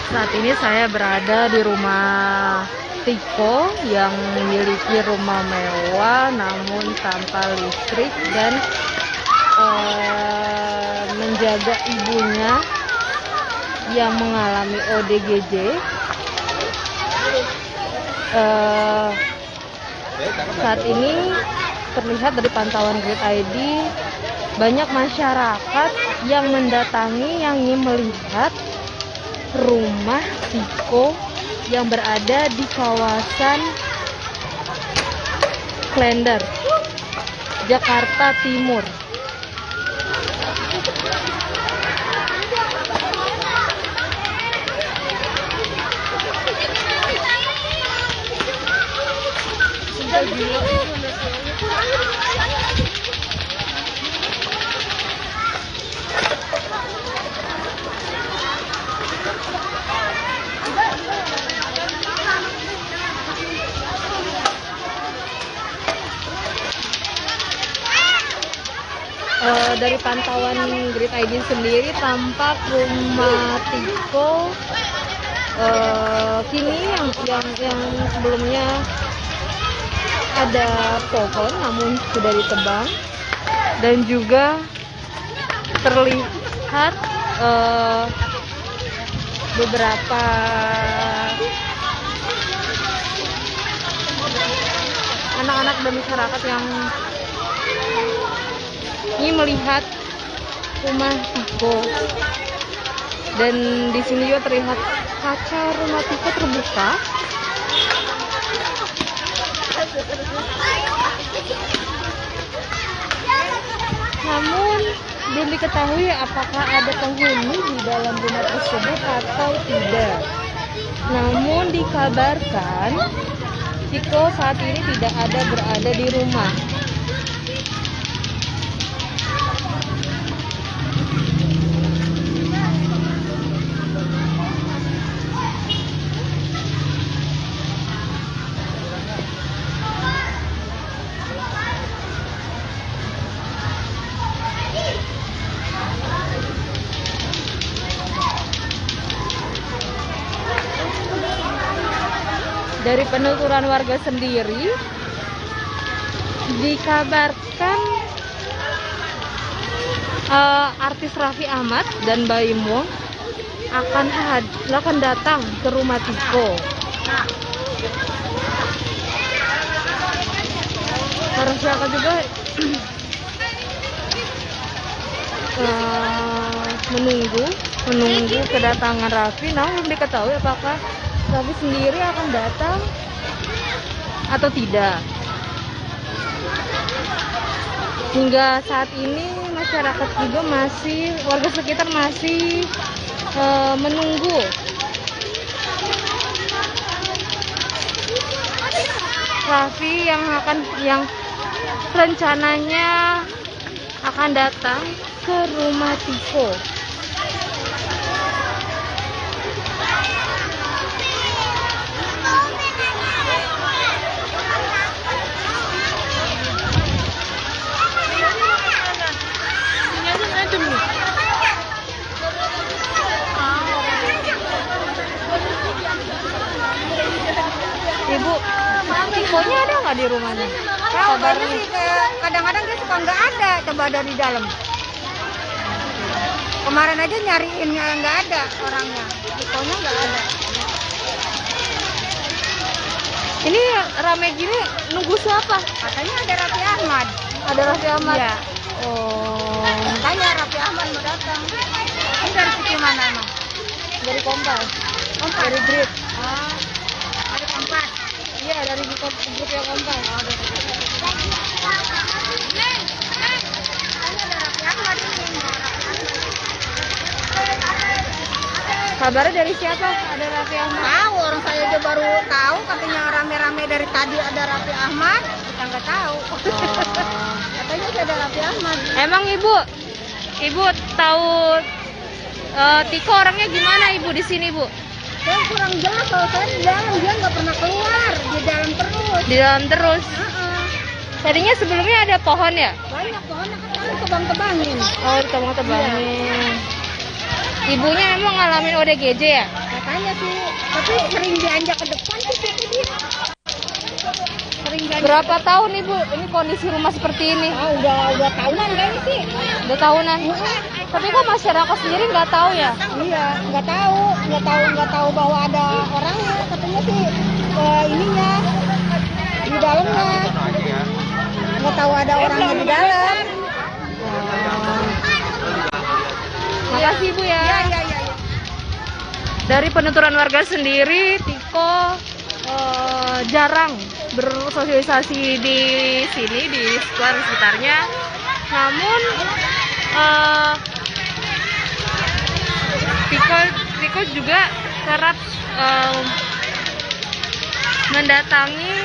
Saat ini saya berada di rumah Tiko yang memiliki rumah mewah namun tanpa listrik dan menjaga ibunya yang mengalami ODGJ. Saat ini terlihat dari pantauan Grid ID banyak masyarakat yang mendatangi yang ingin melihat rumah Tiko yang berada di kawasan Klender, Jakarta Timur. Dari pantauan Grid ID sendiri tampak rumah Tiko kini yang sebelumnya ada pohon namun sudah ditebang, dan juga terlihat beberapa anak-anak dan masyarakat yang ingin melihat rumah Tiko. Dan di sini juga terlihat kaca rumah Tiko terbuka. Namun belum diketahui apakah ada penghuni di dalam rumah tersebut atau tidak. Namun dikabarkan Tiko saat ini tidak ada berada di rumah. Dari penuturan warga sendiri dikabarkan artis Raffi Ahmad dan Baim Wong akan datang ke rumah Tiko. Para masyarakat juga menunggu kedatangan Raffi, namun belum diketahui apakah Raffi sendiri akan datang atau tidak. Hingga saat ini masyarakat juga warga sekitar masih menunggu Raffi yang rencananya akan datang ke rumah Tiko. Ibu, Tikonya ada nggak di rumahnya? Kabarnya sih kadang-kadang dia suka nggak ada, coba ada di dalam. Kemarin aja nyariin nggak ada orangnya, Tikonya nggak ada. Ini rame gini nunggu siapa? Katanya ada Raffi Ahmad. Ada Raffi Ahmad? Iya. Oh, Katanya Raffi Ahmad mau datang. Ini dari sisi mana emang? dari Kompas. Kompas. Dari Grid. Oh, ada Kompas. Iya, dari grup yang Kompas. Oh, ada. Katanya ada Raffi Ahmad ini. Kabarnya dari siapa? Ada Raffi Ahmad? Tahu, orang saya aja baru tahu katanya rame-rame dari tadi ada Raffi Ahmad. Kita nggak tahu. Oh. Katanya ada Raffi Ahmad. Emang ibu tahu Tiko orangnya gimana ibu di sini bu? Saya kurang jelas, kalau saya di dalam, dia nggak pernah keluar, di dalam terus. Di dalam terus. Heeh. Tadinya sebelumnya ada pohon ya? Banyak pohonnya kan kami tebang-tebangin. Oh, ditebang-tebangin. Ibunya emang ngalamin ODGJ ya? Katanya makanya sih. Tapi sering dianjak ke depan sih dia. Sering dianjak. Berapa tahun Ibu ini kondisi rumah seperti ini? Ah, udah tahunan kayaknya sih. Udah tahunan. Tapi kok masyarakat sendiri nggak tahu ya? Iya, nggak tahu bahwa ada orangnya. Katanya sih ininya di dalamnya. Nggak tahu ada orangnya di dalam. Makasih Ibu ya. Iya. Dari penuturan warga sendiri, Tiko jarang bersosialisasi di sini, di sekitarnya. Namun Tiko juga kerap mendatangi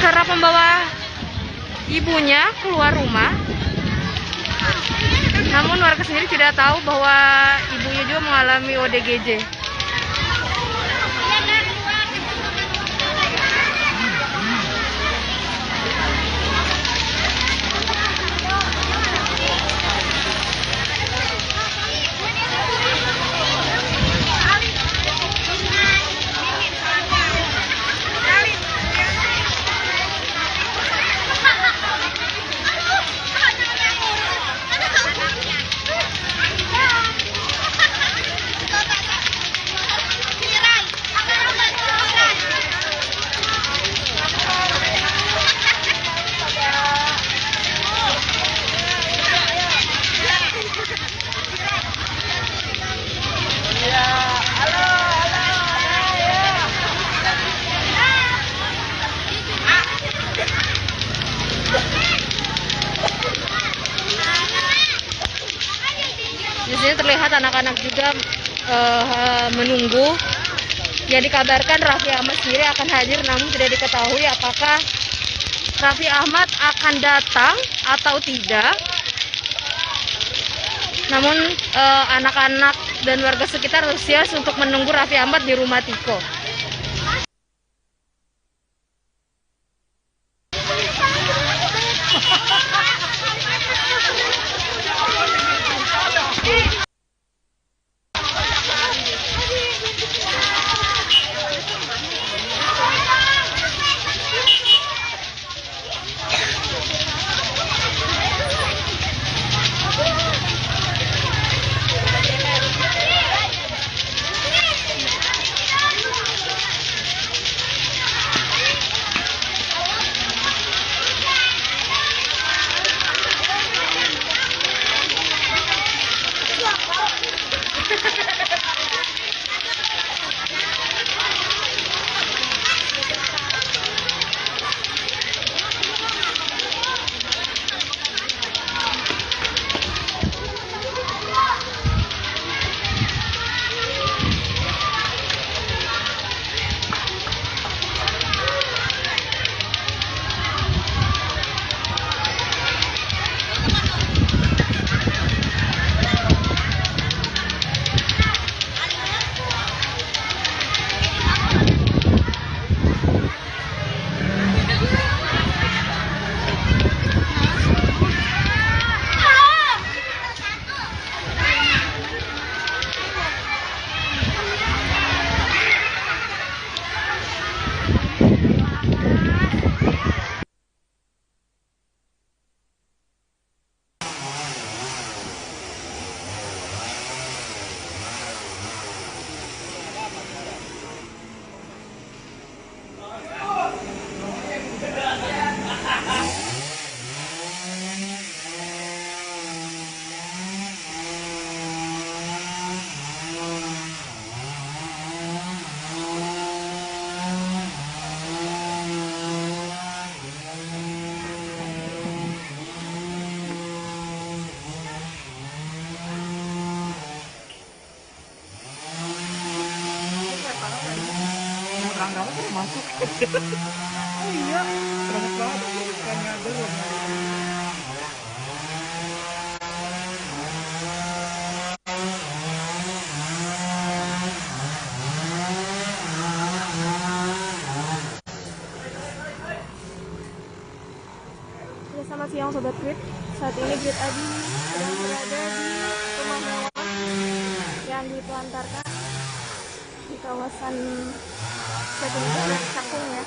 kerap membawa ibunya keluar rumah. Namun warga sendiri tidak tahu bahwa ibunya juga mengalami ODGJ. Di sini terlihat anak-anak juga menunggu. Yang dikabarkan Raffi Ahmad sendiri akan hadir, namun tidak diketahui apakah Raffi Ahmad akan datang atau tidak. Namun anak-anak dan warga sekitar antusias untuk menunggu Raffi Ahmad di rumah Tiko. Masuk. Oh iya, banget banget. Bukannya belum. Selamat siang Sobat Grid. Saat ini Grid Adi sedang berada di rumah mewah yang ditelantarkan di kawasan Jatinegara Cakung ya.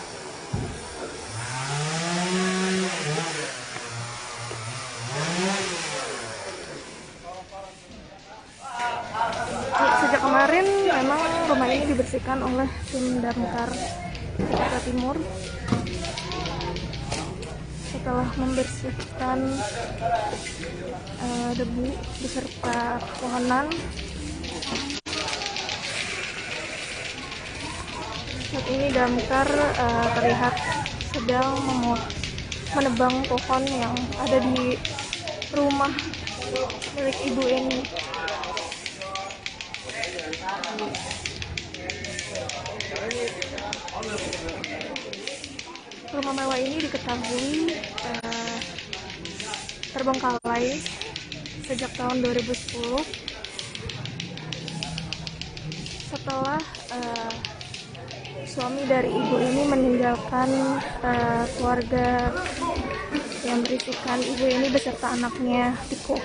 Sejak kemarin memang rumah ini dibersihkan oleh tim damkar Jakarta Timur. Setelah membersihkan debu beserta pohonan, saat ini damkar terlihat sedang menebang pohon yang ada di rumah milik ibu ini. Rumah mewah ini diketahui terbengkalai sejak tahun 2010 setelah suami dari ibu ini meninggalkan keluarga yang berisikan ibu ini beserta anaknya Tiko.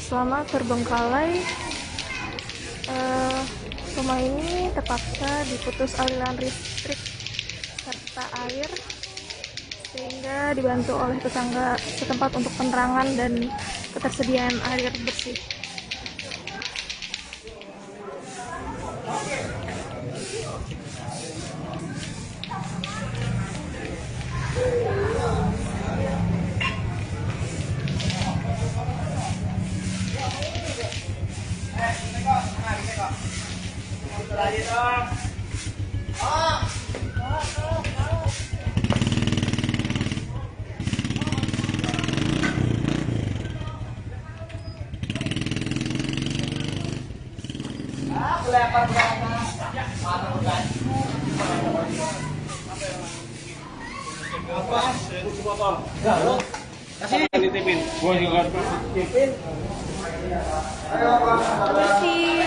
Selama terbengkalai, rumah ini terpaksa diputus aliran listrik serta air, sehingga dibantu oleh tetangga setempat untuk penerangan dan ketersediaan air bersih.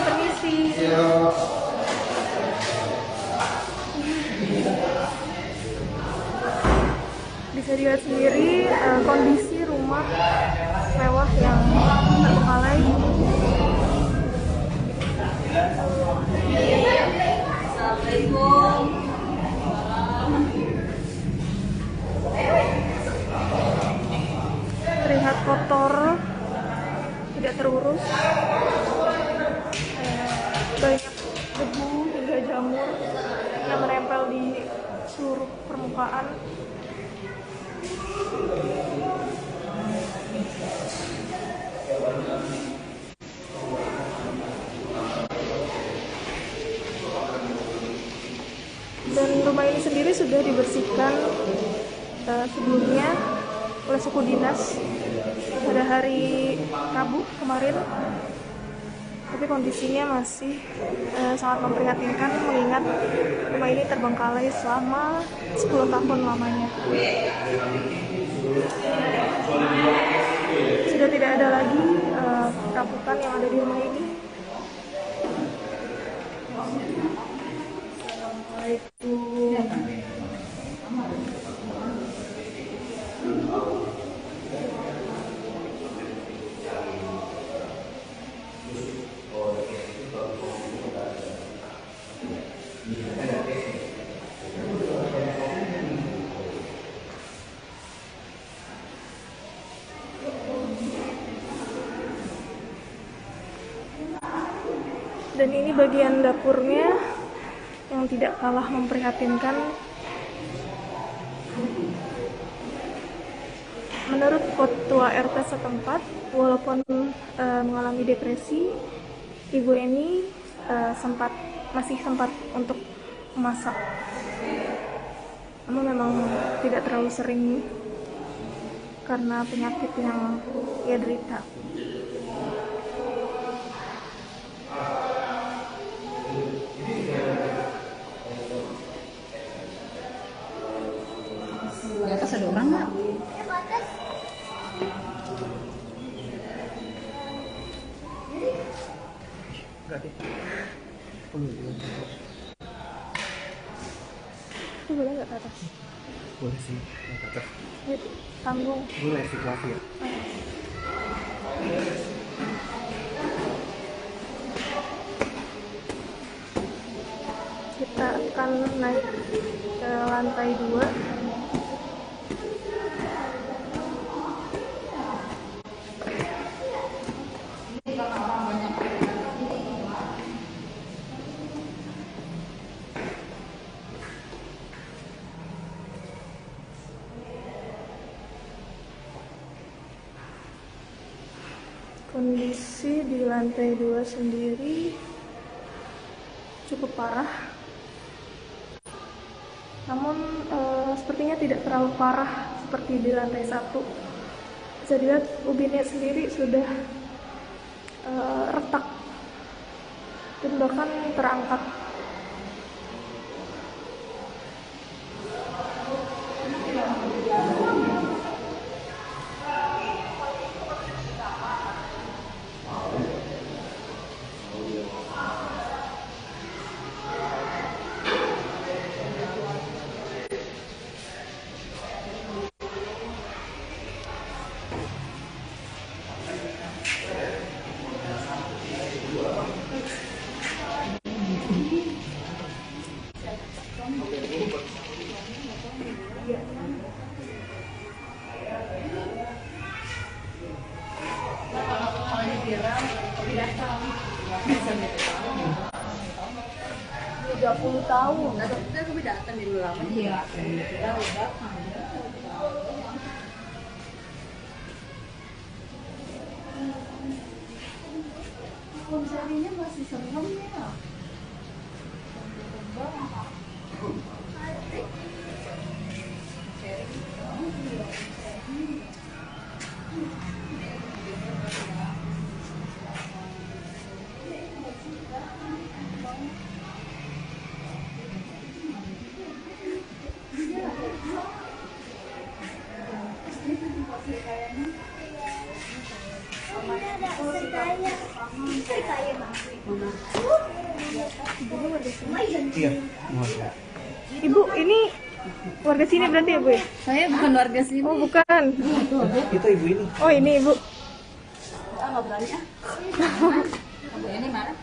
Permisi. Bisa dilihat sendiri kondisi rumah mewah yang terbengkalai. Assalamualaikum. Terlihat kotor, tidak terurus, banyak debu hingga jamur yang menempel di seluruh permukaan. Dan rumah ini sendiri sudah dibersihkan sebelumnya oleh suku dinas pada hari Rabu kemarin, tapi kondisinya masih sangat memprihatinkan mengingat rumah ini terbengkalai selama 10 tahun lamanya. Sudah tidak ada lagi raputan yang ada di rumah ini. Dan ini bagian dapurnya yang tidak kalah memprihatinkan. Menurut ketua RT setempat, walaupun mengalami depresi, ibu ini masih sempat untuk memasak. Namun memang tidak terlalu sering karena penyakit yang ia derita. Di atas ada orang nggak? Itu boleh nggak ke atas? Boleh sih, naik ke atas. Tanggung. Boleh situasi ya. Kita akan naik ke lantai 2. Kondisi di lantai 2 sendiri cukup parah, namun sepertinya tidak terlalu parah seperti di lantai 1. Bisa dilihat ubinnya sendiri sudah retak dan bahkan terangkat. Konserinya masih serem ya. Iya, Ibu, ini warga sini berarti ya, Bu? Saya bukan warga sini. Oh, bukan. itu ibu ini. Oh, ini Ibu. Nggak berani ah. Bu ini marah.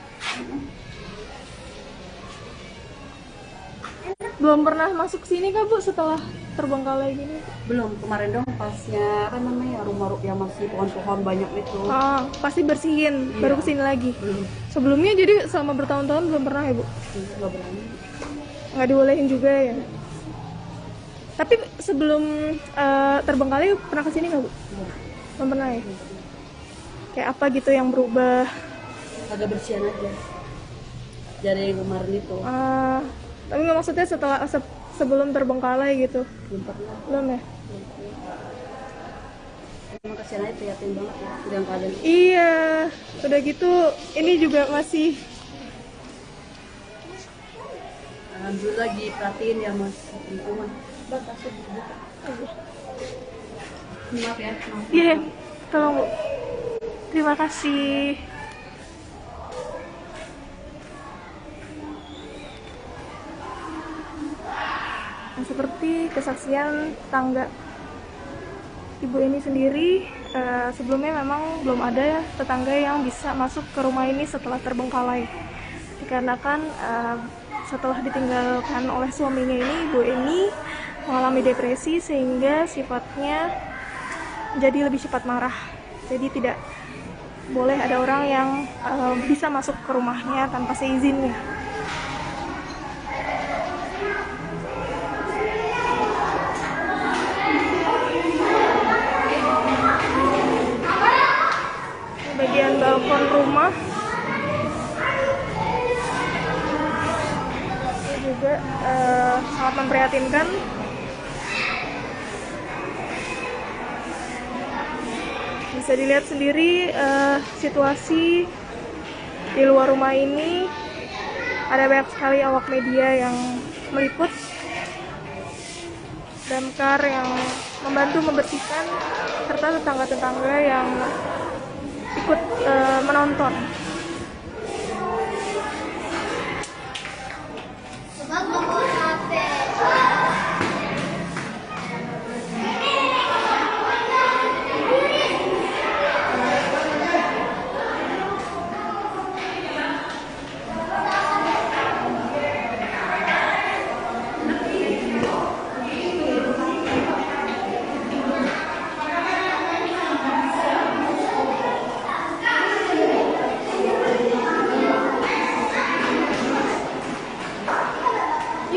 Belum pernah masuk sini kah, Bu, setelah terbengkalai gini? Belum, kemarin dong pasnya apa namanya rumah yang masih pohon-pohon banyak itu. Ah, pasti bersihin, Iya. baru kesini lagi. Belum, Sebelumnya jadi selama bertahun-tahun belum pernah ya, Bu? nggak berani. Nggak dibolehin juga ya? Tapi sebelum terbengkalai pernah kesini nggak, Bu? Belum pernah ya? Kayak apa gitu yang berubah? Agak bersihan aja. Dari yang kemarin itu Tapi nggak maksudnya setelah sebelum terbengkalai gitu? belum pernah. Belum ya? Emang kasihan aja prihatin banget ya dengan keadaan. Iya, udah gitu ini juga masih Alhamdulillah lagi perhatiin ya mas lingkungan. Maaf ya. Maaf. iya, tolong Bu. Terima kasih. Nah, seperti kesaksian tangga ibu ini sendiri, sebelumnya memang belum ada tetangga yang bisa masuk ke rumah ini setelah terbengkalai. Dikarenakan setelah ditinggalkan oleh suaminya ini, ibu ini mengalami depresi sehingga sifatnya jadi lebih cepat marah. Jadi tidak boleh ada orang yang bisa masuk ke rumahnya tanpa seizinnya. Bagian balkon rumah ini juga sangat memprihatinkan. Bisa dilihat sendiri situasi di luar rumah ini. Ada banyak sekali awak media yang meliput, damkar yang membantu membersihkan, serta tetangga-tetangga yang ikut menonton. Sebab bawa HP.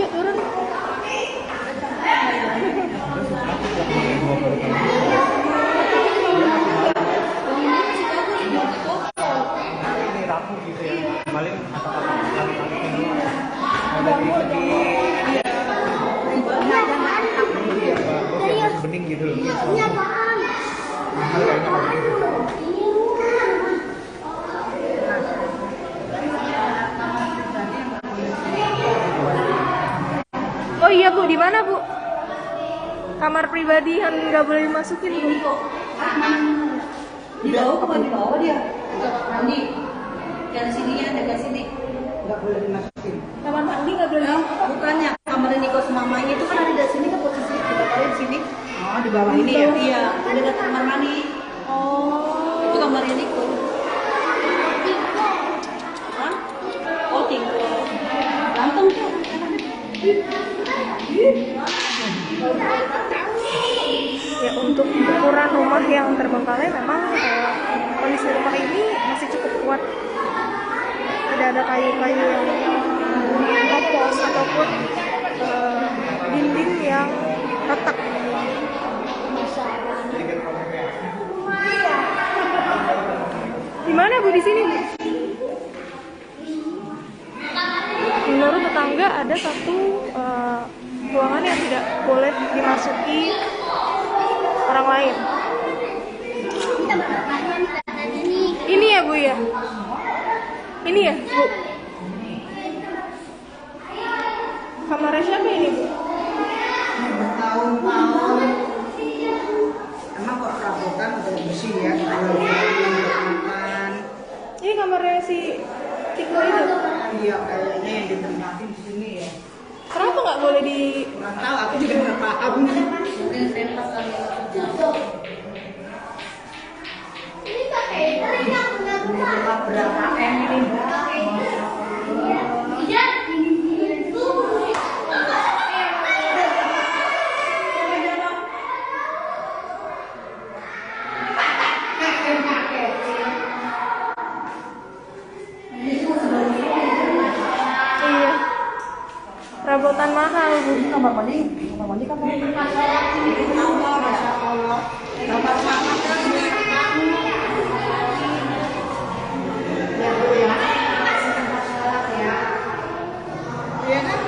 yuk turun. Ini rapuh gitu ya. Paling kata-kata ada di masih bening gitu loh. Mahal kayaknya kalau gitu. Oh iya Bu, di mana Bu? Kamar pribadi yang nggak boleh dimasukin Bu? Di bawah dia. Mandi. Yang sininya dekat sini. Nggak boleh dimasukin. Kamar mandi nggak boleh? Bukannya kamar Niko sama mamanya itu kan ada di sini kan posisi di sini. Oh, di bawah ini ya? Iya, ada dekat kamar mandi. Oh. Itu kamarnya Niko. Hah? Oh, Tiko. Ganteng tuh. Ya untuk ukuran rumah yang terbengkalai memang kondisi rumah ini masih cukup kuat. Tidak ada kayu-kayu yang kopos ataupun dinding yang retak. Di mana Bu di sini Bu? Menurut tetangga ada satu ruangan yang tidak boleh dimasuki orang lain. Ini ya Bu ya? Ini ya Bu? Kamarnya siapa ini Bu? Bertahun-tahun. Emang kok perabotan udah bersih ya? Kalau makan. Ini kamarnya si Tiko itu? Iya, kayaknya yang ditempatin di sini ya. Kenapa nggak boleh di... Kurang tahu, aku juga nggak paham. Mungkin sempat kali berapa M ini? Iya. Perabotan mahal Bu. Kamar mandi kan Masya Allah. Kamar mandi. Ya Bu ya. Iya kan?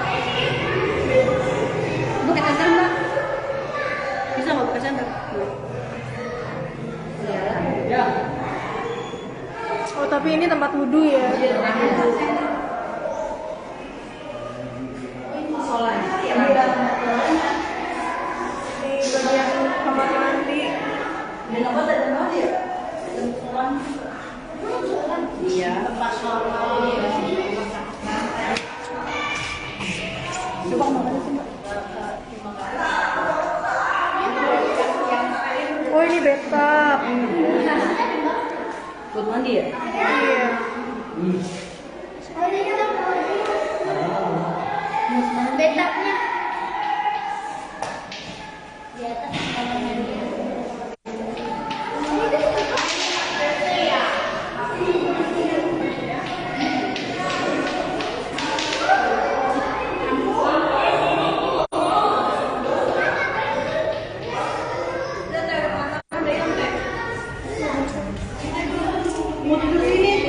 Bu pakai senter Mbak? Bisa nggak pakai senter? Iya. Oh tapi ini tempat wudhu ya? Ini bagian kamar mandi. Iya. Coba makan sih Mbak. Oh ini bathtub. Buat mandi ya? Iya. Betapnya di atas kamar mandi. Mau tidur sini?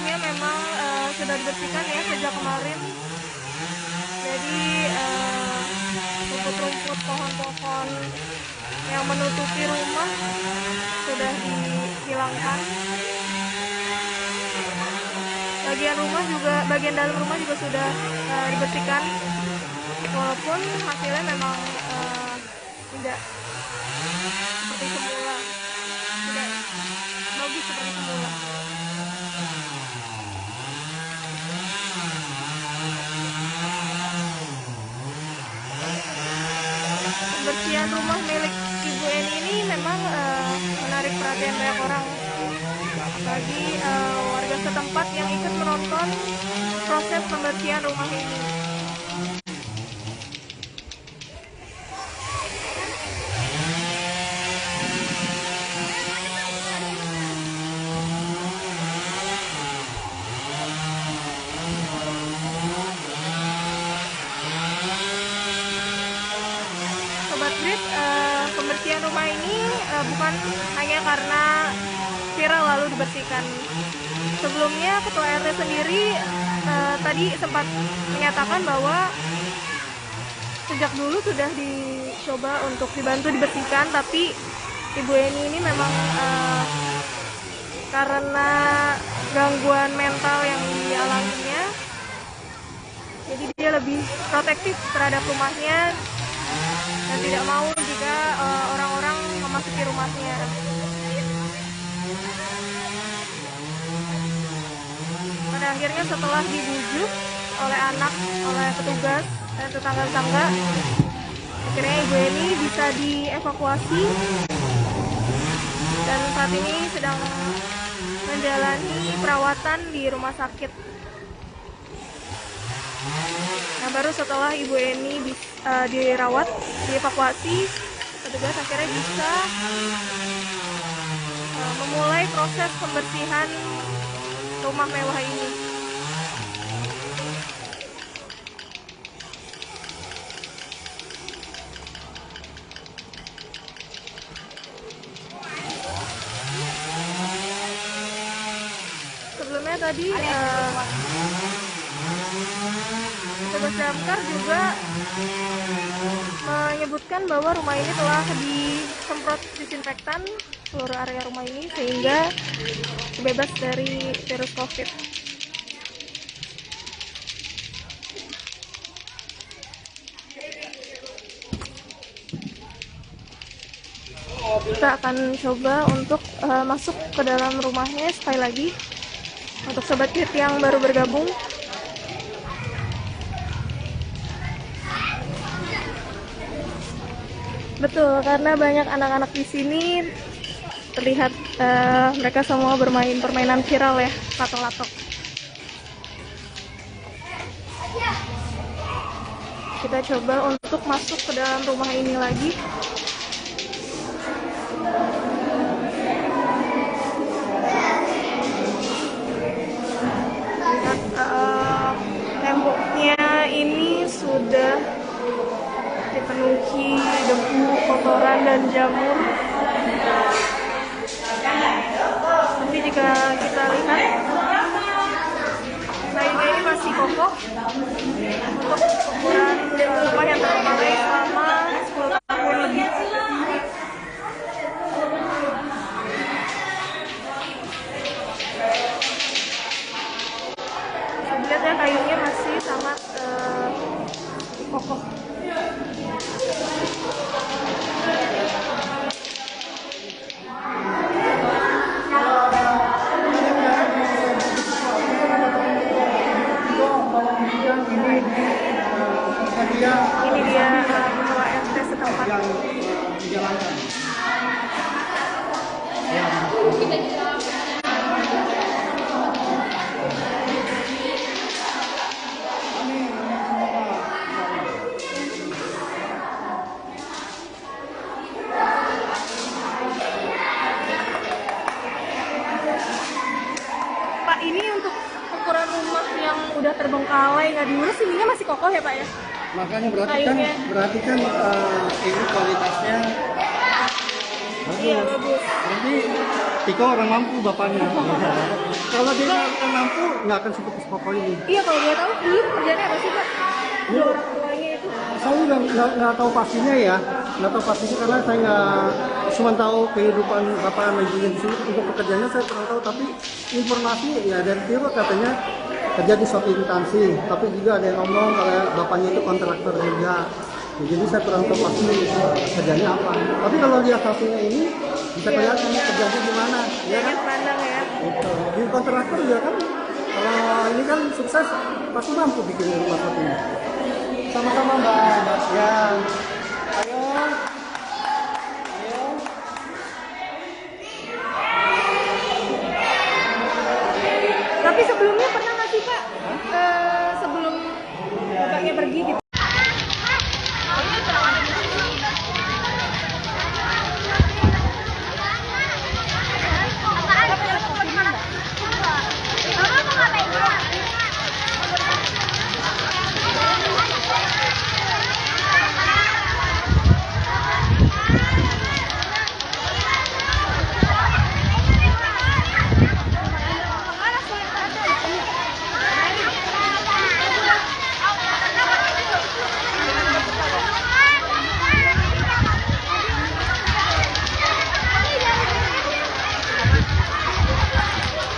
sebelumnya memang sudah dibersihkan ya sejak kemarin. Jadi rumput-rumput pohon-pohon yang menutupi rumah sudah dihilangkan. Bagian dalam rumah juga sudah dibersihkan. Walaupun hasilnya memang tidak seperti semula, tidak bagus seperti semula. Pembersihan rumah milik Ibu Eni ini memang menarik perhatian banyak orang, bagi warga setempat yang ikut menonton proses pembersihan rumah ini. Sobat Grid, pembersihan rumah ini bukan hanya karena viral lalu dibersihkan. Sebelumnya Ketua RT sendiri tadi sempat menyatakan bahwa sejak dulu sudah dicoba untuk dibantu dibersihkan, tapi Ibu Eni ini memang karena gangguan mental yang dialaminya, jadi dia lebih protektif terhadap rumahnya dan tidak mau jika orang-orang memasuki rumahnya. Pada akhirnya setelah dibujuk oleh anak, oleh petugas dan tetangga-tetangga, akhirnya Ibu Eni bisa dievakuasi dan saat ini sedang menjalani perawatan di rumah sakit. Nah, baru setelah Ibu Eni dirawat, dievakuasi, petugas akhirnya bisa memulai proses pembersihan rumah mewah ini. Sebelumnya tadi petugas damkar juga menyebutkan bahwa rumah ini telah disemprot disinfektan seluruh area rumah ini sehingga bebas dari virus COVID. Kita akan coba untuk masuk ke dalam rumahnya sekali lagi untuk Sobat Grid yang baru bergabung. Betul, karena banyak anak-anak di sini terlihat mereka semua bermain permainan viral ya, lato-lato. Kita coba untuk masuk ke dalam rumah ini lagi. Lihat temboknya ini sudah dipenuhi debu, kotoran, dan jamur. Tapi jika kita lihat, kainnya ini masih kokoh untuk ukuran rumah yang terpakai selama 10 tahun lebih. Lihat ya, kayunya masih sangat kokoh. Ini dia ketua RT setempat. Pak, ini untuk ukuran rumah yang udah terbengkalai nggak diurus, ininya masih kokoh ya Pak ya? Makanya berarti kan ini kualitasnya Iya, bagus. Jadi Tiko orang mampu bapaknya. Kalau dia nggak mampu, nggak akan seperti papa ini. Iya, kalau dia tahu dulu kerjanya apa sih, Pak? Dua orang tuanya itu. Saya juga nggak tahu pastinya ya, nggak tahu pastinya karena saya nggak cuma tahu kehidupan bapak dan ibunya di sini. Untuk pekerjaannya saya kurang tahu, tapi informasi ya dari Tiko katanya kerja di suatu instansi, tapi juga ada yang ngomong kalau bapaknya itu kontraktor juga. Ya, jadi saya kurang tahu pasti kerjanya apa. Tapi kalau lihat hasilnya ini bisa kelihatan kerjanya gimana, ya kan? Pandang ya. Gitu. Di kontraktor juga kan, kalau ini kan sukses pasti mampu bikin rumah seperti ini. Sama-sama Mbak. Ya. Ayo. Ayo. Tapi sebelumnya pernah nggak sih, Pak? Sebelum bapaknya pergi gitu.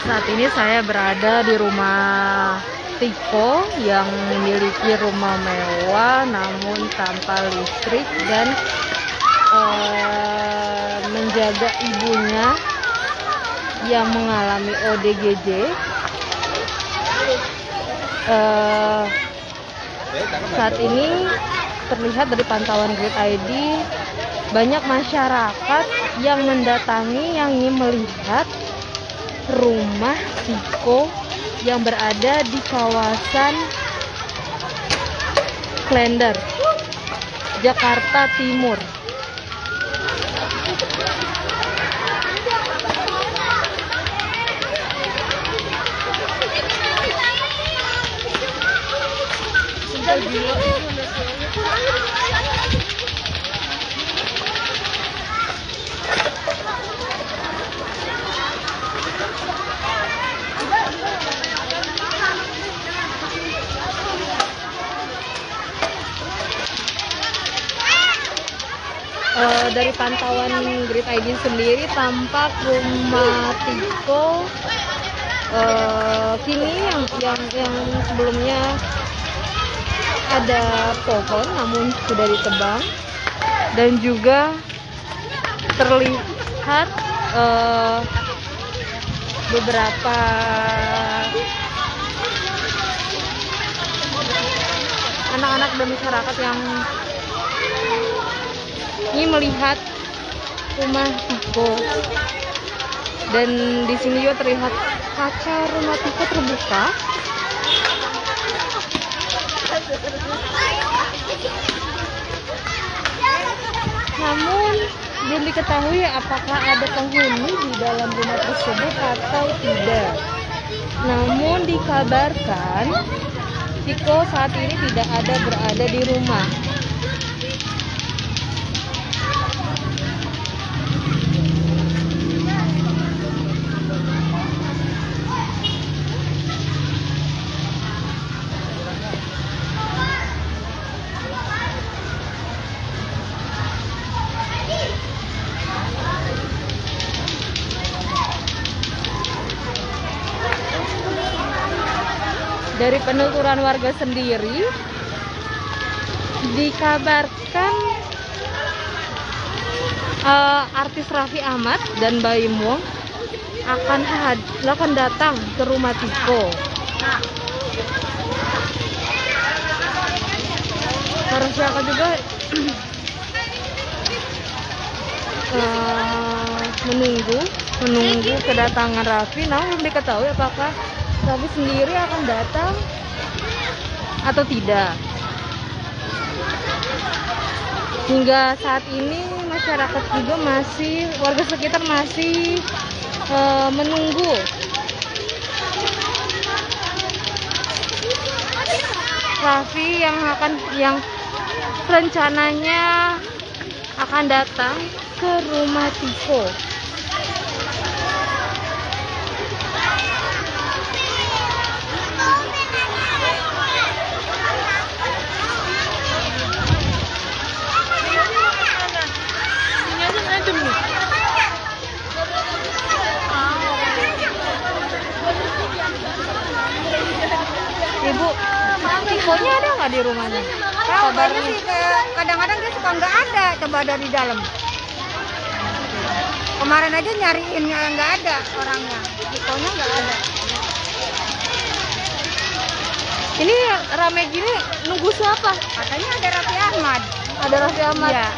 Saat ini saya berada di rumah Tiko yang memiliki rumah mewah namun tanpa listrik dan menjaga ibunya yang mengalami ODGJ. Saat ini terlihat dari pantauan Grid ID banyak masyarakat yang mendatangi yang ingin melihat rumah Tiko yang berada di kawasan Klender, Jakarta Timur. Dari pantauan Grid ID sendiri tampak rumah Tiko kini yang sebelumnya ada pohon namun sudah ditebang, dan juga terlihat beberapa anak-anak dan masyarakat yang ini melihat rumah Tiko, dan di sini juga terlihat kaca rumah Tiko terbuka. Namun belum diketahui apakah ada penghuni di dalam rumah tersebut atau tidak. Namun dikabarkan Tiko saat ini tidak ada berada di rumah. Dari penuturan warga sendiri dikabarkan artis Raffi Ahmad dan Baim Wong akan datang ke rumah Tiko. Para masyarakat juga menunggu kedatangan Raffi, namun belum diketahui apakah Raffi sendiri akan datang atau tidak. Hingga saat ini masyarakat juga warga sekitar masih menunggu Raffi yang rencananya akan datang ke rumah Tiko. Ibu, Tikonya ada nggak di rumahnya? Kabarnya sih kadang-kadang dia suka nggak ada, coba dari dalam. Kemarin aja nyariin nggak ada orangnya, Tikonya nggak ada. Ini rame gini nunggu siapa? Katanya ada Raffi Ahmad. Ada Raffi Ahmad. Iya.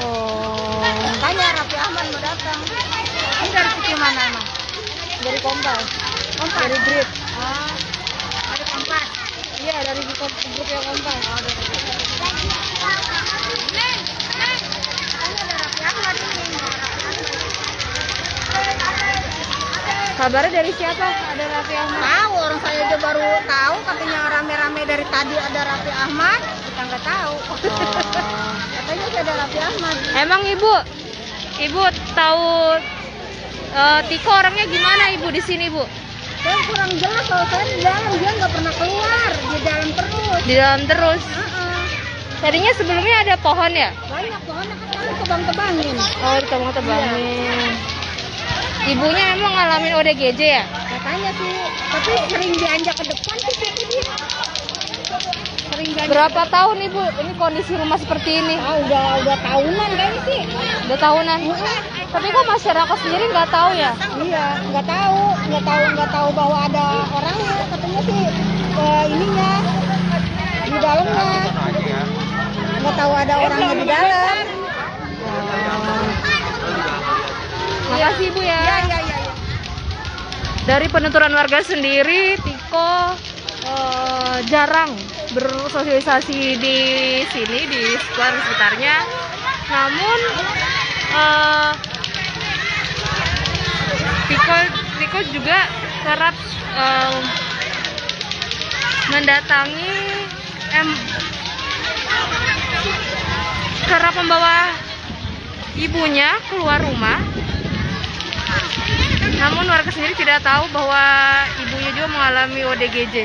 Oh, Katanya Raffi Ahmad mau datang. Ini dari TV mana emang? dari Kompas. Kompas. Dari Grid. Oh, dari Kompas. Iya, dari grup yang Kompas. Oh, dari Kompas. Katanya ada Raffi Ahmad ini. Kabarnya dari siapa? Ada Raffi Ahmad. Tahu, orang saya aja baru tahu katanya rame-rame dari tadi ada Raffi Ahmad, kita nggak tahu. Katanya sih ada Raffi Ahmad. Emang ibu tahu Tiko orangnya gimana ibu di sini bu? Saya kurang jelas, kalau saya di dalam, dia nggak pernah keluar, di dalam terus. Di dalam terus. Heeh. Tadinya sebelumnya ada pohon ya? Banyak pohonnya kan sekarang tebang-tebangin. Oh, ditebang-tebangin. Ibunya emang ngalamin ODGJ ya? Katanya sih, tapi sering dianjak ke depan sih itu dia. Sering dianjak. Berapa tahun ibu ini kondisi rumah seperti ini? Ah, udah tahunan kayaknya sih. Udah tahunan. Tapi kok masyarakat sendiri nggak tahu ya? Iya, nggak tahu bahwa ada orangnya. Katanya sih ininya di dalamnya. Nggak tahu ada orangnya di dalam. Makasih ibu ya. Iya. Dari penuturan warga sendiri, Tiko jarang bersosialisasi di sini di sekitarnya. Namun Tiko juga kerap mendatangi kerap membawa ibunya keluar rumah. Namun warga sendiri tidak tahu bahwa ibunya juga mengalami ODGJ.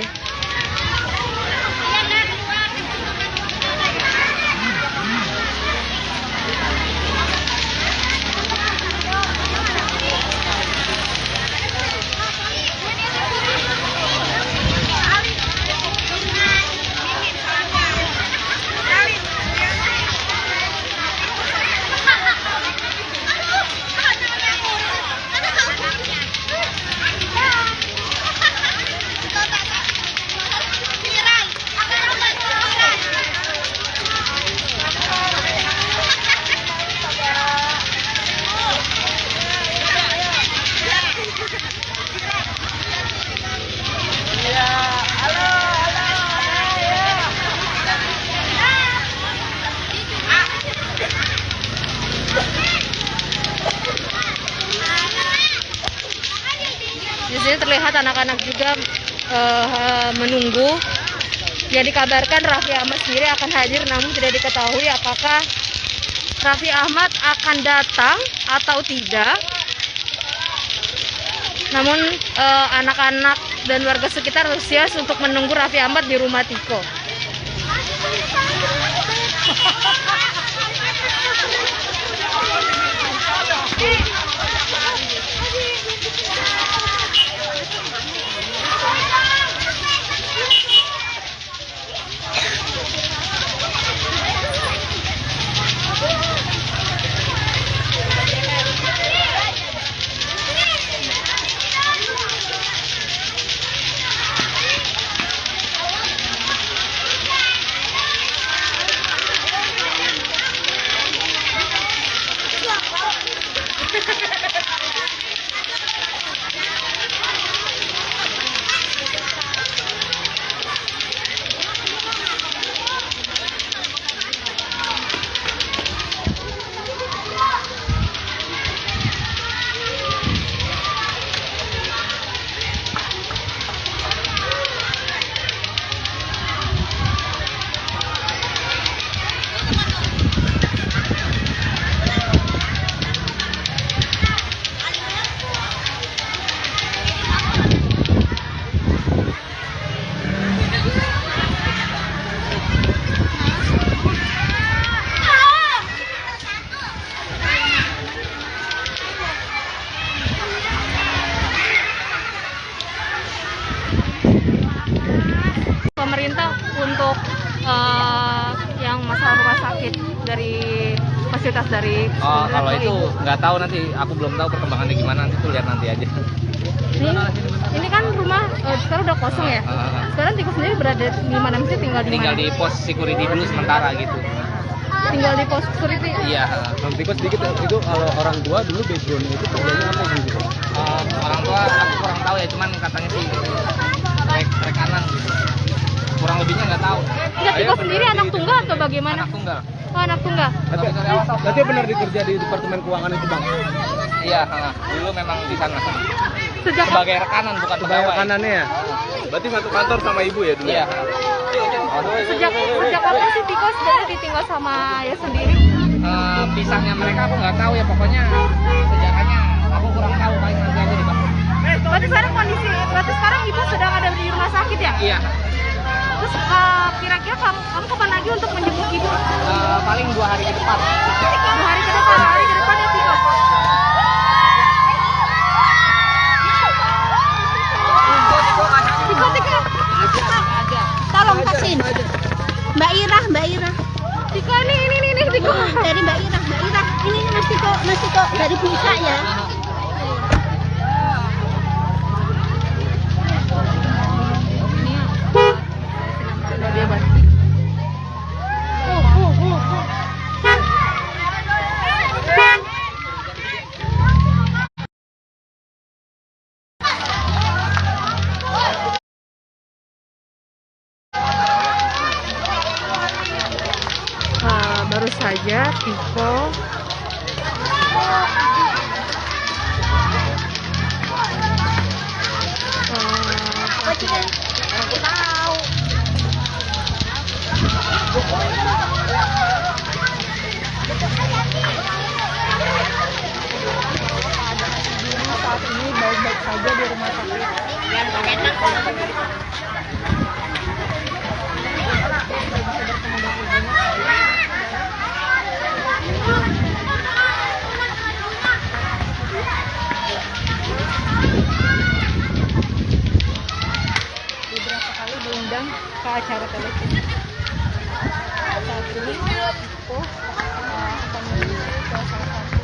Di sini terlihat anak-anak juga menunggu. Yang dikabarkan Raffi Ahmad sendiri akan hadir, namun tidak diketahui apakah Raffi Ahmad akan datang atau tidak. Namun anak-anak dan warga sekitar antusias untuk menunggu Raffi Ahmad di rumah Tiko. dari fasilitas dari Oh, sekolah kalau atau itu ibu? nggak tahu, nanti aku belum tahu perkembangannya gimana, nanti tuh lihat nanti aja. Ini kan rumah sekarang udah kosong ya. Sekarang Tiko sendiri berada di mana sih, tinggal di Tinggal mana? di pos security dulu sementara gitu. Tinggal di pos security. Iya. Bang Tiko sedikit itu kalau orang tua dulu backgroundnya itu kerjanya apa gitu? Orang tua aku kurang tahu ya, cuman katanya sih rekanan gitu. Kurang lebihnya nggak tahu. Enggak, Tiko sendiri anak tunggal atau bagaimana? Anak tunggal. Oh, anak tunggal. Berarti benar dikerja di departemen keuangan itu bang? Iya, dulu memang di sana. Sejak Sebagai rekanan bukan Sebagai pegawai. rekanannya ya? Berarti satu kantor sama ibu ya dulu? Iya. sejak kapan sih Tiko sebenarnya ditinggal sama ayah sendiri? Pisahnya mereka aku nggak tahu ya, pokoknya sejarahnya aku kurang tahu, paling nanti aja dibahas. Berarti sekarang ibu sedang ada di rumah sakit ya? Iya. Terus kira-kira kamu kapan lagi untuk menjemput ibu? Paling 2 hari ke depan. 2 hari ke depan, ya Tiko. Tiko. Tolong kasihin. Mbak Ira. Tiko ini Tiko. Dari Mbak Ira. Ini Mas Tiko dari Busa ya. Dia bantu. Baru saja Tiko saat ini baik-baik saja di rumah sakit. Beberapa kali diundang ke acara televisi. Saat ini Tiko akan menuju ke salah satu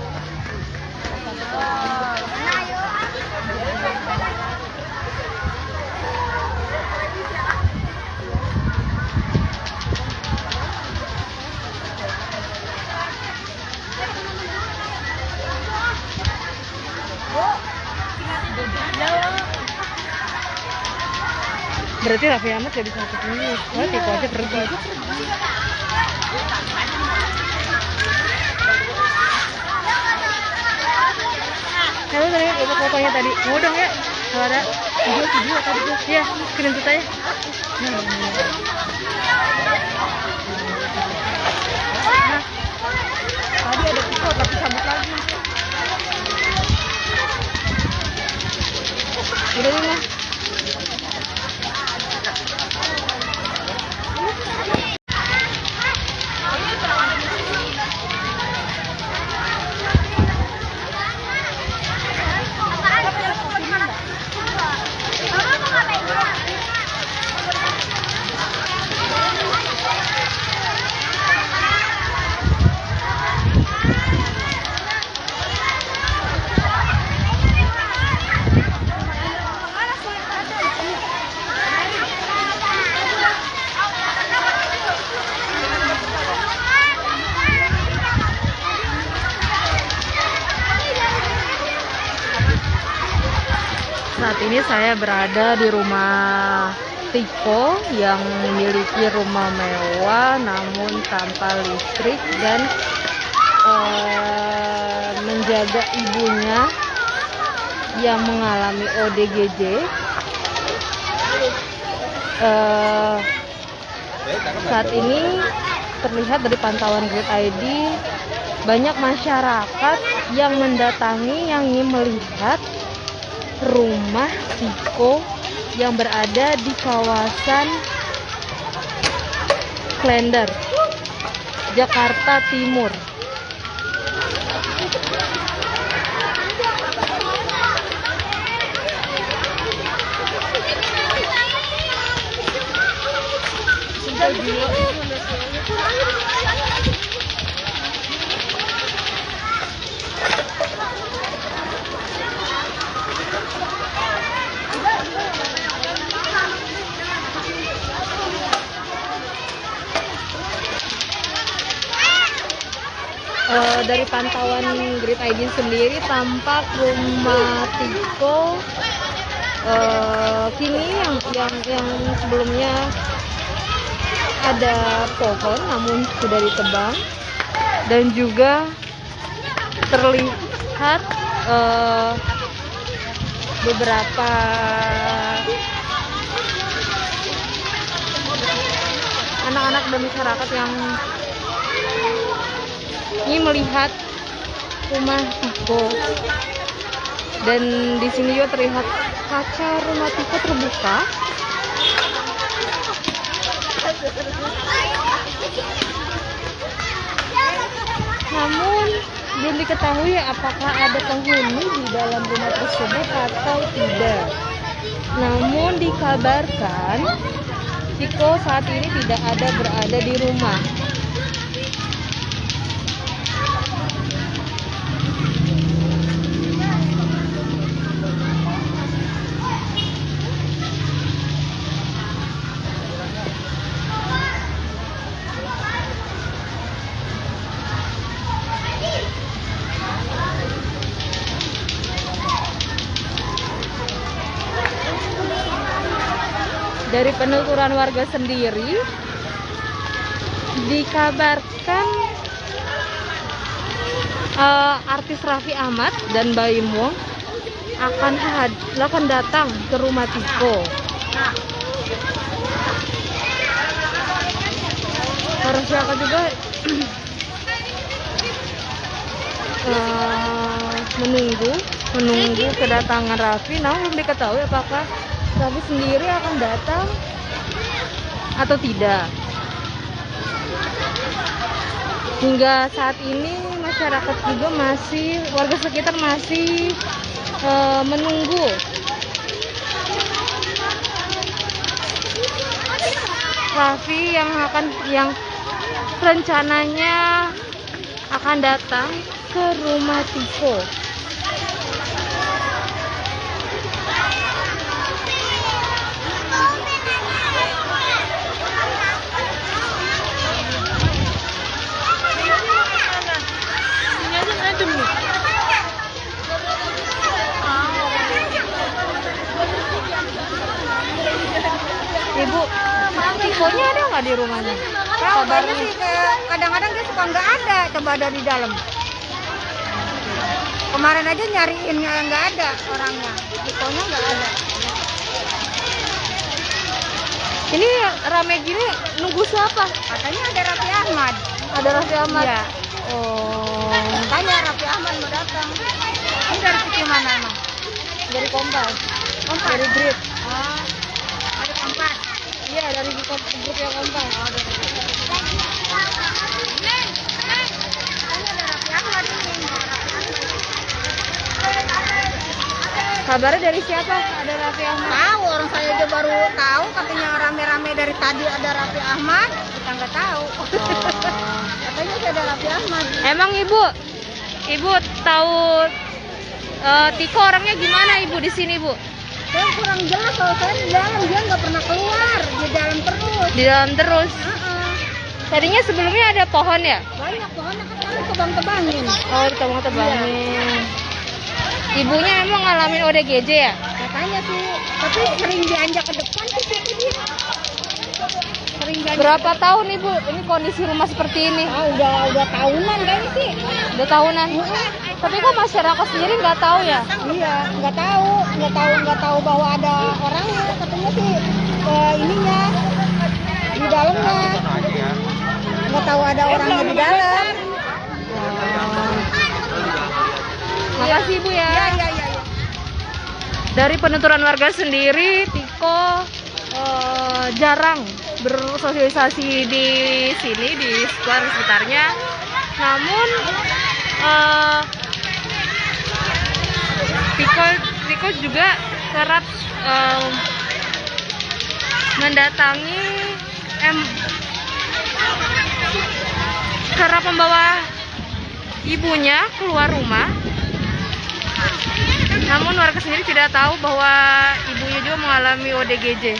berarti Raffi Ahmad gak bisa ketemu. Oh, Tiko aja pergi. Halo, tadi ibu pokoknya tadi mau dong ya kalau ada video tadi tuh ya screenshot aja. Nah, tadi ada Tiko tapi cabut lagi. Udah nih mah. Saat ini saya berada di rumah Tiko yang memiliki rumah mewah namun tanpa listrik dan menjaga ibunya yang mengalami ODGJ. Saat ini terlihat dari pantauan Grid ID banyak masyarakat yang mendatangi yang ingin melihat rumah Tiko yang berada di kawasan Klender, Jakarta Timur. dari pantauan Grid ID sendiri tampak rumah Tiko kini yang sebelumnya ada pohon namun sudah ditebang, dan juga terlihat beberapa anak-anak dan masyarakat yang ini melihat rumah Tiko, dan di sini juga terlihat kaca rumah Tiko terbuka. Namun belum diketahui apakah ada penghuni di dalam rumah tersebut atau tidak. Namun dikabarkan Tiko saat ini tidak ada berada di rumah. Dari penuturan warga sendiri dikabarkan artis Raffi Ahmad dan Baim Wong akan datang ke rumah Tiko. Para masyarakat juga menunggu kedatangan Raffi, namun belum diketahui apakah Raffi sendiri akan datang atau tidak. Hingga saat ini masyarakat juga warga sekitar masih menunggu Raffi yang rencananya akan datang ke rumah Tiko. Ibu, Tikonya ada nggak di rumahnya? Kabarnya sih kadang-kadang dia suka nggak ada, coba ada di dalam. Kemarin aja nyariin nggak ada orangnya, Tikonya nggak ada. Ini rame gini nunggu siapa? Katanya ada Raffi Ahmad. Ada Raffi Ahmad? Iya. Oh, Katanya Raffi Ahmad mau datang. Ini dari TV mana emang? dari Kompas. Kompas. Dari Grid. Oh, ada Kompas. Iya, dari grupnya Kompas. Oh, ada Raffi Ahmad ini. Kabarnya dari siapa? Ada Raffi Ahmad. Tahu, orang saya aja baru tahu, katanya rame-rame dari tadi ada Raffi Ahmad, kita nggak tahu. Katanya sih ada Raffi Ahmad. Emang ibu tahu Tiko orangnya gimana ibu di sini, Bu? Saya kurang jelas, kalau saya di dalam, dia nggak pernah keluar, di dalam terus. Di dalam terus. Heeh. Tadinya sebelumnya ada pohon ya? Banyak pohonnya kan sekarang tebang-tebangin. Oh, ditebang-tebangin. Ibunya emang ngalamin ODGJ ya? Katanya sih, tapi sering dianjak ke depan sih dia. Sering dianjak. Berapa tahun ibu ini kondisi rumah seperti ini? Ah, udah tahunan kayaknya sih. Udah tahunan. Tapi kok masyarakat sendiri nggak tahu ya? Iya, nggak tahu bahwa ada orangnya, katanya sih ininya di dalamnya, nggak tahu ada orangnya di dalam. Makasih ibu ya. Iya. Dari penuturan warga sendiri, Tiko jarang bersosialisasi di sini, di sekitarnya. Namun Tiko juga kerap kerap membawa ibunya keluar rumah. Namun warga sendiri tidak tahu bahwa ibunya juga mengalami ODGJ.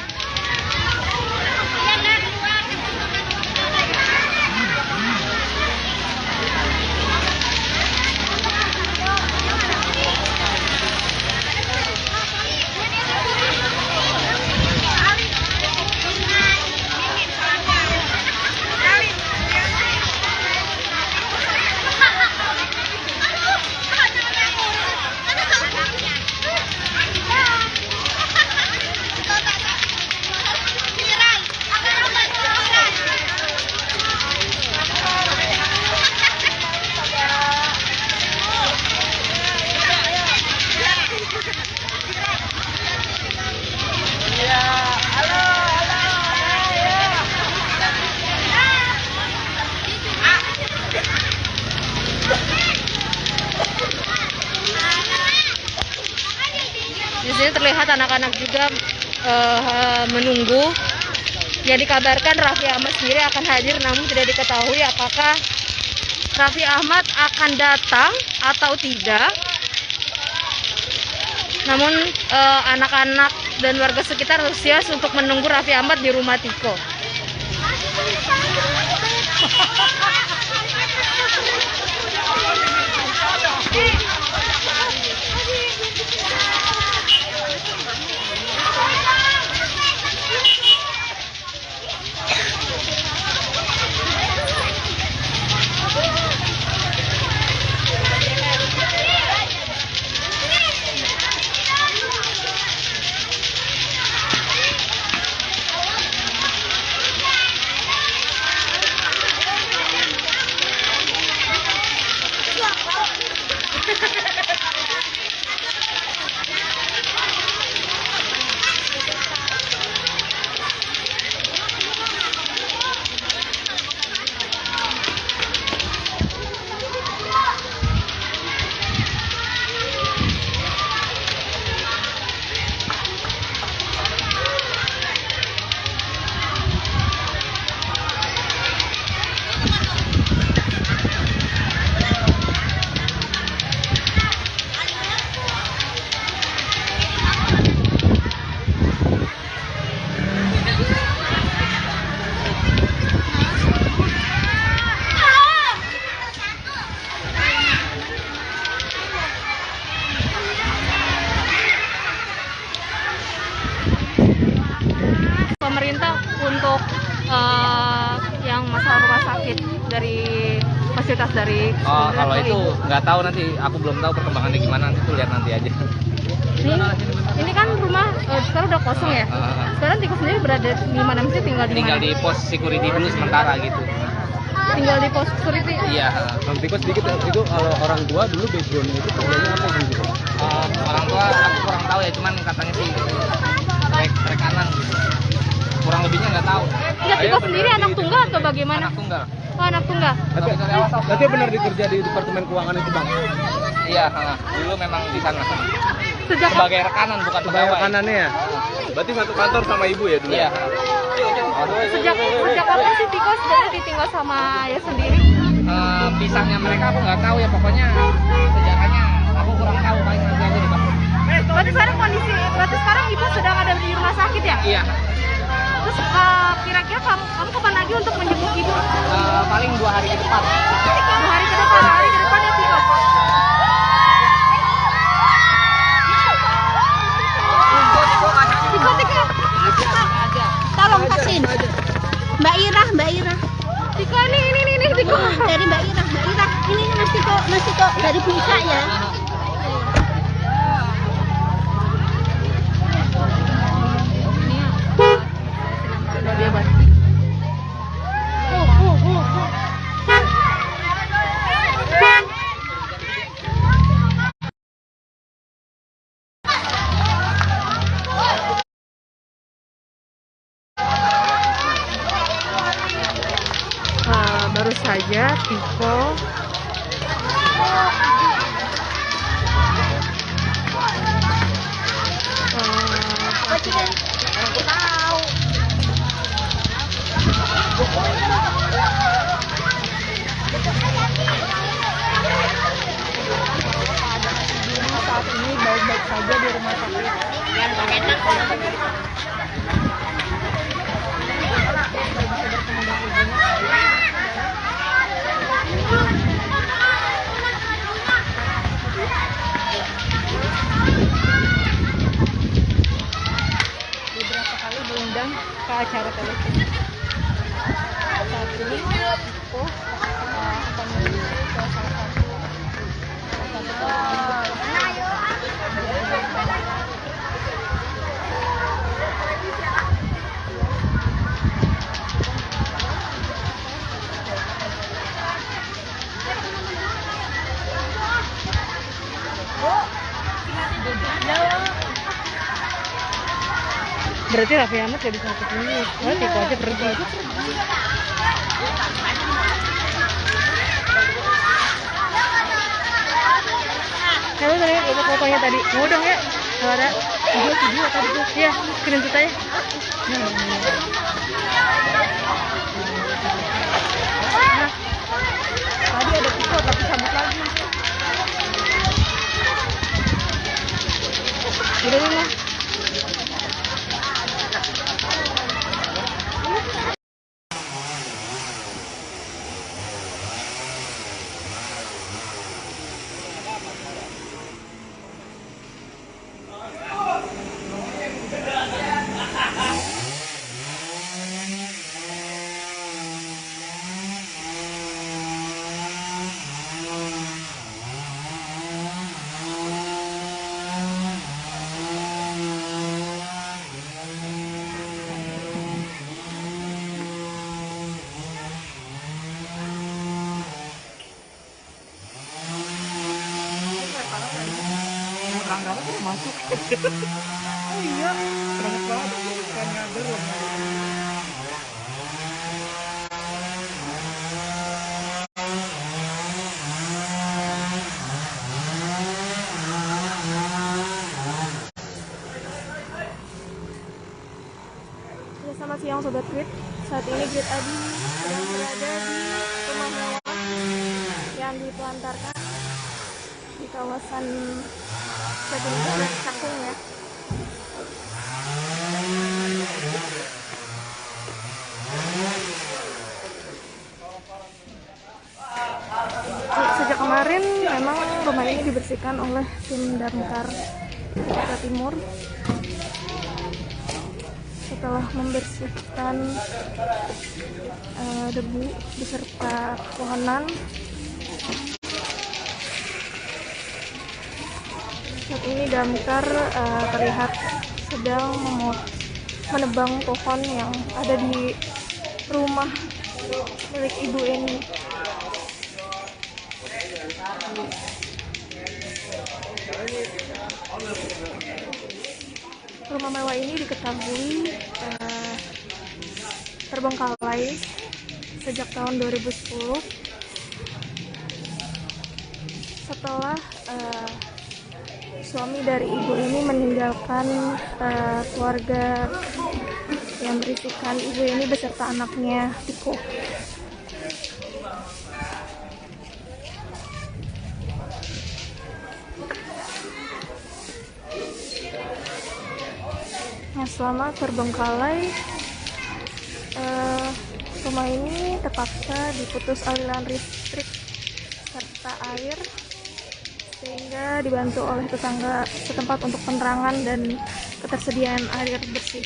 sini terlihat anak-anak juga menunggu. Yang dikabarkan Raffi Ahmad sendiri akan hadir, namun tidak diketahui apakah Raffi Ahmad akan datang atau tidak. Namun anak-anak dan warga sekitar antusias untuk menunggu Raffi Ahmad di rumah Tiko. Pemerintah untuk yang masalah rumah sakit dari fasilitas dari Oh, kalau itu nggak tahu, nanti aku belum tahu perkembangannya gimana, nanti tuh lihat nanti aja. ini kan rumah sekarang udah kosong ya. Sekarang Tiko sendiri berada di mana, sih tinggal di Tinggal mana? di pos security dulu sementara gitu. Tinggal di pos security. Iya. Tiko sedikit itu kalau orang tua dulu backgroundnya itu kerjanya apa gitu? Orang tua aku kurang tahu ya, cuman katanya sih rekanan gitu. Kurang lebihnya nggak tahu. Enggak, Tiko sendiri anak tunggal atau bagaimana? Anak tunggal. Oh, anak tunggal. Tapi benar dikerja di Departemen Keuangan itu bang? Iya, dulu memang di sana. Sejak Sebagai rekanan bukan pegawai. Rekanannya ya? Berarti satu kantor sama ibu ya dulu? Iya. sejak kapan sih Tiko sudah ditinggal sama ayah sendiri? Pisahnya mereka aku nggak tahu ya, pokoknya sejarahnya aku kurang tahu, paling nanti aja dibahas. Berarti sekarang ibu sedang ada di rumah sakit ya? Iya. Terus kira-kira kamu kapan lagi untuk menjenguk ibu? Paling 2 hari ke depan. 2 hari ke depan, ya Tiko. Tiko. Tolong kasih. Mbak Ira. Tiko ini Tiko. Dari Mbak Ira. Ini Mas Tiko dari Bisa ya. Dia bantu. Baru saja Tiko saat ini baik-baik saja di rumah sakit. Beberapa kali diundang ke acara televisi. Saat ini Tiko akan menuju ke salah satu berarti Raffi Ahmad gak bisa kesini, Tiko aja pergi. Halo, tadi fotonya tadi, mau dong ya? Kalau ada Video tadi tuh. Iya, screenshot aja. Tadi ada pisau tapi cabut lagi. Udah deh lah. Masuk. Oh iya, banget banget. Bukan ngadel loh. Ya, selamat siang Sobat Grid. Saat ini Grid Adi sedang berada di rumah mewah yang ditelantarkan di kawasan Jatinegara Cakung ya. Sejak kemarin memang rumah ini dibersihkan oleh tim damkar Jakarta Timur. Setelah membersihkan debu beserta pohonan, saat ini damkar terlihat sedang menebang pohon yang ada di rumah milik ibu ini. Rumah mewah ini diketahui terbengkalai sejak tahun 2010 setelah suami dari ibu ini meninggalkan keluarga yang berisikan ibu ini beserta anaknya Tiko. Nah, selama terbengkalai, rumah ini terpaksa diputus aliran listrik serta air, sehingga dibantu oleh tetangga setempat untuk penerangan dan ketersediaan air bersih.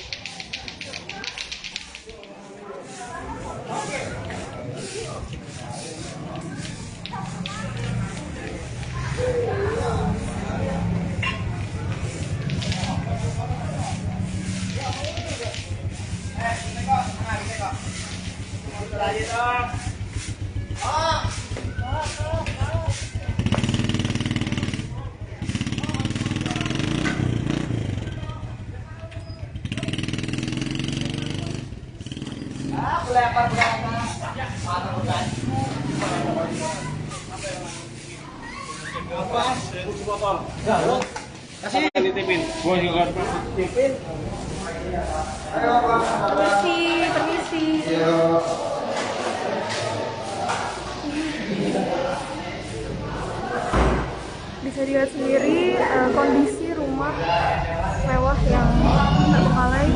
Permisi. Bisa dilihat sendiri kondisi rumah mewah yang terbengkalai.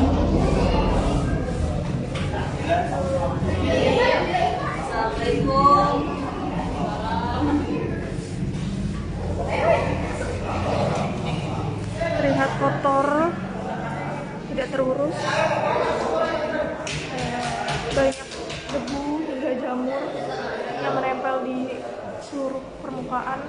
Assalamualaikum. Terlihat kotor, tidak terurus, banyak debu hingga jamur yang menempel di seluruh permukaan.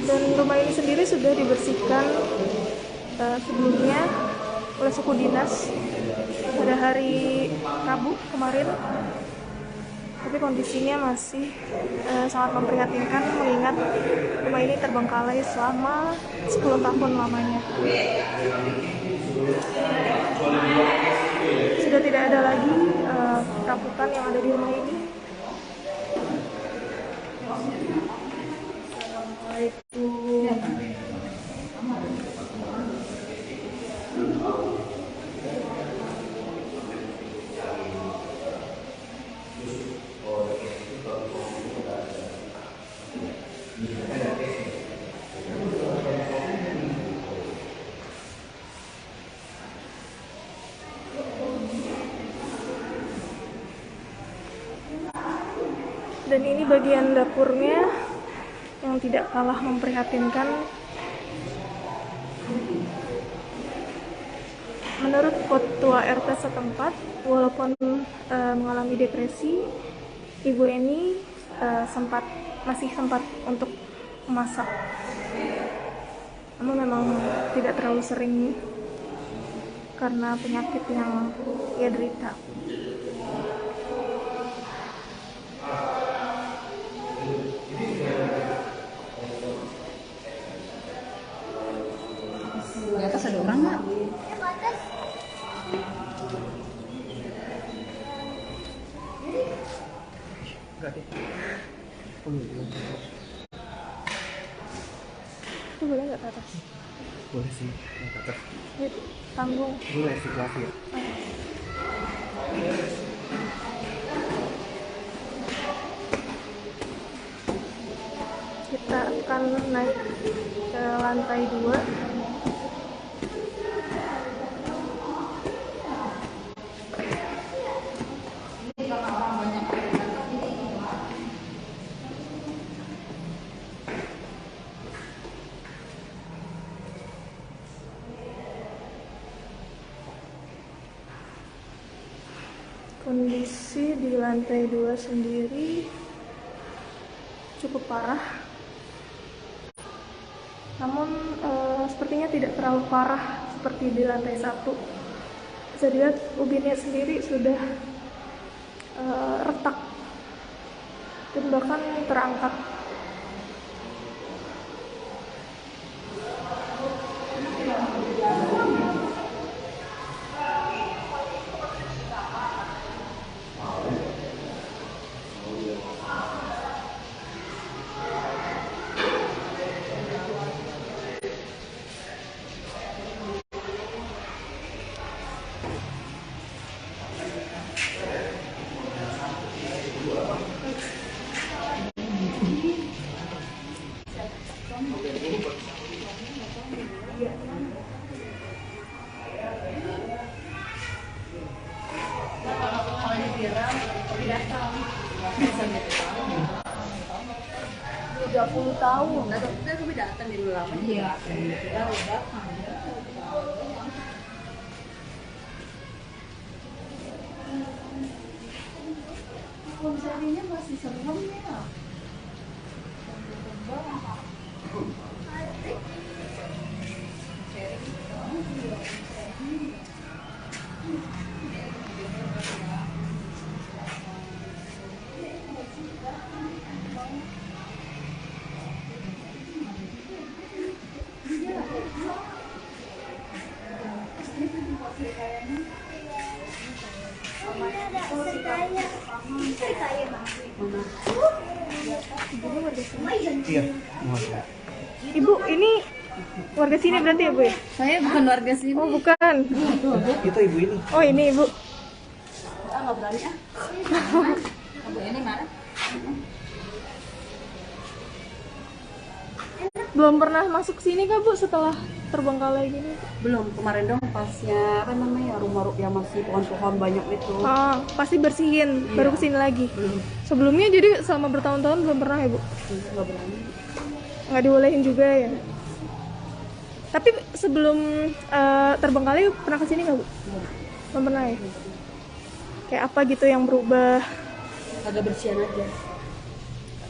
Dan rumah ini sendiri sudah dibersihkan sebelumnya oleh suku dinas pada hari Rabu kemarin, tapi kondisinya masih sangat memprihatinkan mengingat rumah ini terbengkalai selama 10 tahun lamanya. sudah tidak ada lagi perapukan yang ada di rumah ini. Assalamualaikum. Dan ini bagian dapurnya yang tidak kalah memprihatinkan. Menurut ketua RT setempat, walaupun mengalami depresi, Ibu Eni masih sempat untuk memasak. Namun memang tidak terlalu sering karena penyakit yang ia derita. Di atas ada orang nggak? Itu boleh nggak ke atas? Boleh sih, yang ke atas. Tanggung. Boleh situasi ya. Kita akan naik ke lantai 2. Kondisi di lantai 2 sendiri cukup parah, namun sepertinya tidak terlalu parah seperti di lantai 1. Bisa dilihat ubinnya sendiri sudah retak dan bahkan terangkat. Iya. Ibu, ini warga sini berarti ya, Bu? Ya? Saya bukan warga sini. Oh, bukan. Itu ibu ini. Oh, ini Ibu. Nggak berani ah. Bu ini marah. Belum pernah masuk sini kah, Bu, setelah terbengkalai gini? Belum, kemarin dong pasnya apa namanya rumah yang masih pohon-pohon banyak itu. Ah, pasti bersihin, Iya. baru kesini lagi. Belum. Sebelumnya jadi selama bertahun-tahun belum pernah ya, Bu? Nggak berani. Nggak dibolehin juga ya? Tapi sebelum terbengkalai pernah kesini nggak, Bu? Belum pernah ya? Kayak apa gitu yang berubah? Agak bersihan aja.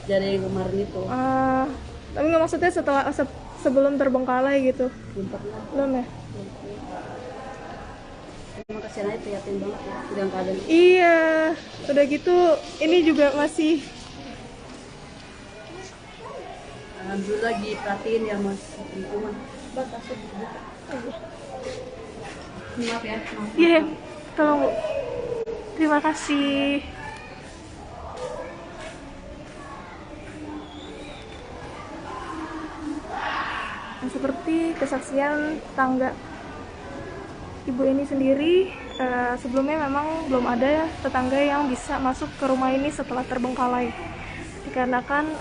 Dari yang kemarin itu. Tapi nggak maksudnya setelah sebelum terbengkalai gitu? Belum pernah. Belum ya? Emang kasihan aja prihatin banget ya dengan keadaan. Iya, udah gitu ini juga masih Alhamdulillah lagi perhatiin ya mas lingkungan. Maaf ya. Maaf. iya. Tolong Bu. Terima kasih. Nah, seperti kesaksian tetangga ibu ini sendiri, sebelumnya memang belum ada tetangga yang bisa masuk ke rumah ini setelah terbengkalai. Dikarenakan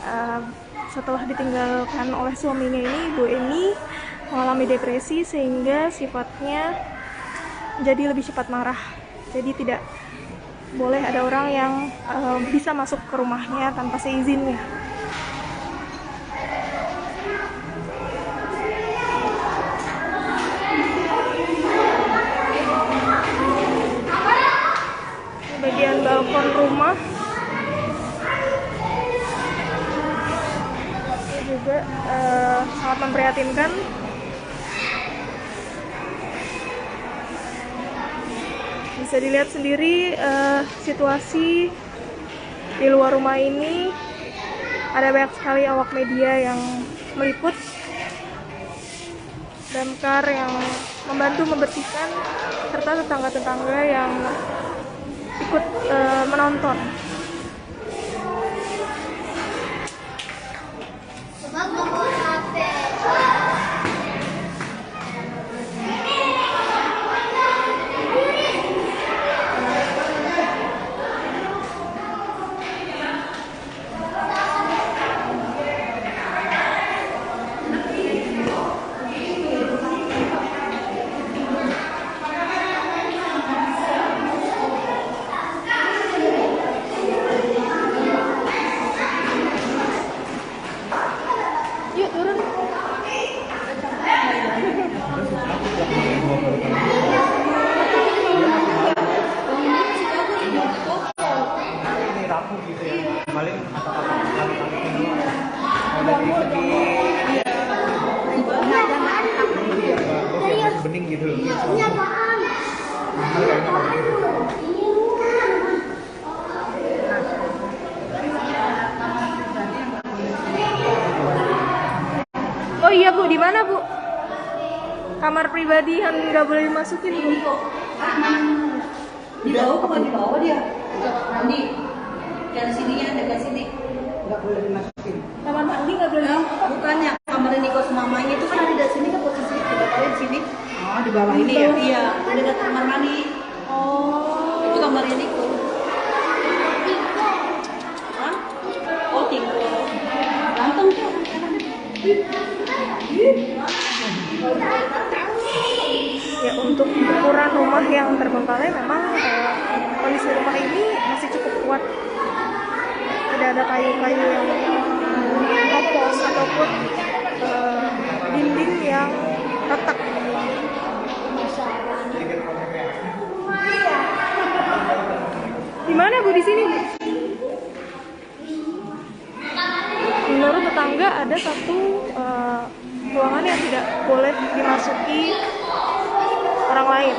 setelah ditinggalkan oleh suaminya ini, ibu ini mengalami depresi sehingga sifatnya jadi lebih cepat marah. Jadi tidak boleh ada orang yang bisa masuk ke rumahnya tanpa seizinnya. Bagian balkon rumah ini juga sangat memprihatinkan. Bisa dilihat sendiri situasi di luar rumah ini. Ada banyak sekali awak media yang meliput, damkar yang membantu membersihkan, serta tetangga-tetangga yang ikut menonton. Yuk turun. Ini rapuh gitu ya, paling masih bening gitu loh. Oh iya Bu, di mana Bu? Kamar pribadi yang nggak boleh dimasukin Bu? Di bawah, bukan di bawah dia. Mandi. Yang sininya dekat sini. Nggak boleh dimasukin. Kamar mandi nggak boleh? Bukannya kamar Niko sama mamanya itu kan ada di sini kan posisi di sini. Oh, di bawah ini ya? Iya, ada dekat kamar mandi. Oh. Itu kamar Niko. Hah? Oh, Tiko. Ganteng tuh. Ya, untuk ukuran rumah yang terbengkalai memang kondisi rumah ini masih cukup kuat. Tidak ada kayu-kayu yang kopos ataupun dinding yang retak. Di mana Bu di sini Bu? Menurut tetangga ada satu ruangan yang tidak boleh dimasuki orang lain.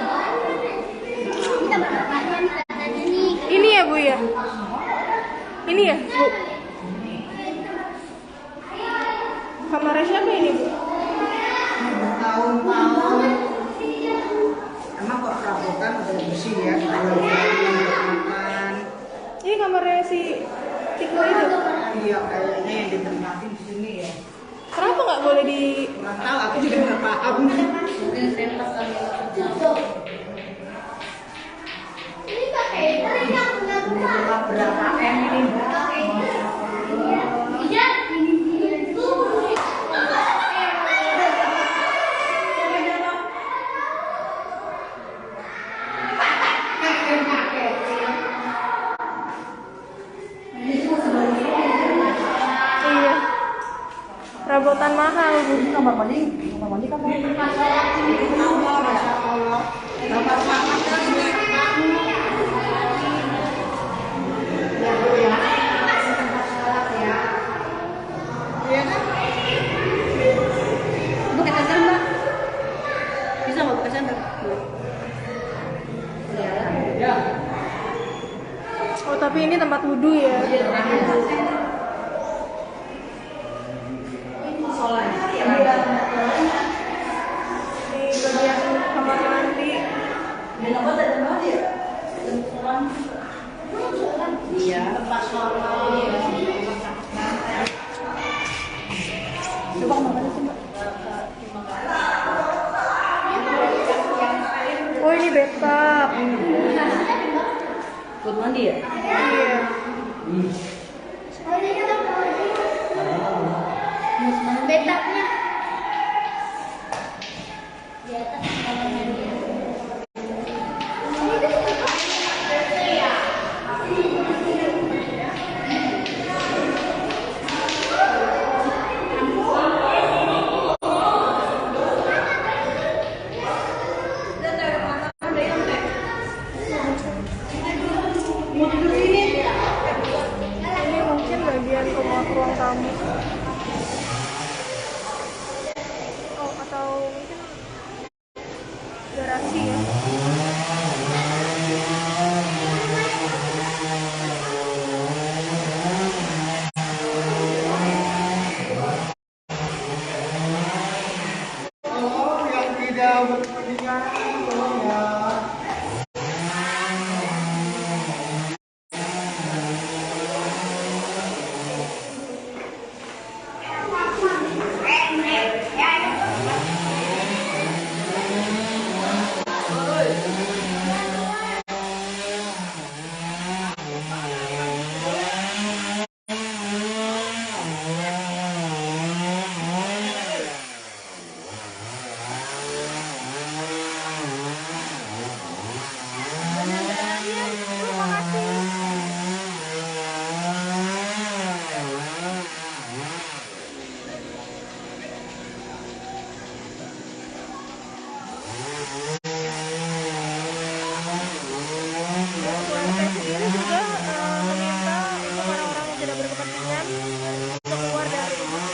Ini ya Bu ya? Ini ya Bu? Kamarnya siapa ini Bu? Tahun-tahun. Emang kok perabotan udah bersih ya? Makan. Ini kamarnya si Tiko itu? Iya, kayaknya yang ditempatin di sini ya. Kenapa nggak boleh di... Nggak tahu, aku juga nggak paham. Mungkin tembak kali. Berapa M ini? Iya. Perabotan mahal Bu. Kamar mandi kan kamar Oh tapi ini tempat wudhu ya? Ini bagian kamar mandi. mana sih Mbak? Oh ini bathtub. Buat mandi ya? Iya. Betapnya di atas kamar mandi. Ini mungkin bagian ruang tamu. Oh atau mungkin garasi ya? Oh, yang tidak berkepentingan, tolong ya. URT sendiri juga meminta untuk orang-orang yang tidak berkepentingan untuk keluar dari rumah.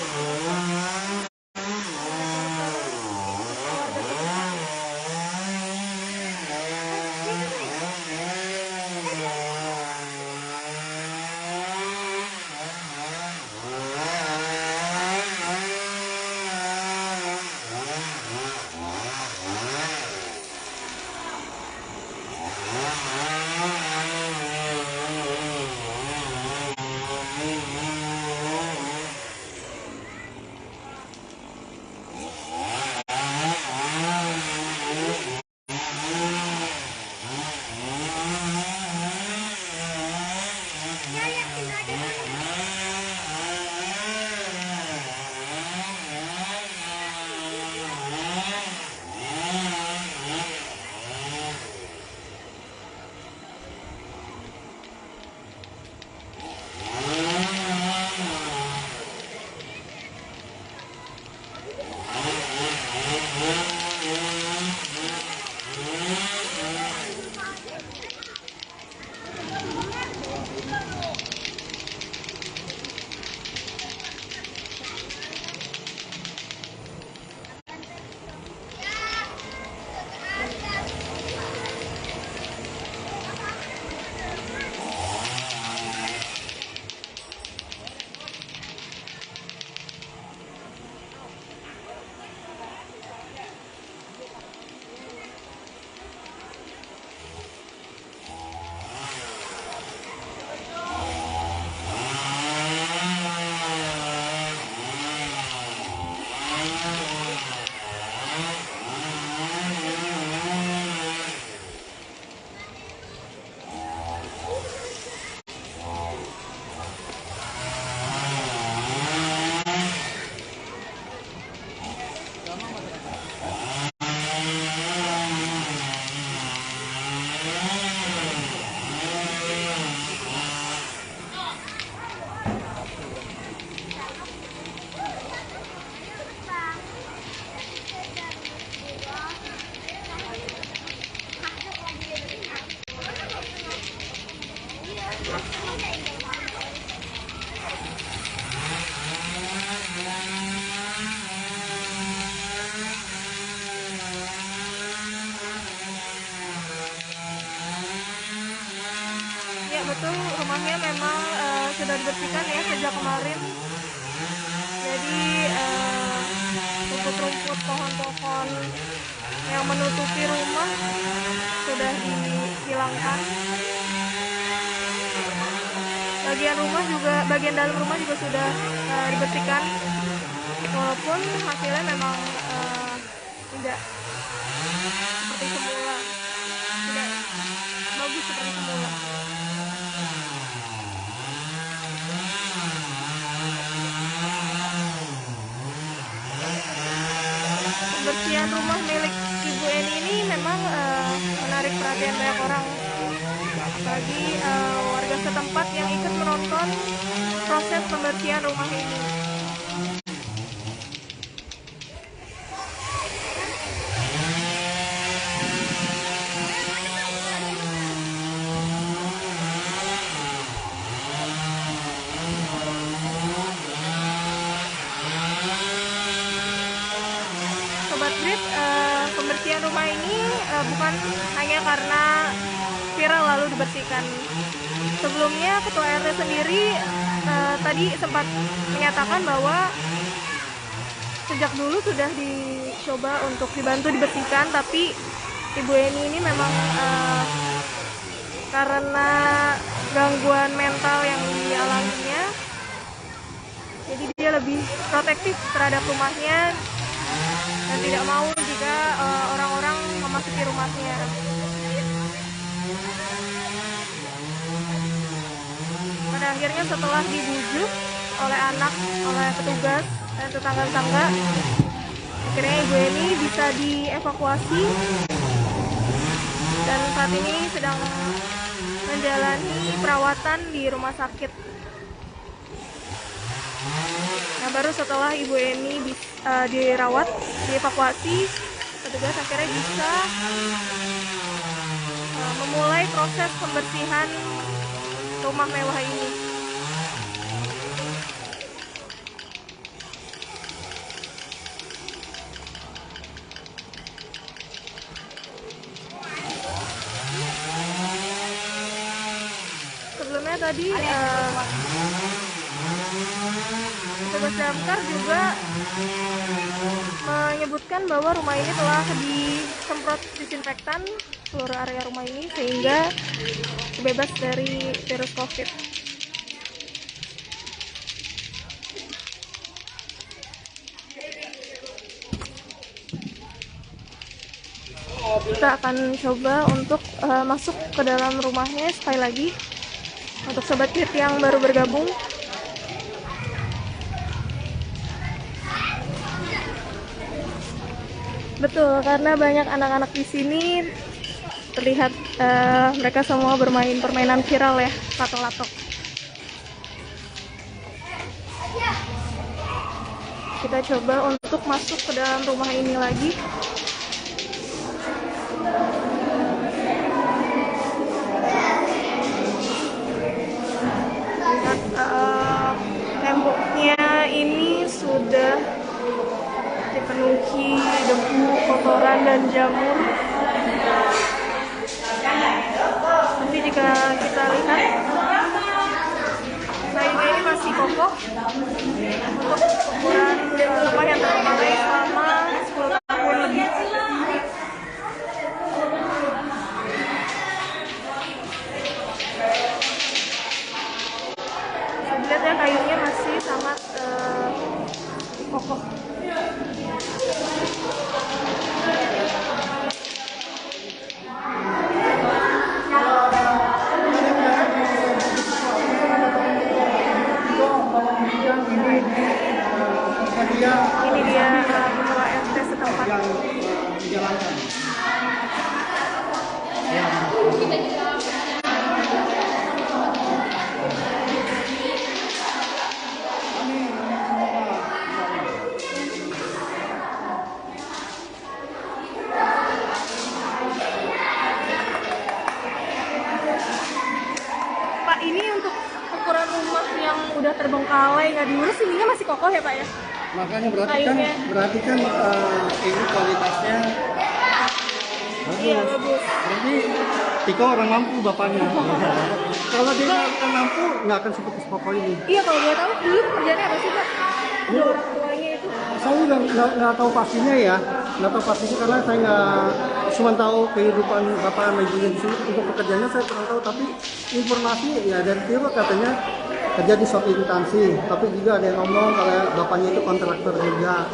betul rumahnya memang sudah dibersihkan ya sejak kemarin. Jadi rumput-rumput, pohon-pohon yang menutupi rumah sudah dihilangkan. Bagian dalam rumah juga sudah dibersihkan. walaupun hasilnya memang tidak seperti semula, tidak bagus seperti semula. Pembersihan rumah milik Ibu Eni ini memang menarik perhatian banyak orang, bagi warga setempat yang ikut menonton proses pembersihan rumah ini. Sobat Grid, pembersihan rumah ini bukan hanya karena viral lalu dibersihkan. Sebelumnya Ketua RT sendiri tadi sempat menyatakan bahwa sejak dulu sudah dicoba untuk dibantu dibersihkan, tapi Ibu Eni ini memang karena gangguan mental yang dialaminya, jadi dia lebih protektif terhadap rumahnya dan tidak mau jika orang-orang memasuki rumahnya. Pada akhirnya setelah dibujuk oleh anak, oleh petugas dan tetangga-tetangga, akhirnya Ibu Eni bisa dievakuasi dan saat ini sedang menjalani perawatan di rumah sakit. Nah, baru setelah Ibu Eni dirawat, dievakuasi, petugas akhirnya bisa memulai proses pembersihan rumah mewah ini. Sebelumnya tadi petugas damkar juga menyebutkan bahwa rumah ini telah disemprot disinfektan seluruh area rumah ini sehingga bebas dari virus COVID. Kita akan coba untuk masuk ke dalam rumahnya sekali lagi untuk Sobat Grid yang baru bergabung. Betul, karena banyak anak-anak di sini terlihat mereka semua bermain permainan viral ya, lato-lato. Kita coba untuk masuk ke dalam rumah ini lagi. Lihat temboknya ini sudah dipenuhi debu, kotoran, dan jamur. Tapi jika kita lihat, kayunya ini masih kokoh untuk ukuran rumah yang terpakai selama 10 tahun lebih. Lihat ya, kayunya masih sangat kokoh. Ini dia Ketua RT setempat. Dijalankan. Pak, ini untuk ukuran rumah yang udah terbengkalai nggak diurus, ininya masih kokoh ya Pak ya? Makanya Kayunya. berarti kan ini kualitasnya bagus. Iya, bagus. Jadi Tiko orang mampu bapaknya. Kalau dia nggak mampu nggak akan seperti sekokoh ini. Iya, kalau boleh tahu dulu pekerjaannya apa sih Pak? Dua orang tuanya itu. Saya juga nggak tahu pastinya ya, nggak tahu pastinya karena saya nggak cuma tahu kehidupan bapak sama ibunya di sini. Untuk pekerjaannya saya kurang tahu, tapi informasi ya dari Tiko katanya kerja di suatu instansi, tapi juga ada yang ngomong kalau bapaknya itu kontraktor juga.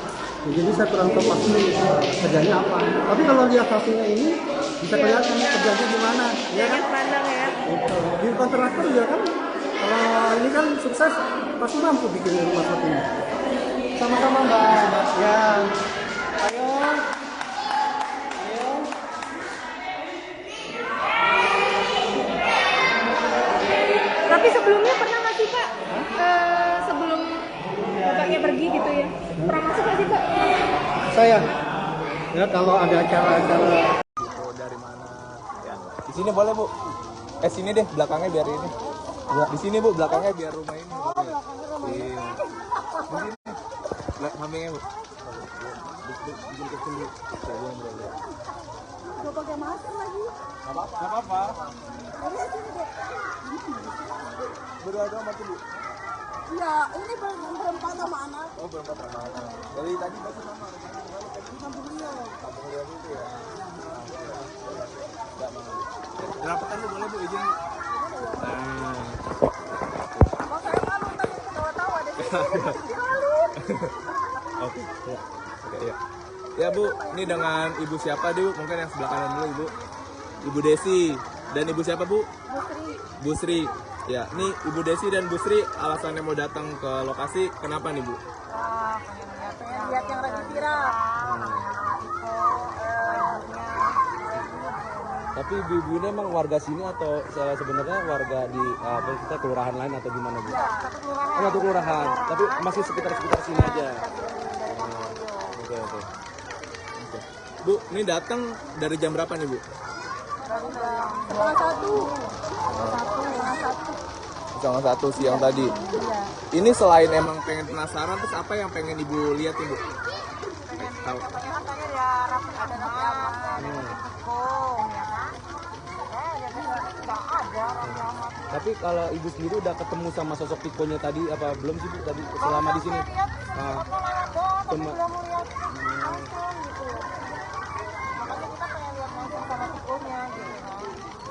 Ya, jadi saya kurang tahu pasti kerjanya apa. Tapi kalau lihat hasilnya ini bisa kelihatan kerjanya gimana, ya kan? Pandang ya. Gitu. Di kontraktor juga kan, kalau ini kan sukses pasti mampu bikin rumah seperti ini. Sama-sama Mbak. Ya, ayo. Tapi sebelumnya pernah nggak sih Pak? Sebelum bapaknya pergi gitu ya, pernah masuk nggak sih Pak? Saya, ya kalau ada acara-acara. Dari mana? Ya. Di sini boleh Bu. Sini deh belakangnya biar ini. Ya. Di sini Bu belakangnya biar rumah ini. Iya. Di sini. Sampingnya Bu. Bikin kecil Bu. Udah pakai masker lagi. Nggak apa-apa. Berdua doang mati Bu. Iya, ini berempat sama anak. Oh berempat sama anak. Dari tadi masih sama. Kampung Rio itu ya. Rapatan lu boleh Bu izin. Kalau saya malu tadi ketawa-tawa deh. Oke, ya. Oke, ya. Ya Bu, ini dengan Ibu siapa dulu? Mungkin yang sebelah kanan dulu Ibu. Ibu Desi dan Ibu siapa Bu? Bu Sri. Ya, ini Ibu Desi dan Bu Sri alasannya mau datang ke lokasi kenapa nih Bu? Pengen lihat yang lagi viral. Tapi ibu-ibu ini emang warga sini atau sebenarnya warga di apa kita kelurahan lain atau gimana Bu? Oh, satu kelurahan, tapi masih sekitar sini aja. Oke. Bu, ini datang dari jam berapa nih Bu? Salah satu. Setengah satu siang tadi. Ini selain emang pengen penasaran, terus apa yang pengen Ibu lihat nih Bu? Tahu. Tapi kalau ibu sendiri udah ketemu sama sosok Tikonya tadi apa belum sih Bu tadi selama di sini? Cuma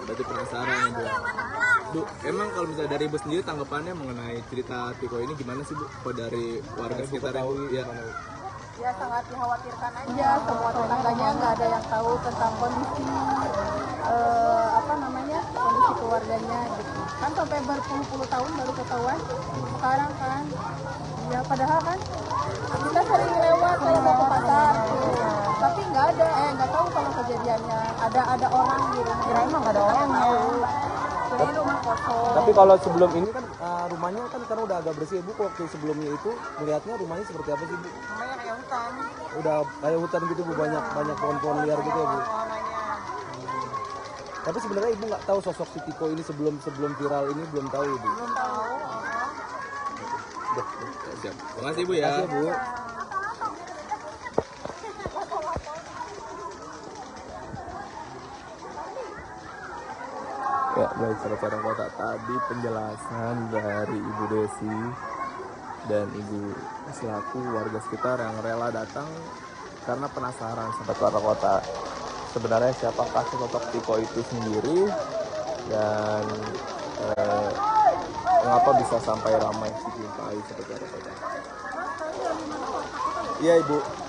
Berarti penasaran ya Bu. Bu, emang kalau misalnya dari Ibu sendiri tanggapannya mengenai cerita Tiko ini gimana sih Bu? Kalau dari warga sekitar ya. Ya sangat dikhawatirkan aja, semua tetangganya nggak ada yang tahu tentang kondisi kondisi keluarganya gitu. Kan sampai berpuluh-puluh tahun baru ketahuan. Sekarang kan, ya padahal kan kita sering lewat kalau mau ke pasar, tapi nggak tahu kalau kejadiannya ada orang di rumah. Ya emang nggak ada orang tahu. Ini rumah kosong. tapi kalau sebelum ini kan rumahnya kan karena udah agak bersih Bu. Waktu sebelumnya itu melihatnya rumahnya seperti apa sih Bu? Rumahnya kayak hutan. Udah kayak hutan gitu Bu, banyak pohon-pohon liar gitu ya Bu. Tapi sebenarnya Ibu nggak tahu sosok si Tiko ini sebelum viral ini belum tahu Ibu. Belum tahu. Siap. Terima kasih Bu ya. Terima kasih Bu. Ya, baik sahabat kota, tadi penjelasan dari Ibu Desi dan Ibu selaku warga sekitar yang rela datang karena penasaran sahabat kota. Sebenarnya siapakah sosok Tiko itu sendiri dan mengapa bisa sampai ramai dijumpai sahabat kota. Iya Ibu.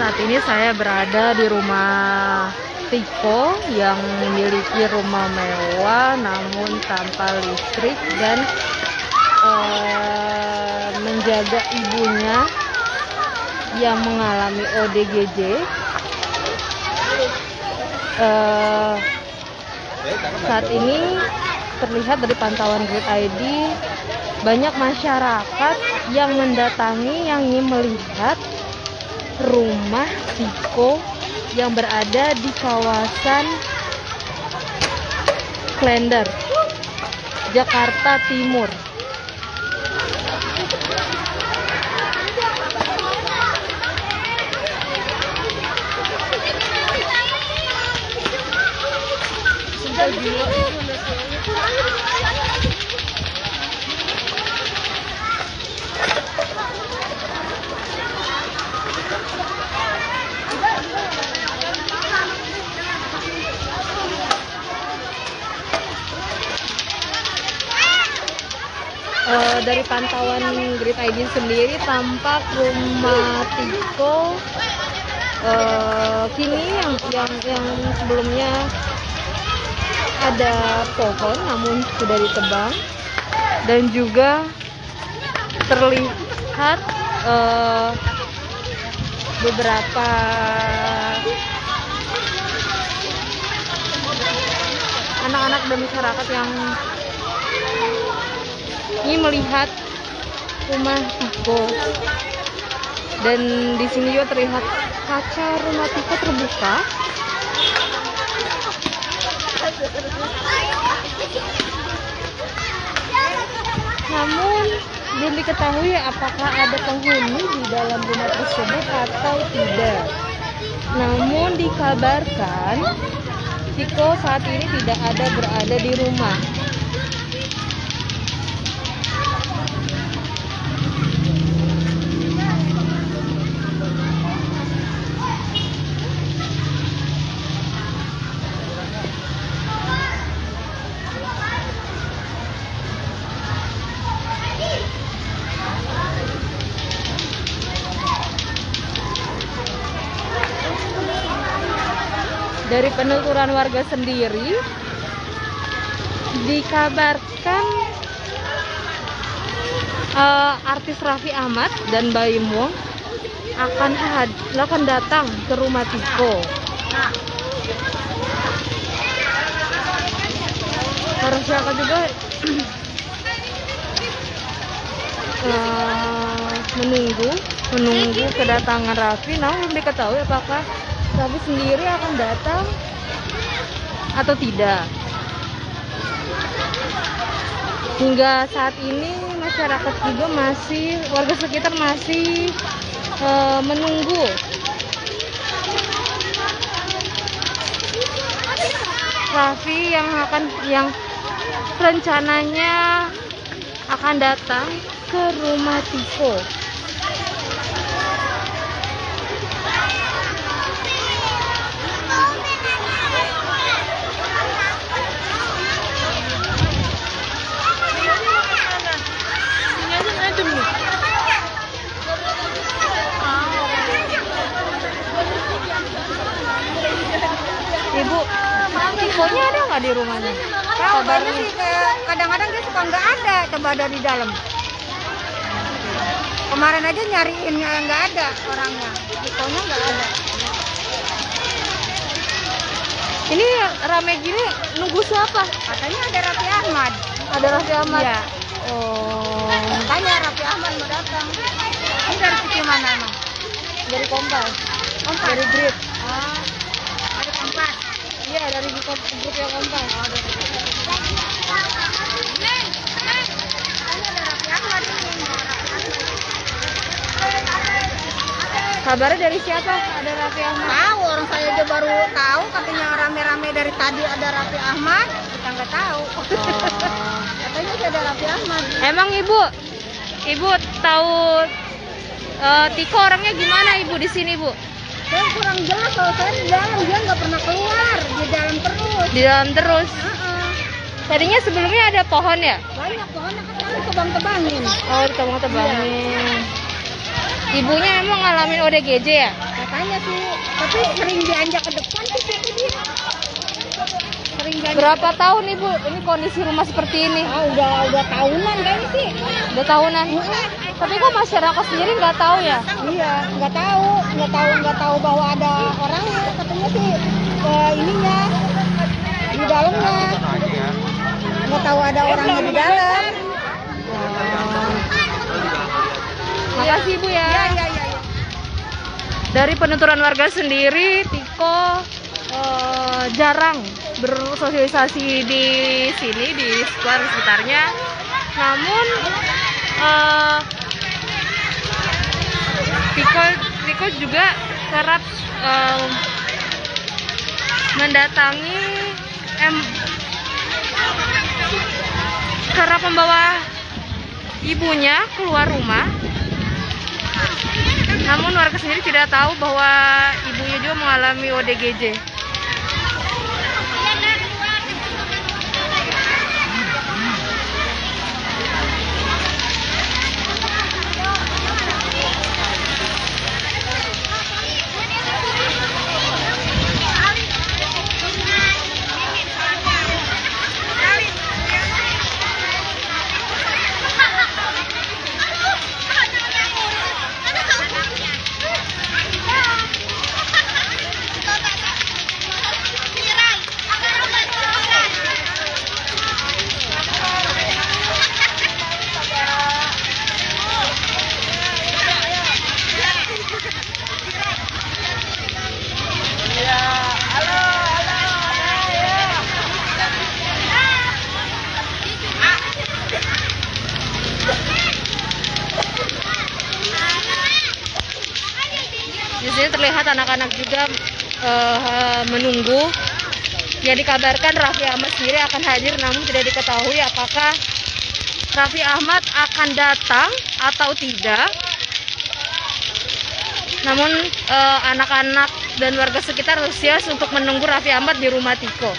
Saat ini saya berada di rumah Tiko yang memiliki rumah mewah namun tanpa listrik dan menjaga ibunya yang mengalami ODGJ. Saat ini terlihat dari pantauan Grid ID, banyak masyarakat yang mendatangi yang ingin melihat rumah Tiko yang berada di kawasan Klender, Jakarta Timur. Dari pantauan Grid ID sendiri tampak rumah Tiko kini yang sebelumnya ada pohon namun sudah ditebang, dan juga terlihat beberapa anak-anak dan masyarakat yang ingin melihat rumah Tiko. Dan di sini juga terlihat kaca rumah Tiko terbuka. Namun belum diketahui apakah ada penghuni di dalam rumah tersebut atau tidak. Namun dikabarkan Tiko saat ini tidak ada berada di rumah. Dari penuturan warga sendiri, dikabarkan artis Raffi Ahmad dan Baim Wong akan datang ke rumah Tiko. Masyarakat juga menunggu kedatangan Raffi, namun belum diketahui apakah Raffi sendiri akan datang atau tidak. Hingga saat ini masyarakat juga warga sekitar masih menunggu Raffi yang rencananya akan datang ke rumah Tiko. Ibu, Tikonya ada nggak di rumahnya? Kabarnya sih kadang-kadang dia suka nggak ada, coba ada di dalam. Kemarin aja nyariin nggak ada orangnya, Tikonya nggak ada. Ini rame gini nunggu siapa? Katanya ada Raffi Ahmad. Ada Raffi Ahmad? Iya. Oh, Katanya Raffi Ahmad mau datang. Ini dari sisi mana emang? dari Kompas, Kompas. dari Grid. Oh, ada Kompas. Iya, dari grup yang Kompas. Katanya ada Raffi Ahmad ini. Kabarnya dari siapa? Ada Raffi Ahmad? Tahu, orang saya aja baru tahu katanya rame-rame dari tadi ada Raffi Ahmad. Kita nggak tahu. Katanya sih ada Raffi Ahmad. Emang ibu tahu Tiko orangnya gimana ibu di sini bu? Saya kurang jelas, kalau saya di dalam, dia nggak pernah keluar, di dalam terus. Di dalam terus. Heeh. Tadinya sebelumnya ada pohon ya? Banyak pohonnya kan kami tebang-tebangin. Oh, ditebang-tebangin. Ibunya emang ngalamin ODGJ ya? Katanya sih, tapi sering dianjak ke depan sih kayak dia. Sering dianjak. Berapa tahun ibu ini kondisi rumah seperti ini? Udah tahunan kayaknya sih. Udah tahunan. Tapi kok masyarakat sendiri nggak tahu ya? Iya, nggak tahu bahwa ada orangnya. Katanya sih ininya di dalamnya. Mau tahu ada orangnya di dalam. Makasih Bu ya. Iya. Dari penuturan warga sendiri, Tiko jarang bersosialisasi di sini, di sekitarnya. Namun Tiko juga kerap mendatangi kerap membawa ibunya keluar rumah. Namun warga sendiri tidak tahu bahwa ibunya juga mengalami ODGJ. Di sini terlihat anak-anak juga menunggu. Yang dikabarkan Raffi Ahmad sendiri akan hadir, namun tidak diketahui apakah Raffi Ahmad akan datang atau tidak. Namun anak-anak dan warga sekitar antusias untuk menunggu Raffi Ahmad di rumah Tiko.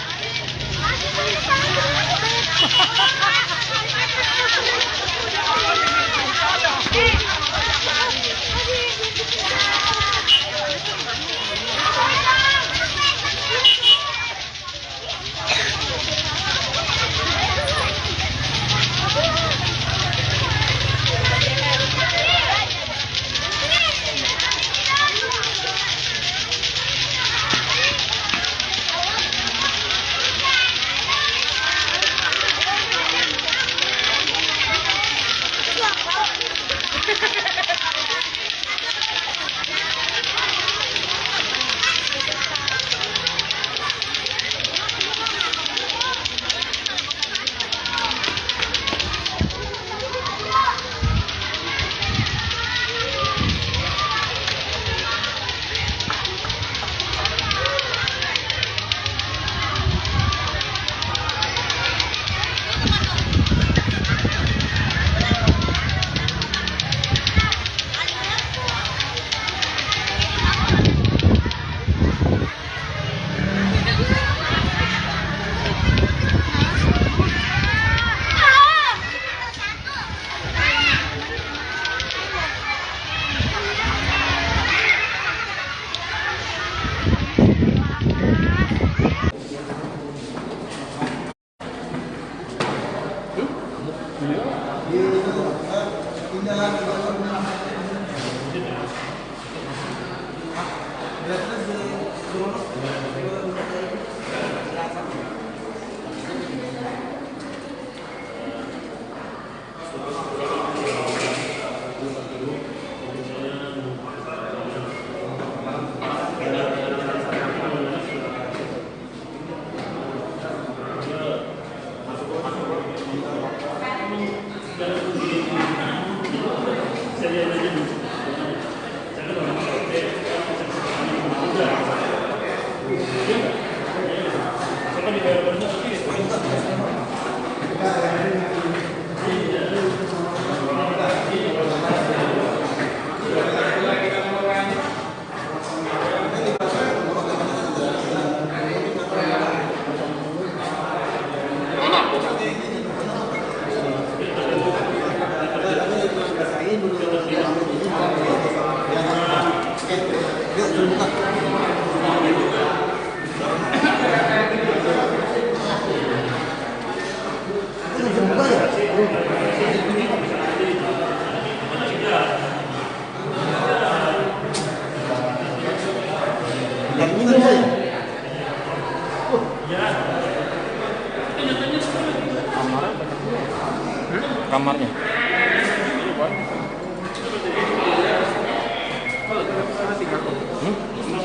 kamarnya.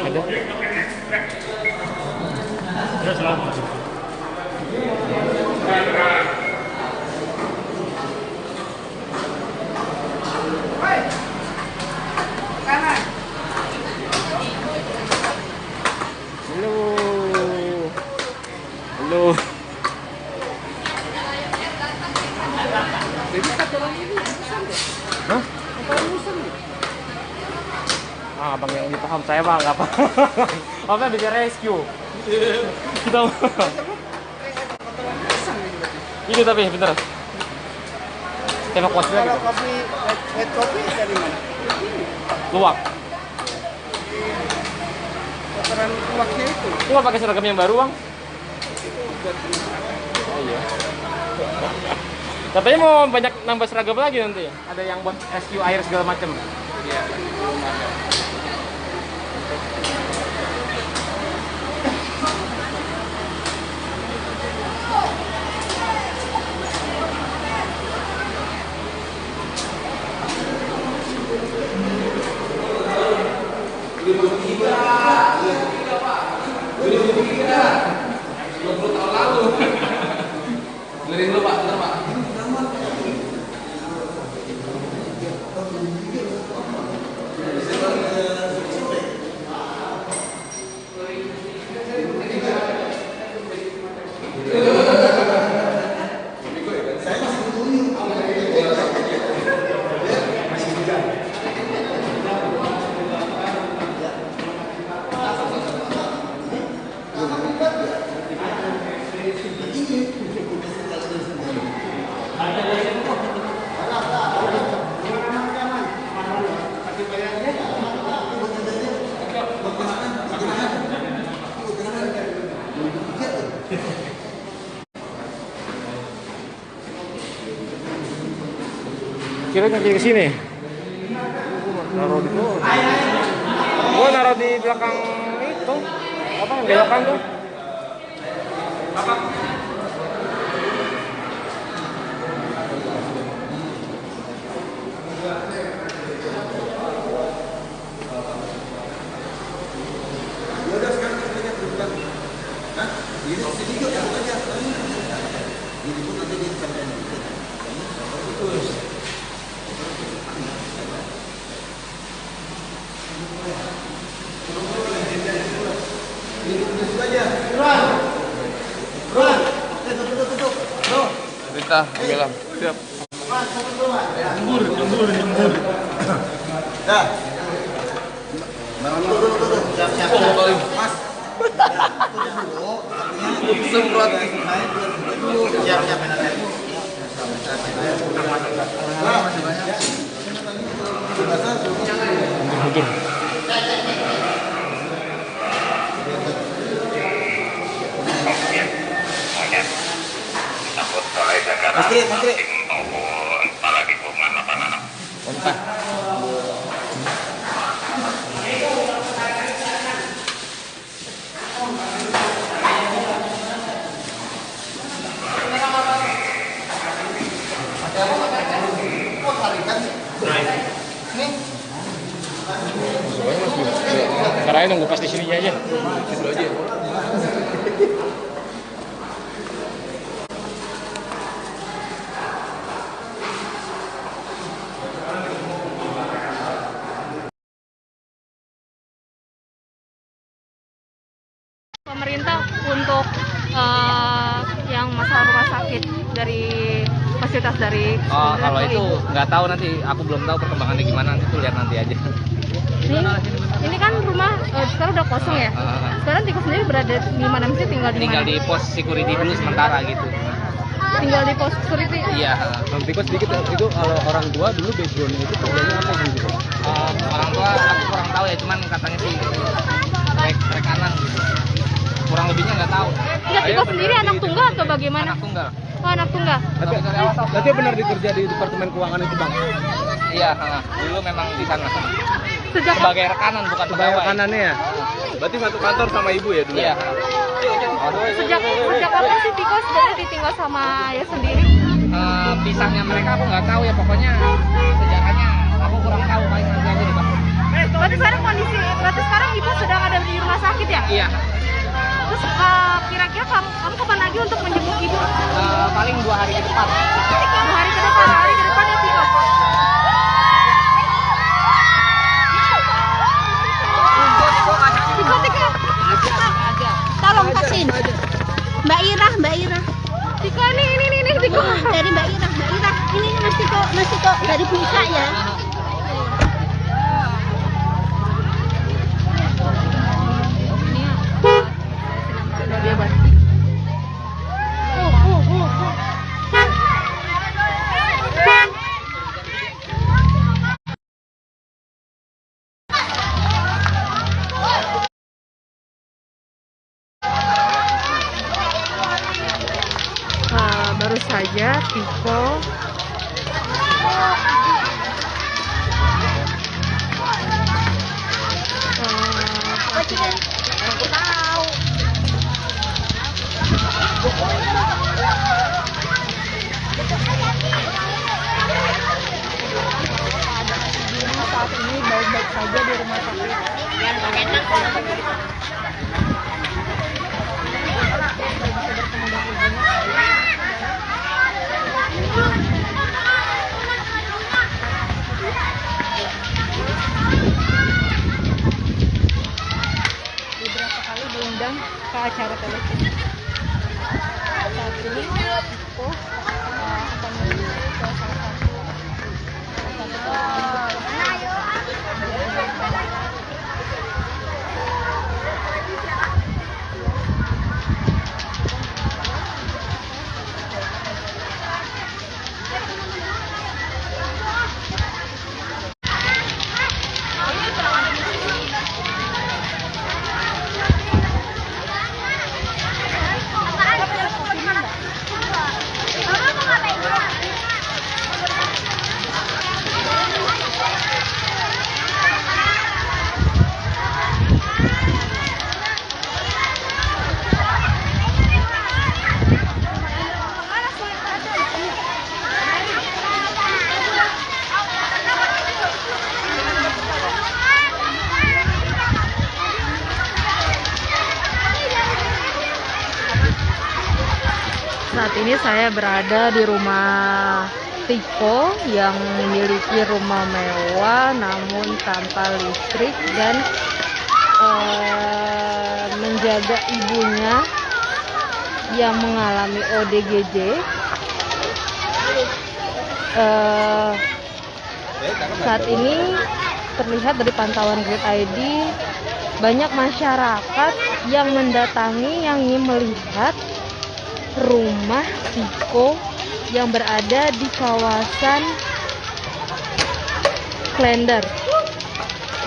Ada. Halo. Halo. Hah? Ah, abang yang ini paham, saya bang nggak paham. Abang bisa rescue. Kita ini tapi bentar. Evakuasi lagi. Kalau kopi, white kopi dari mana? Luwak. Kotoran luwaknya itu. Lu nggak pakai seragam yang baru bang? Oh iya. Katanya mau banyak nambah seragam lagi nanti ya. Ada yang buat rescue air segala macam. Iya. Kira nyampe ke sini. Naruh di tuh. Gua naruh di belakang itu. Apa yang belokan tuh? Apa? Kita bilang siap. Jembur. Dah. Siap. Mas. Semprot. Siap. Mundur. Menteri. Kontak. Sekarang nunggu pas di sini aja. Situ aja. Pemerintah untuk yang masalah rumah sakit dari fasilitas dari Oh, kalau itu nggak tahu nanti, aku belum tahu perkembangannya gimana, itu lihat nanti aja. ini kan rumah sekarang udah kosong ya. Sekarang Tikus sendiri berada di mana sih, tinggal di Tinggal mana? di pos security dulu sementara gitu. Tinggal di pos security. Iya. Tikus sedikit itu kalau orang tua dulu backgroundnya itu kerjanya apa gitu? Orang tua aku kurang tahu ya, cuman katanya sih rekanan gitu. Kurang lebihnya nggak tahu. Enggak, Tikus sendiri anak tunggal atau bagaimana? Anak tunggal. Oh, anak tunggal. Tapi benar dikerja di departemen keuangan itu bang? Iya, dulu memang di sana. Sejak Sebagai rekanan bukan pegawai. Rekanannya ya? Berarti satu kantor sama ibu ya dulu? Iya. sejak kapan sih Tikus dari ditinggal sama ayah sendiri? pisahnya mereka aku nggak tahu ya, pokoknya sejarahnya aku kurang tahu, paling nanti aja deh Pak. Berarti sekarang ibu sedang ada di rumah sakit ya? Iya, Terus kira-kira kamu kapan lagi untuk menjenguk ibu? paling 2 hari ke depan. 2 hari ke depan, hari ke depan ya Tiko. Tiko. Tolong kasih. Mbak Ira. Tiko ini Tiko. Dari Mbak Ira. Ini Mas Tiko dari buka ya. Dia bantu. Baru saja Tiko saat ini baik-baik saja di rumah sakit. Beberapa kali diundang ke acara televisi. Saat ini Tiko akan menuju ke salah satu Saat ini saya berada di rumah Tiko yang memiliki rumah mewah namun tanpa listrik dan menjaga ibunya yang mengalami ODGJ. Saat ini terlihat dari pantauan Grid ID banyak masyarakat yang mendatangi yang ingin melihat rumah Tiko yang berada di kawasan Klender,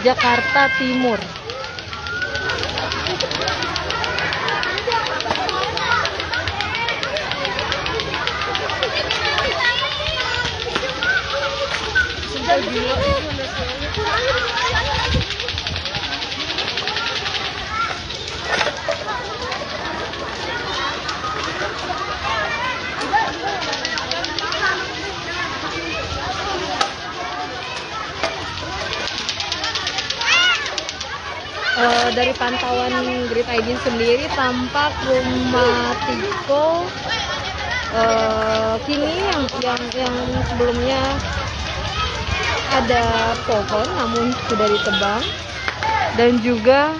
Jakarta Timur. Dari pantauan Grid ID sendiri tampak rumah Tiko kini yang sebelumnya ada pohon namun sudah ditebang, dan juga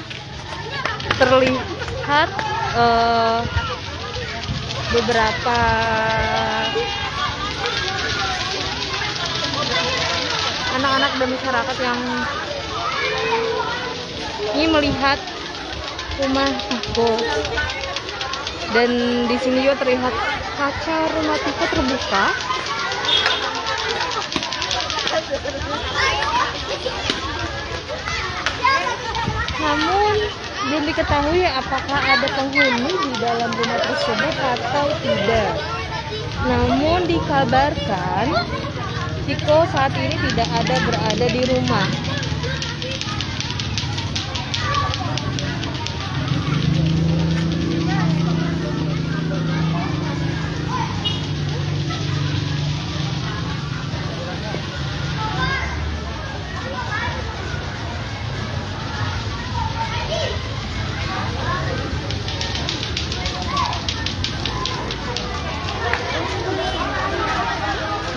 terlihat beberapa anak-anak dan masyarakat yang ini melihat rumah Tiko, dan di sini juga terlihat kaca rumah Tiko terbuka. Namun belum diketahui apakah ada penghuni di dalam rumah tersebut atau tidak. Namun dikabarkan Tiko saat ini tidak ada berada di rumah.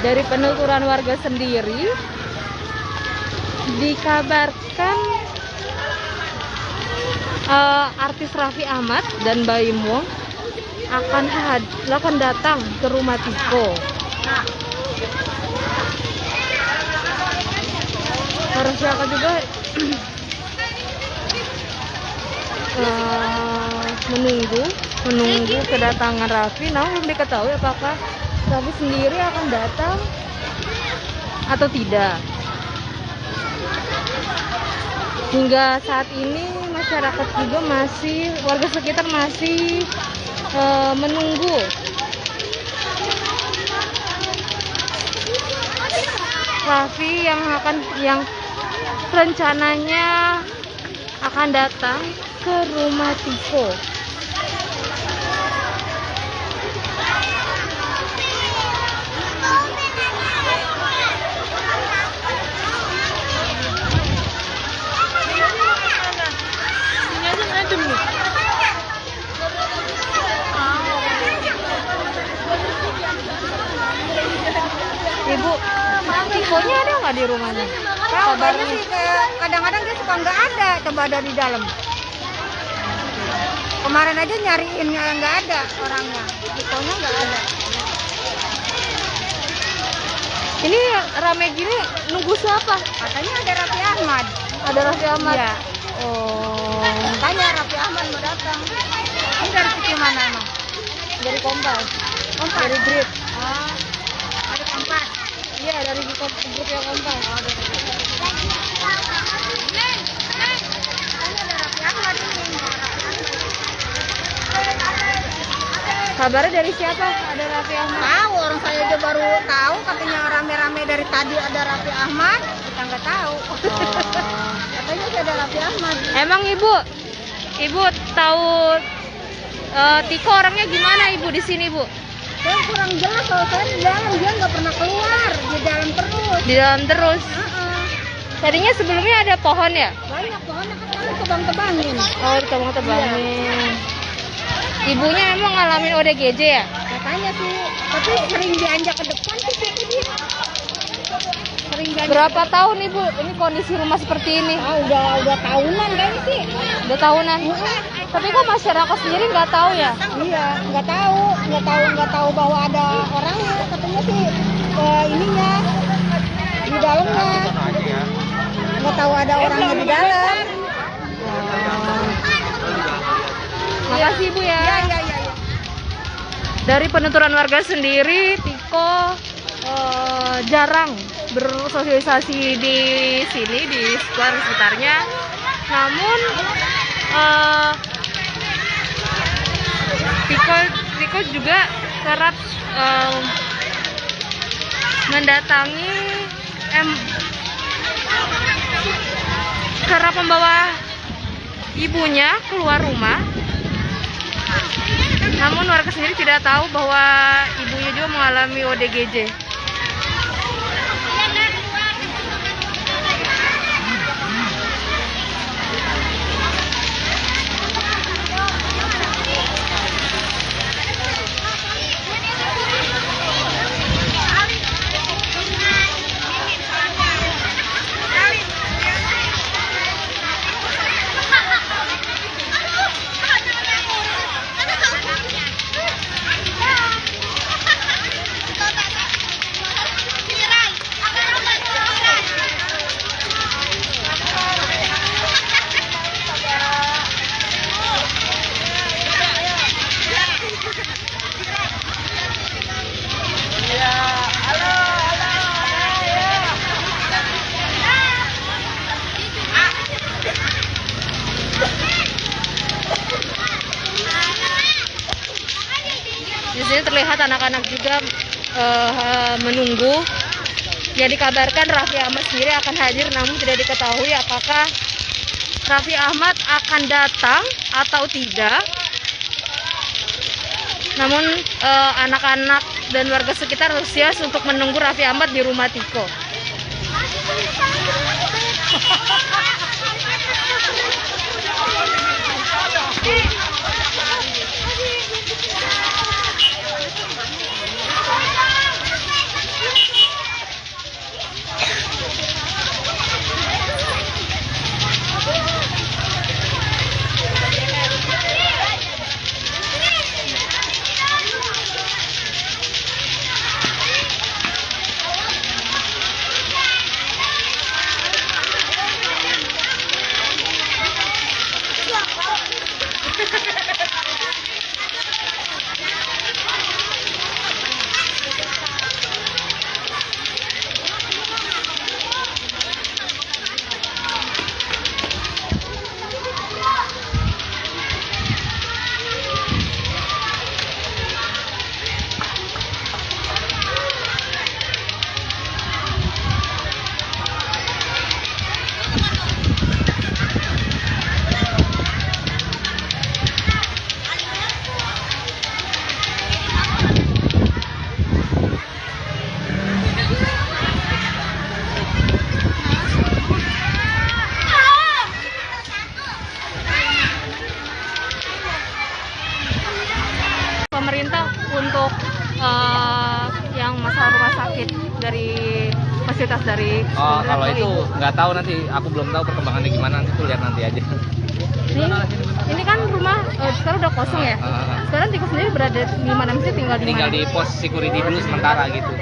Dari penuturan warga sendiri dikabarkan artis Raffi Ahmad dan Baim Wong akan datang ke rumah Tiko. Masyarakat juga menunggu kedatangan Raffi, namun belum diketahui apakah Raffi sendiri akan datang atau tidak. Hingga saat ini masyarakat juga warga sekitar masih menunggu Raffi yang rencananya akan datang ke rumah Tiko. Ibu, Tikonya ada nggak di rumahnya? Kabarnya sih kadang-kadang dia suka nggak ada, coba ada di dalam. Kemarin aja nyariin nggak ada orangnya, Tikonya nggak ada. Ini rame gini nunggu siapa? Katanya ada Raffi Ahmad. Ada Raffi Ahmad? Iya. Oh, Katanya Raffi Ahmad mau datang. Ini dari TV mana emang? dari Kompas. Kompas. Dari Grid. Oh, ada Kompas. Iya, dari grup yang Kompas. Kabarnya dari siapa? Ada Raffi Ahmad? Tahu, orang saya aja baru tahu, katanya rame-rame dari tadi ada Raffi Ahmad, kita nggak tahu. Katanya sih ada Raffi Ahmad. Emang ibu tahu Tiko orangnya gimana ibu di sini bu? Saya kurang jelas, kalau saya di dalam, dia nggak pernah keluar, di dalam terus. Di dalam terus. Tadinya sebelumnya ada pohon ya? Banyak pohonnya kan kami tebang-tebangin. Oh, tebang-tebangin. Ibunya emang ngalamin ODGJ ya? Katanya sih, tapi sering dianjak ke depan sih dia. Sering dianjak. Berapa tahun ibu ini kondisi rumah seperti ini? Udah tahunan kayaknya sih. Udah tahunan. Tapi kok masyarakat sendiri nggak tahu ya? Iya, nggak tahu bahwa ada orangnya. Katanya sih ininya di dalamnya. Nggak tahu ada orangnya di dalam. Makasih ibu ya. Iya. Dari penuturan warga sendiri, Tiko jarang bersosialisasi di sini, di sekitarnya. Namun Tiko juga kerap kerap membawa ibunya keluar rumah. Namun warga sendiri tidak tahu bahwa ibunya juga mengalami ODGJ. Di sini terlihat anak-anak juga menunggu. Ya, dikabarkan Raffi Ahmad sendiri akan hadir, namun tidak diketahui apakah Raffi Ahmad akan datang atau tidak. Namun anak-anak dan warga sekitar antusias untuk menunggu Raffi Ahmad di rumah Tiko. pemerintah untuk yang masalah rumah sakit dari fasilitas dari Oh, pemerintah kalau itu Ibu? nggak tahu nanti, aku belum tahu perkembangannya gimana, itu lihat nanti aja. Ini kan rumah sekarang udah kosong ya. Sekarang Tiko sendiri berada di mana sih, tinggal di Tinggal mana? di pos security dulu sementara gitu.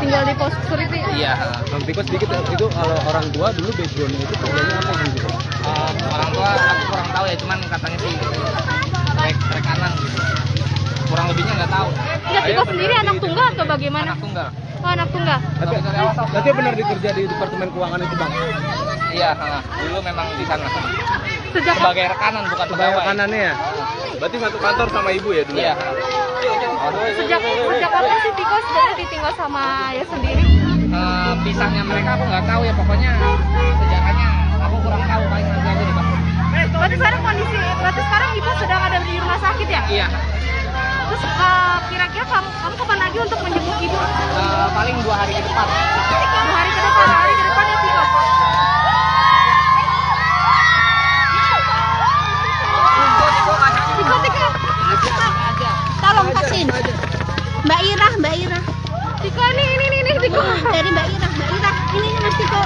Tinggal di pos security. Iya. Bang Tiko sedikit itu kalau orang tua dulu backgroundnya itu kerjanya apa gitu? Orang tua aku kurang tahu ya, cuman katanya sih rekanan gitu. Kurang lebihnya nggak tahu. Enggak, Tiko sendiri anak tunggal atau bagaimana? Anak tunggal. Oh, anak tunggal. Tapi benar dikerja di departemen keuangan itu bang? Iya, dulu memang di sana. Sejak Sebagai rekanan bukan pegawai. Kanannya ya? Berarti satu kantor sama ibu ya dulu? Iya. sejak kapan sih Tiko sebenarnya ditinggal sama ayah sendiri? Pisahnya mereka aku nggak tahu ya, pokoknya sejarahnya aku kurang tahu, paling nanti aja deh Pak. Berarti sekarang ibu sedang ada di rumah sakit ya? Iya. Terus kira-kira kamu kapan lagi untuk menjenguk ibu? Paling 2 hari ke depan. 2 hari ke depan, hari ke depan ya Tiko. Tiko. Tolong kasih. Mbak Ira. Tiko ini Tiko. Dari Mbak Ira. Ini Mas Tiko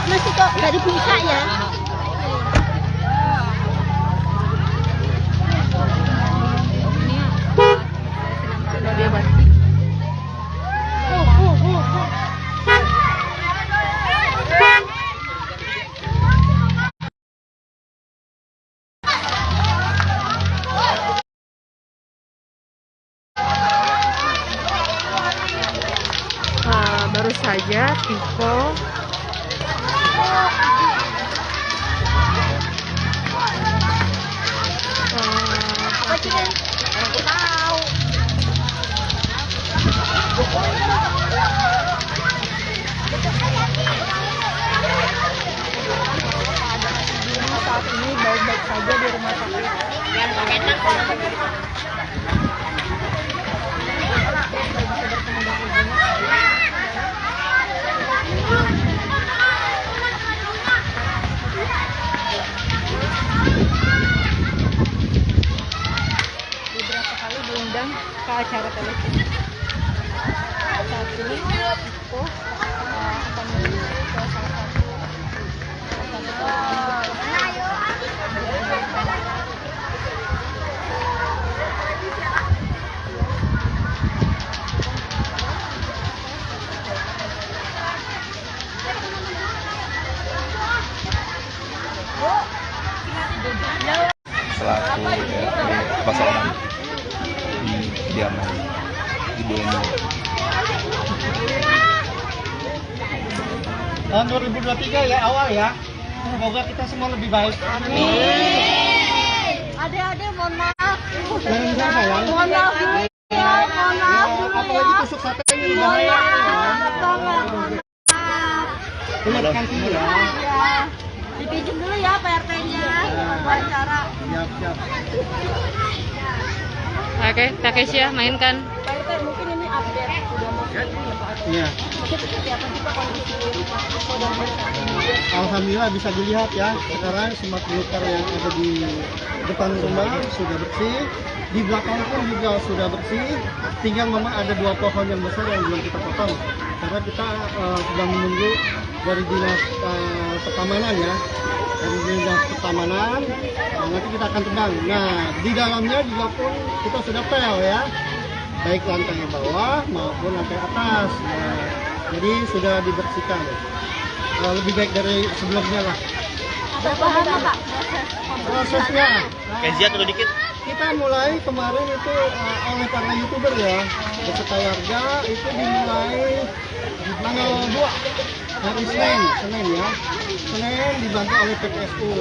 dari Bisa ya. Dia bantu. Baru saja Tiko saat ini baik-baik saja di rumah sakit. Beberapa kali diundang ke acara televisi. Saat ini Tiko akan menuju ke salah satu Selaku pasangan di kediaman Ibu Eni. Tahun 2023 ya, awal ya. Semoga kita semua lebih baik. Adik-adik mohon maaf. Jangan siapa ya. Mohon maaf dulu ya. Mohon maaf dulu Apalagi ya. tusuk sate ini bahaya. Ingatkan sih ya. Dipinjam dulu ya PRT-nya. Wawancara. Siap. Oke, Takesia mainkan. Pak RT mungkin ini update sudah mau ya Pak. Iya. Seperti apa sih Pak kondisi saudara saat ini? Alhamdulillah bisa dilihat ya, sekarang semua belukar yang ada di depan rumah sudah bersih, di belakang pun juga sudah bersih. Tinggal memang ada 2 pohon yang besar yang belum kita potong, karena kita sedang menunggu dari dinas pertamanan ya, dari dinas pertamanan. Nanti kita akan tebang. Nah, di dalamnya juga pun kita sudah pel ya, baik lantai bawah maupun lantai atas. Nah, jadi sudah dibersihkan. Lebih baik dari sebelumnya lah. Berapa lama Pak? Prosesnya, Kezia turun dikit. kita mulai kemarin itu oleh para YouTuber ya, beserta warga itu dimulai tanggal 2 hari Senin ya. Senin dibantu oleh PPSU.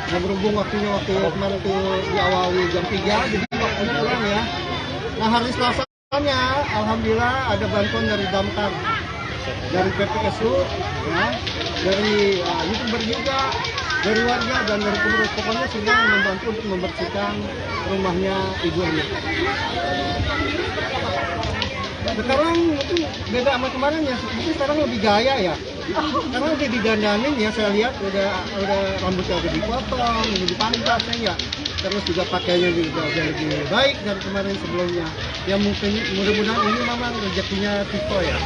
Nah, berhubung waktunya waktu kemarin itu diawali jam 3, jadi waktunya kurang ya. Nah, hari Selasanya alhamdulillah ada bantuan dari Damkar, dari PPSU ya, dari YouTuber juga, dari warga dan dari pengurus, pokoknya sudah membantu untuk membersihkan rumahnya Ibu Eni. Sekarang mungkin beda sama kemarin ya, mungkin sekarang lebih gaya ya, karena udah didandanin ya, saya lihat udah rambutnya udah dipotong, udah dipangkas ya. terus juga pakaiannya juga udah lebih baik dari kemarin sebelumnya. Ya mungkin mudah-mudahan ini memang rezekinya Tiko ya.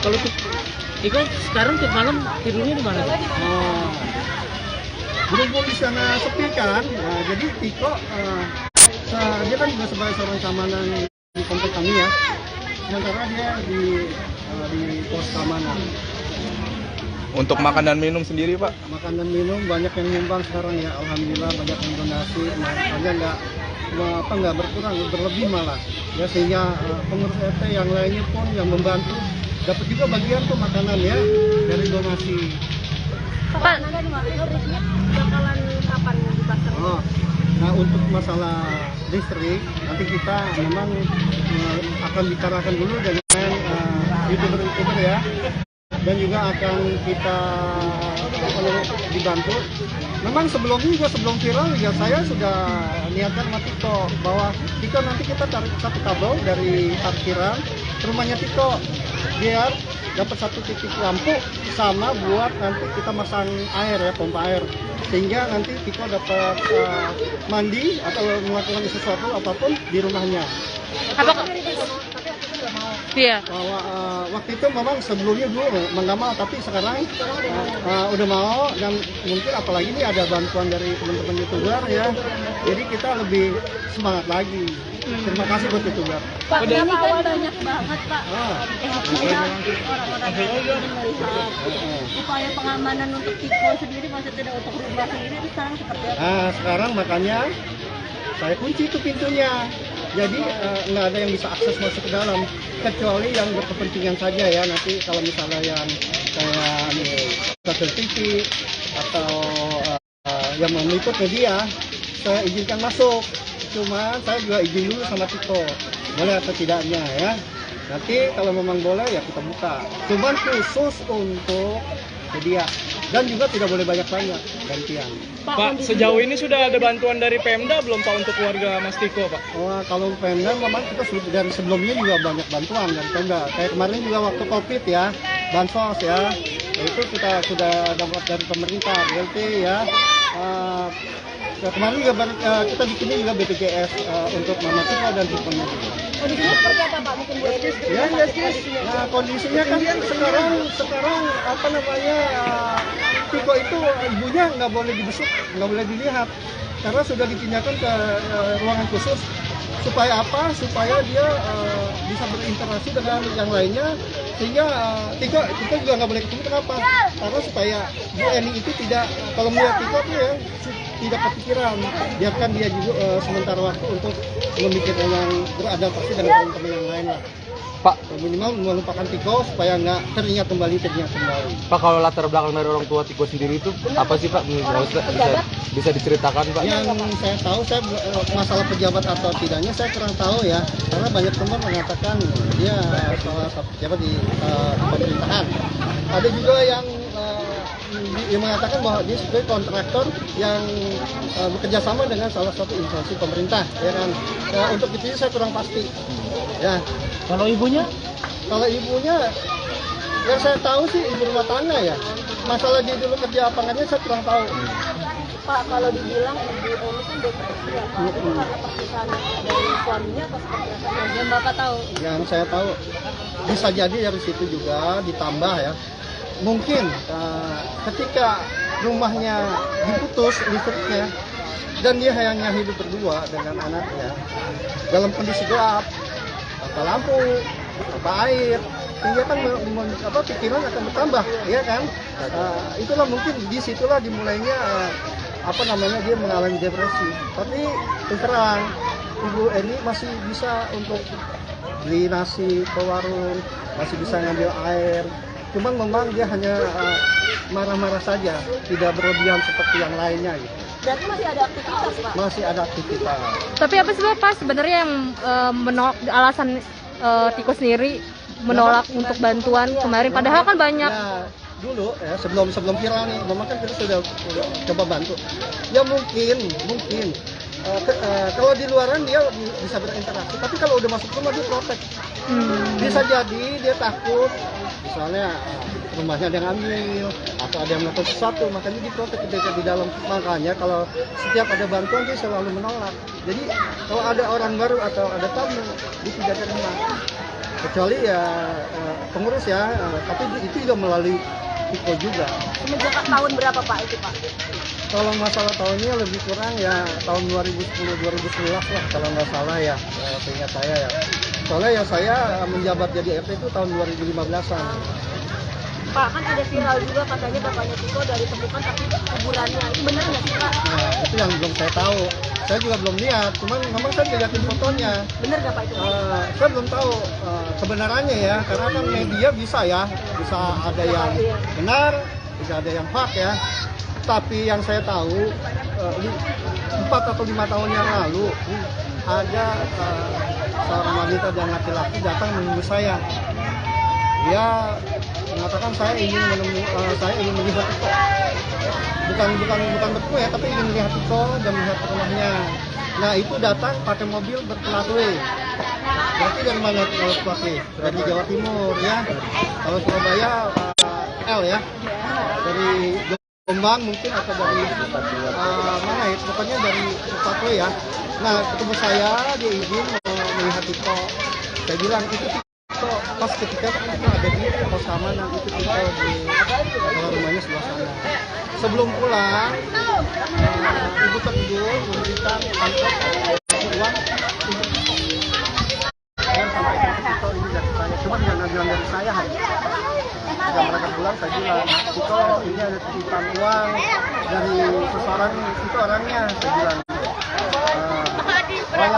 Kalau Iko sekarang tiap malam tidurnya di mana? Oh, berhubung di sana sepi kan, nah, jadi Tiko dia kan juga sebagai seorang keamanan di komplek kami ya. Sementara dia di pos keamanan. Untuk makan dan minum sendiri Pak? Makan dan minum banyak yang nyumbang sekarang ya, alhamdulillah banyak yang donasi, makanya nggak berkurang, berlebih malah ya, sehingga pengurus RT yang lainnya pun yang membantu dapat juga bagian tuh makanan ya dari donasi. Pak, bakalan kapan dipasang? Oh, nah untuk masalah listrik nanti kita memang akan bicarakan dulu dengan youtuber ya, dan juga akan kita dibantu. Memang sebelumnya juga sebelum viral juga saya sudah niatkan sama Tiko bahwa Tiko nanti kita tarik satu kabel dari parkiran ke rumahnya Tiko biar dapat satu titik lampu sama buat nanti kita masang air ya, pompa air, sehingga nanti Tiko dapat mandi atau melakukan sesuatu apapun di rumahnya. apakah iya? Bahwa waktu itu memang sebelumnya dulu nggak mau, tapi sekarang udah mau, dan mungkin apalagi ini ada bantuan dari teman-teman YouTuber ya, jadi kita lebih semangat lagi. Terima kasih buat YouTuber. Pak, ini kan banyak banget Pak. Orang-orang yang melihat upaya pengamanan untuk Tiko sendiri, maksudnya untuk rumah sendiri itu sekarang seperti apa? Nah sekarang makanya saya kunci itu pintunya, jadi nggak ada yang bisa akses masuk ke dalam kecuali yang berkepentingan saja ya. Nanti kalau misalnya yang kayak stasiun TV atau yang meliput media, saya izinkan masuk. Cuma saya juga izin dulu sama Tiko, boleh atau tidaknya ya. Nanti kalau memang boleh ya kita buka. Cuman khusus untuk media, dan juga tidak boleh banyak-banyak gantian. Pak, sejauh ini sudah ada bantuan dari Pemda belum Pak untuk warga Mas Tiko Pak? Oh, kalau Pemda memang kita dari sebelumnya juga banyak bantuan dari Pemda. Kayak kemarin juga waktu COVID ya, bansos ya, itu kita sudah dapat dari pemerintah, BLT ya. Kemarin juga kita bikin juga BPJS untuk Mama Tiko dan Tikonya juga. Kondisinya seperti apa Pak? Mungkin boleh Ya, nah kondisinya kan sekarang apa namanya, Tiko itu ibunya nggak boleh dibesuk, nggak boleh dilihat, karena sudah dipindahkan ke ruangan khusus. Supaya apa? Supaya dia bisa berinteraksi dengan yang lainnya, sehingga Tiko juga nggak boleh ketemu. Kenapa? Karena supaya Bu Eni itu tidak, kalau melihat Tiko tuh ya tidak kepikiran, biarkan dia juga sementara waktu untuk memikirkan yang beradaptasi dengan teman-teman yang lain lah. Pak, Minimal melupakan Tiko supaya nggak teringat kembali. Pak, kalau latar belakang dari orang tua Tiko sendiri itu apa sih Pak? Bisa diceritakan Pak? Yang saya tahu, masalah pejabat atau tidaknya saya kurang tahu ya, karena banyak teman mengatakan dia salah satu pejabat di pemerintahan. Ada juga yang mengatakan bahwa dia sebagai kontraktor yang bekerja sama dengan salah satu instansi pemerintah, ya kan. Untuk itu saya kurang pasti. Ya. Kalau ibunya? Kalau ibunya, yang saya tahu sih ibu rumah tangga ya. Masalah dia dulu kerja apa enggaknya saya kurang tahu. Pak, kalau dibilang Ibu Eni kan depresi ya Pak, itu karena perpisahan dari suaminya atau seperti apa? Yang Bapak tahu? Yang saya tahu bisa jadi dari situ juga ditambah ya. Mungkin ketika rumahnya diputus listriknya dan dia hanya hidup berdua dengan anaknya dalam kondisi gelap, tanpa lampu, tanpa air, sehingga kan pikiran akan bertambah, ya kan? Itulah mungkin disitulah dimulainya dia mengalami depresi. Tapi terus terang Ibu Eni masih bisa untuk beli nasi ke warung, masih bisa ngambil air. Cuman memang dia hanya marah-marah saja, tidak berlebihan seperti yang lainnya gitu. Berarti masih ada aktivitas Pak? Masih ada aktivitas. Tapi apa sih Pak sebenarnya yang menolak, alasan Tiko sendiri menolak untuk bantuan kemarin? Padahal kan banyak. Ya, dulu ya sebelum viral nih, memang kan kita sudah coba bantu. Ya mungkin kalau di luaran dia bisa berinteraksi, tapi kalau udah masuk rumah dia protek. Bisa jadi dia takut, misalnya rumahnya ada yang ambil atau ada yang melakukan sesuatu, makanya diprotek ketika di dalam. Makanya kalau setiap ada bantuan dia selalu menolak. Jadi kalau ada orang baru atau ada tamu dia tidak terima, kecuali ya pengurus ya, tapi itu juga melalui Iko juga. Semenjak tahun berapa Pak itu Pak? Kalau masalah tahunnya lebih kurang ya tahun 2010-2011 lah kalau nggak salah ya, seingat saya ya. Soalnya ya saya menjabat jadi RT itu tahun 2015-an. Pak, kan ada viral juga katanya bapaknya Tiko dari temukan tapi kuburannya. Itu benar nggak sih Pak? Nah, itu yang belum saya tahu. Saya juga belum lihat, cuman memang saya lihatin fotonya. Benar nggak Pak itu? Saya belum tahu kebenarannya ya, karena kan media bisa ada yang benar, bisa ada yang hoax ya. Tapi yang saya tahu 4 atau 5 tahun yang lalu ada seorang wanita dan laki-laki datang menemui saya. Dia mengatakan saya ingin melihat Iko. Bukan bertemu ya, tapi ingin melihat Iko dan melihat rumahnya. Nah itu datang pakai mobil berplat W. Berarti dari mana plat W? Dari Jawa Timur ya. Kalau Surabaya L ya. Dari Jombang mungkin atau dari mana ya? Pokoknya dari plat W ya. Nah ketemu saya, dia izin melihat Iko. Saya bilang itu Iko pas ketika kita ada di pos keamanan itu Iko di rumahnya sebelah sana. Sebelum pulang, ibu tertidur memberikan amplop uang untuk dan sampai Iko ini dari saya. Cuma jangan bilang dari saya hari. Ketika mereka pulang saya bilang, Iko ini ada titipan uang dari seseorang itu orangnya. Saya bilang, saya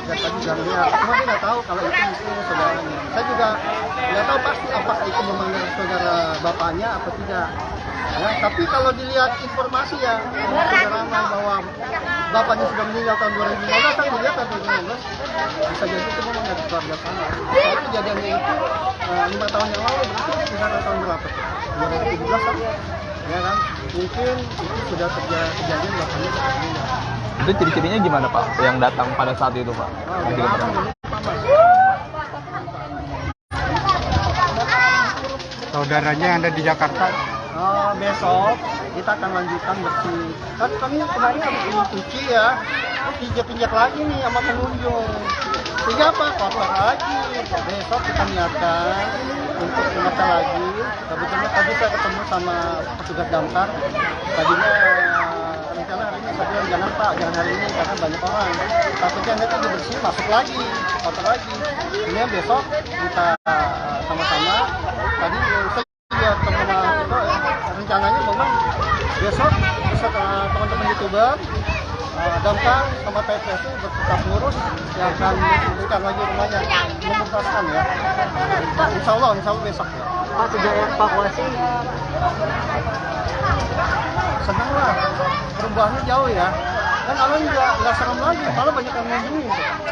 tadi bilang dia, cuma dia nggak tahu kalau itu saudaranya. Saya juga nggak tahu pasti apakah itu memang saudara bapaknya atau tidak. Ya, tapi kalau dilihat informasi ya, sudah ramai bahwa bapaknya sudah meninggal tahun 2015, kan dilihat tahun 2015, bisa jadi itu memang dari keluarga sana. Kalau kejadiannya itu 5 tahun yang lalu, berarti sekitar tahun berapa? 2017 kan? Ya kan? Mungkin itu sudah kejadian bapaknya sudah meninggal. Itu ciri-cirinya gimana Pak yang datang pada saat itu Pak? Saudaranya yang ada di Jakarta. Besok kita akan lanjutkan bersih. Kan kami kemarin habis ini cuci ya, pinjak-pinjak lagi nih sama pengunjung. Sehingga apa? Kotor lagi. Besok kita niatkan untuk menata lagi. Kebetulan tadi saya ketemu sama petugas damkar. Tadinya rencana hari ini saya bilang jangan Pak, jangan hari ini karena banyak orang. Takutnya nanti dibersih masuk lagi, kotor lagi. Ini besok kita sama-sama. Tadi saya juga teman-teman itu rencananya memang besok beserta teman-teman YouTuber, damkar sama PSSI bertukar ngurus yang akan membersihkan lagi rumahnya, membersihkan ya. Insya Allah besok ya. Pak sudah evakuasi? Senang lah, perubahannya jauh ya. Kan awalnya juga nggak serem lagi, malah banyak yang ngunjungi.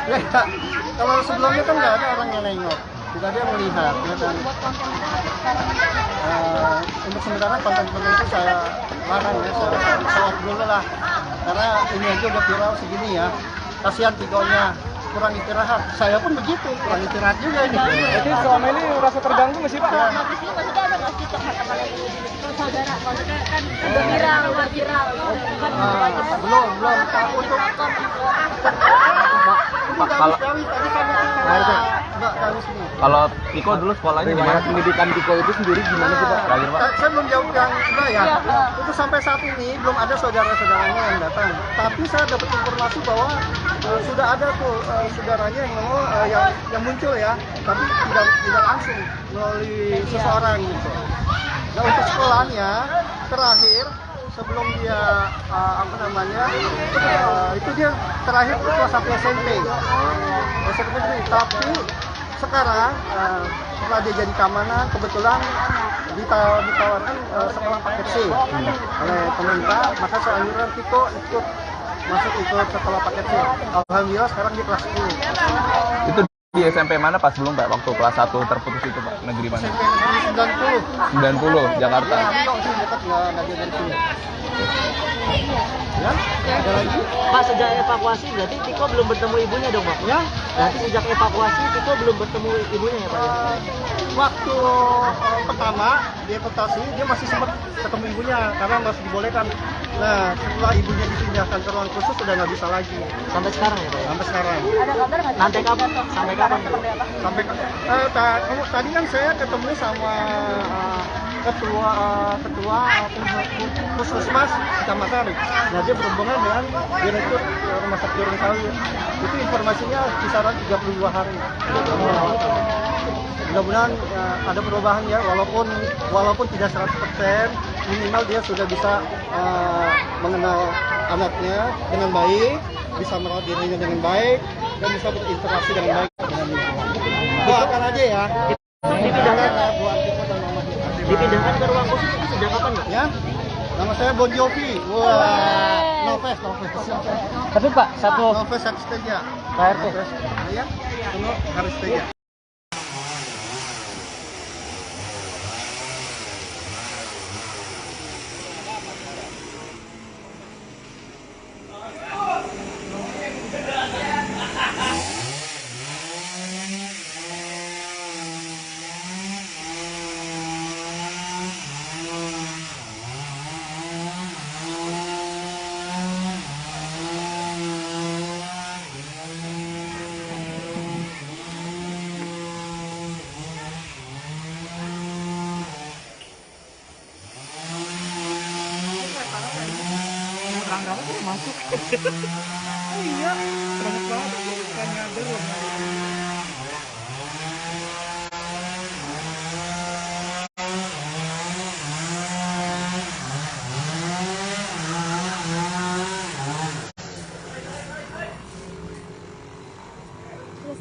Ya, kalau sebelumnya kan nggak ada orang yang nengok, tidak ada yang melihat. Ya kan? Untuk sementara konten-konten itu saya larang ya, saya off dulu lah. Karena ini aja udah viral segini ya. Kasihan Tikonya, kurang istirahat. Saya pun begitu, kurang istirahat juga ini. Jadi selama ini merasa terganggu nggak sih Pak? Nah, di sini maksudnya ada nggak sih teman-teman saudara? Maksudnya kan udah viral. Belum. Untuk Kalau kalau Tiko dulu sekolahnya di mana? Pendidikan Tiko itu sendiri gimana sih Pak? Terakhir Pak. Saya belum jauh yang enggak ya. Itu sampai saat ini belum ada saudara-saudaranya yang datang. Tapi saya dapat informasi bahwa sudah ada tuh saudaranya yang mau yang muncul ya. Tapi tidak langsung melalui seseorang gitu. Nah untuk sekolahnya terakhir sebelum dia itu dia terakhir itu kelas 1 SMP. Tapi sekarang setelah dia jadi keamanan kebetulan ditawarkan sekolah paket C oleh pemerintah, maka saya anjuran Tiko ikut sekolah paket C. Alhamdulillah sekarang di kelas 10. Itu di SMP mana Pak sebelum Pak waktu kelas 1 terputus itu Pak? Negeri mana? SMP negeri 90. 90 Jakarta. Enggak sih dekat, nggak dia dari sini. Ya, ada lagi. Pak, sejak evakuasi berarti Tiko belum bertemu ibunya dong, Pak? Ya, Berarti sejak evakuasi Tiko belum bertemu ibunya ya, Pak? waktu pertama dievakuasi dia masih sempat ketemu ibunya karena masih dibolehkan. Nah, setelah ibunya dipindahkan ke ruang khusus sudah nggak bisa lagi Sampai sekarang ya, Pak? sampai sekarang. Ada kabar nggak? Sampai kapan? Sampai kapan? Sampai tadi kan saya ketemu sama ketua puskesmas kecamatan. Nah, dia berhubungan dengan direktur rumah sakit Gorontalo. Itu informasinya kisaran 32 hari. Mudah-mudahan ada perubahan ya, walaupun tidak 100%, minimal dia sudah bisa mengenal anaknya dengan baik, bisa merawat dirinya dengan baik, dan bisa berinteraksi dengan baik dengan lingkungan. Doakan aja ya. Dipindahkan, Buat kita dan mama kita. dipindahkan ke ruang khusus itu sejak kapan, Pak? Ya, nama saya Bon Jovi. Wah, Noves. Tapi Pak, satu Noves Haristeja. KRT. Ya, Suno Haristeja.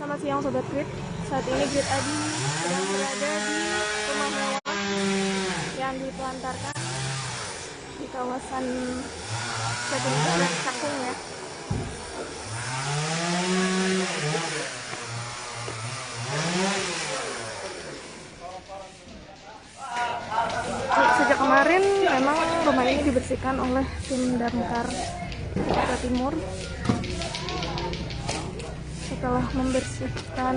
Selamat siang Sobat Grid. Saat ini Grid Adi sedang berada di rumah mewah yang ditelantarkan di kawasan Jatinegara Cakung ya. Sejak kemarin memang rumah ini dibersihkan oleh tim damkar Jakarta Timur. Setelah membersihkan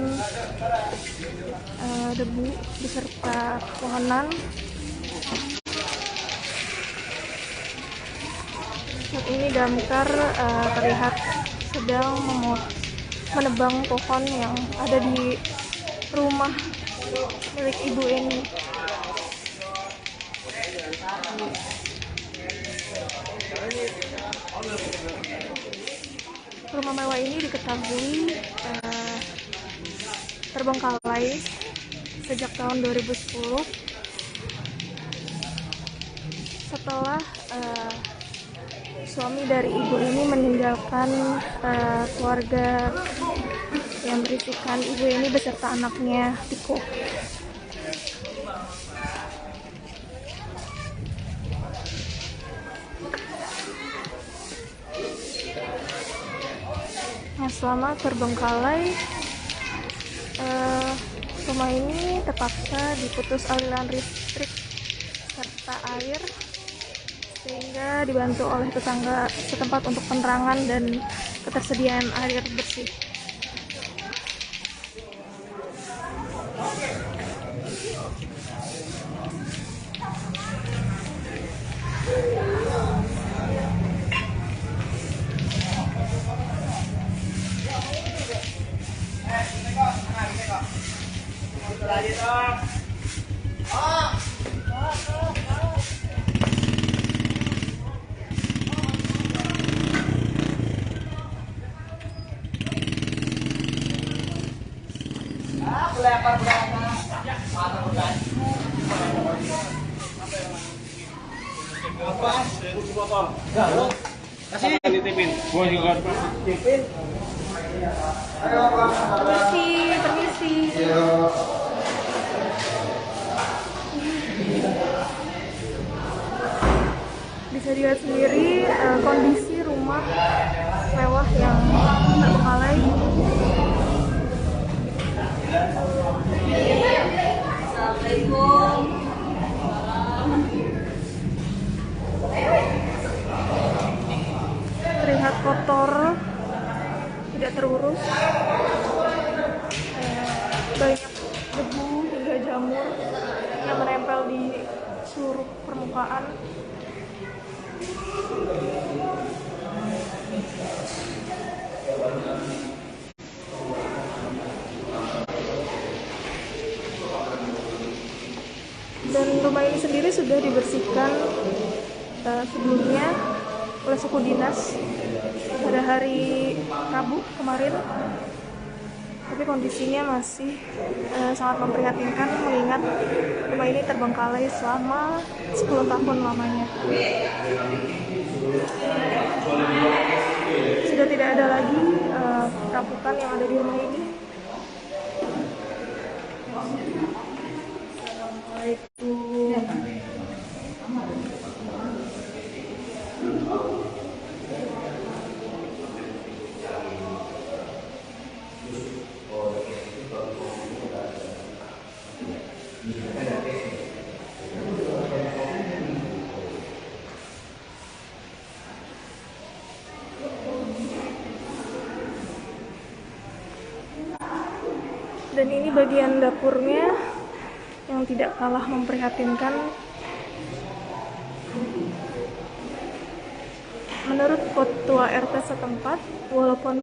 debu beserta pohonan, saat ini damkar terlihat sedang menebang pohon yang ada di rumah milik ibu ini. Rumah mewah ini diketahui terbengkalai sejak tahun 2010 setelah suami dari ibu ini meninggalkan keluarga yang berisikan ibu ini beserta anaknya Tiko. Nah, selama terbengkalai, rumah ini terpaksa diputus aliran listrik serta air, sehingga dibantu oleh tetangga setempat untuk penerangan dan ketersediaan air bersih. Permisi. Bisa dilihat sendiri kondisi rumah mewah yang terbengkalai. Assalamualaikum. kotor, tidak terurus, banyak debu hingga jamur yang menempel di seluruh permukaan. Dan rumah ini sendiri sudah dibersihkan sebelumnya oleh suku dinas pada hari Rabu kemarin, tapi kondisinya masih sangat memprihatinkan mengingat rumah ini terbengkalai selama 10 tahun lamanya. Sudah tidak ada lagi raputan yang ada di rumah ini. Dan ini bagian dapurnya yang tidak kalah memprihatinkan. Menurut ketua RT setempat, walaupun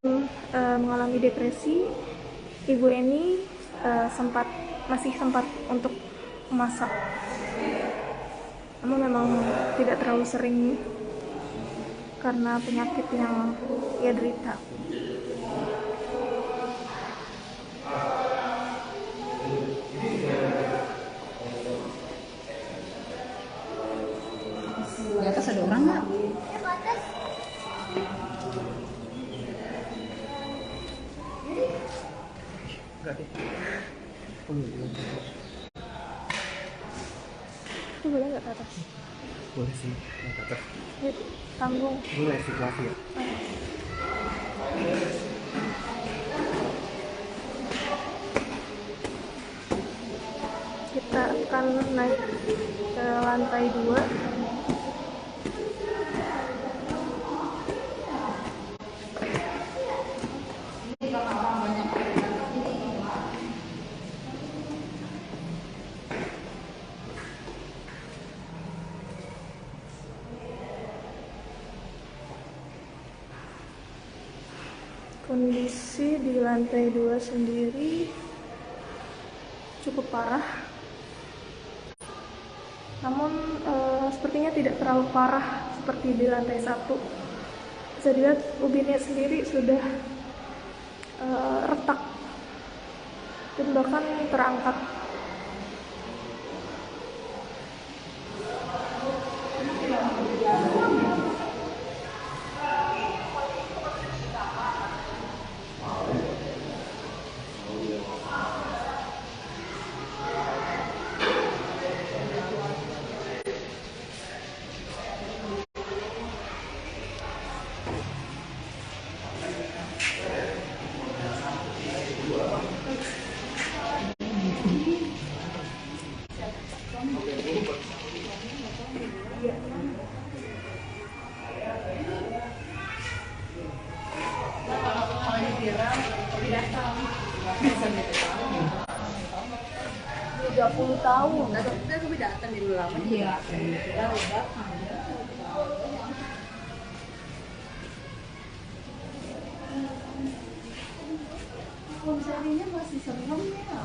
mengalami depresi, Ibu Eni masih sempat untuk memasak. Namun memang tidak terlalu sering karena penyakit yang ia derita. Di atas ada orang nggak? Itu boleh nggak ke atas? Boleh sih, ke atas. Ya, tanggung. Boleh situasi ya. Kita akan naik ke lantai 2. Kondisi di lantai 2 sendiri cukup parah, namun sepertinya tidak terlalu parah seperti di lantai 1. Bisa dilihat ubinnya sendiri sudah retak dan bahkan terangkat. Konserinya masih serem ya.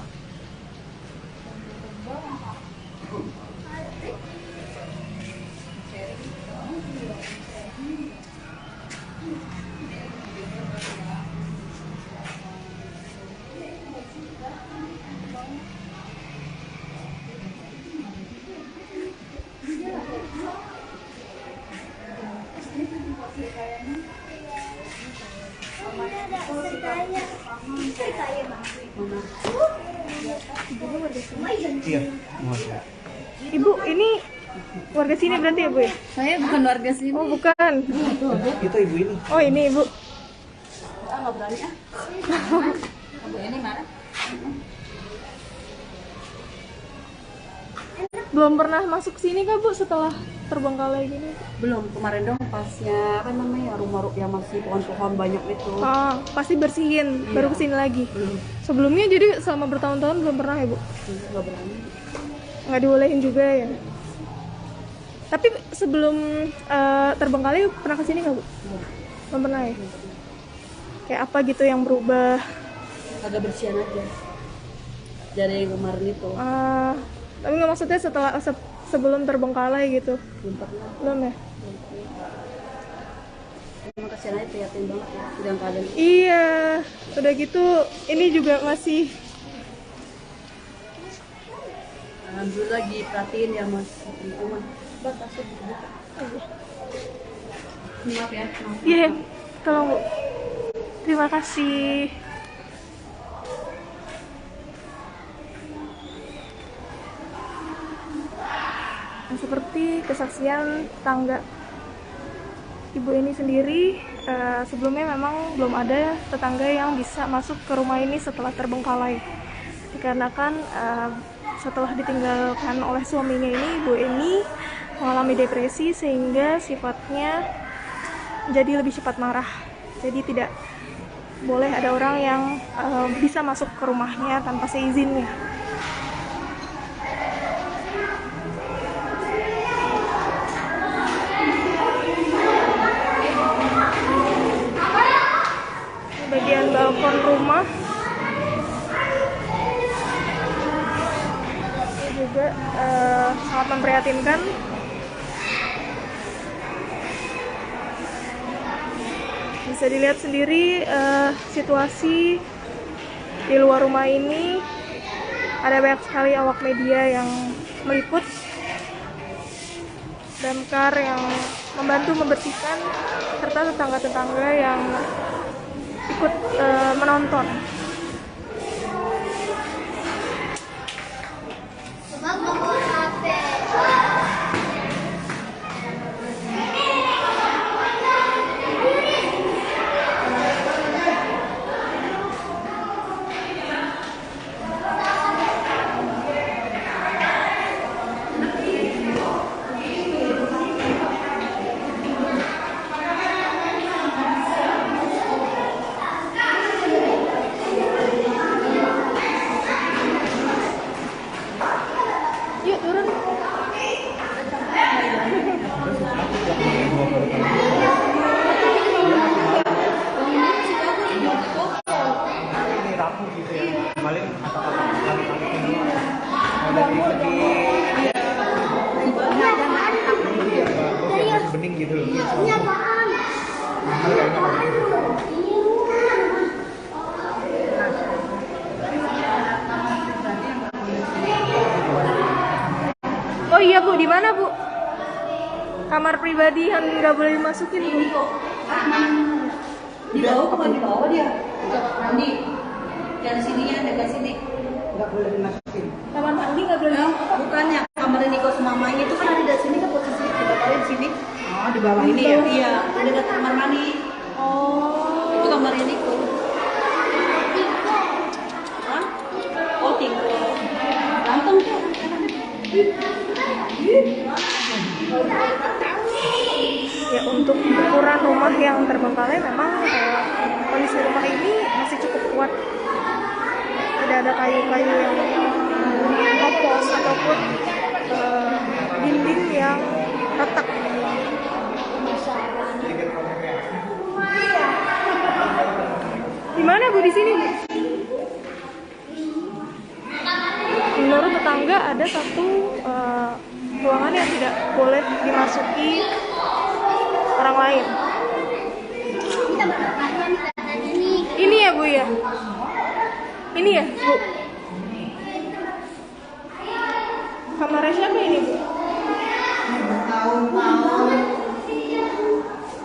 Iya. Ibu, ini warga sini berarti ya, Bu? Ya? Saya bukan warga sini. Oh, bukan. Itu ibu ini. Oh, ini Ibu. Nggak berani ah. Bu ini marah. Belum pernah masuk sini kah, Bu, setelah terbengkalai gini? Belum, kemarin dong pasnya apa namanya rumah yang masih pohon-pohon banyak itu. Pasti bersihin, Iya. baru kesini lagi. Belum, Sebelumnya jadi selama bertahun-tahun belum pernah ya Bu? nggak berani. Nggak dibolehin juga ya? Tapi sebelum terbengkalai pernah kesini nggak Bu? Belum pernah ya? Kayak apa gitu yang berubah? Agak bersihan aja. Dari yang kemarin itu Tapi nggak maksudnya setelah sebelum terbengkalai gitu? belum pernah. Belum ya? Emang kasihan aja, prihatin banget ya dengan keadaan. Iya, udah gitu ini juga masih Alhamdulillah lagi perhatiin ya Mas lingkungan. Maaf ya. Maaf. iya, tolong Bu. Terima kasih. Nah, seperti kesaksian tangga ibu ini sendiri, sebelumnya memang belum ada tetangga yang bisa masuk ke rumah ini setelah terbengkalai. Dikarenakan setelah ditinggalkan oleh suaminya ini, ibu ini mengalami depresi sehingga sifatnya jadi lebih cepat marah. Jadi tidak boleh ada orang yang bisa masuk ke rumahnya tanpa seizinnya. Bagian balkon rumah ini juga sangat memprihatinkan. Bisa dilihat sendiri situasi di luar rumah ini. Ada banyak sekali awak media yang meliput, damkar yang membantu membersihkan, serta tetangga-tetangga yang ikut menonton. Yuk turun. Oh iya Bu, di mana Bu? Kamar pribadi yang nggak boleh dimasukin Bu? Di bawah, kemana di bawah dia? Mandi. Dari sininya dekat sini. Nggak boleh dimasukin. Kamar mandi nggak boleh? Bukannya kamar Niko sama mamanya itu kan ada di sini kan posisi di sini. Oh, di bawah ini ya? Iya, ada dekat kamar mandi. Oh. Itu kamar Niko. Hah? Oh, Tiko. Ganteng tuh. Ya, untuk ukuran rumah yang terbengkalai memang kondisi rumah ini masih cukup kuat. Tidak ada kayu-kayu yang kopos ataupun dinding yang retak. Di mana Bu di sini Bu? Menurut tetangga ada satu ruangan yang tidak boleh dimasuki orang lain. Ini ya Bu ya? Ini ya Bu? Kamarnya siapa ini Bu? Tahun-tahun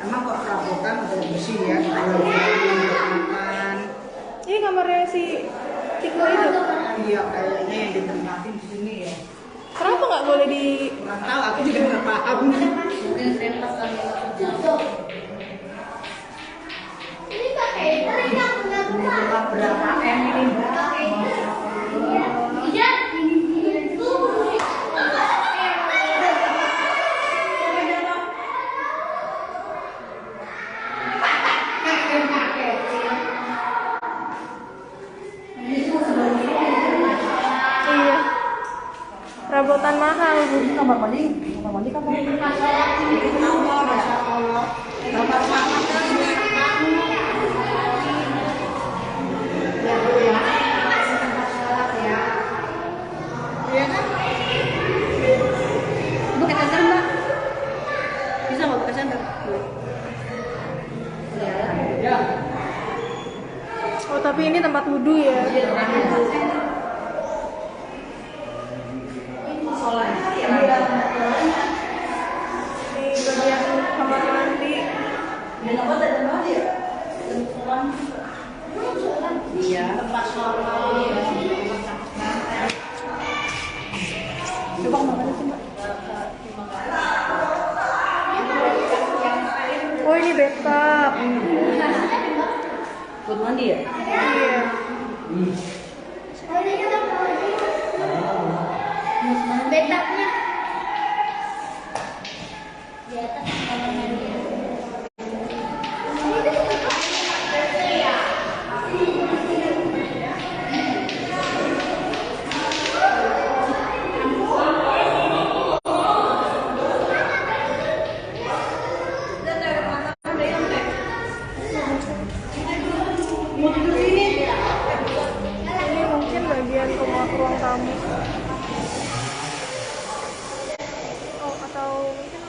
emang kok perabotan udah bersih ya, kalau makan. Ini kamarnya si Tiko itu? Iya, kayaknya yang ditempatin di sini ya. Kenapa nggak boleh di... Nggak tahu, aku juga nggak paham. Berapa M ini? kalau di kamar mandi kan Iya kan? Pakai senter mbak? Bisa nggak pakai senter? Oh, tapi ini tempat wudhu ya. Ini bagian kamar mandi. iya tempat coba kemana sih mbak? Oh, ini bathtub. Buat mandi ya? Iya. Betapnya di atas kamar mandi. Ini mungkin bagian ruang tamu. Oh, atau mungkin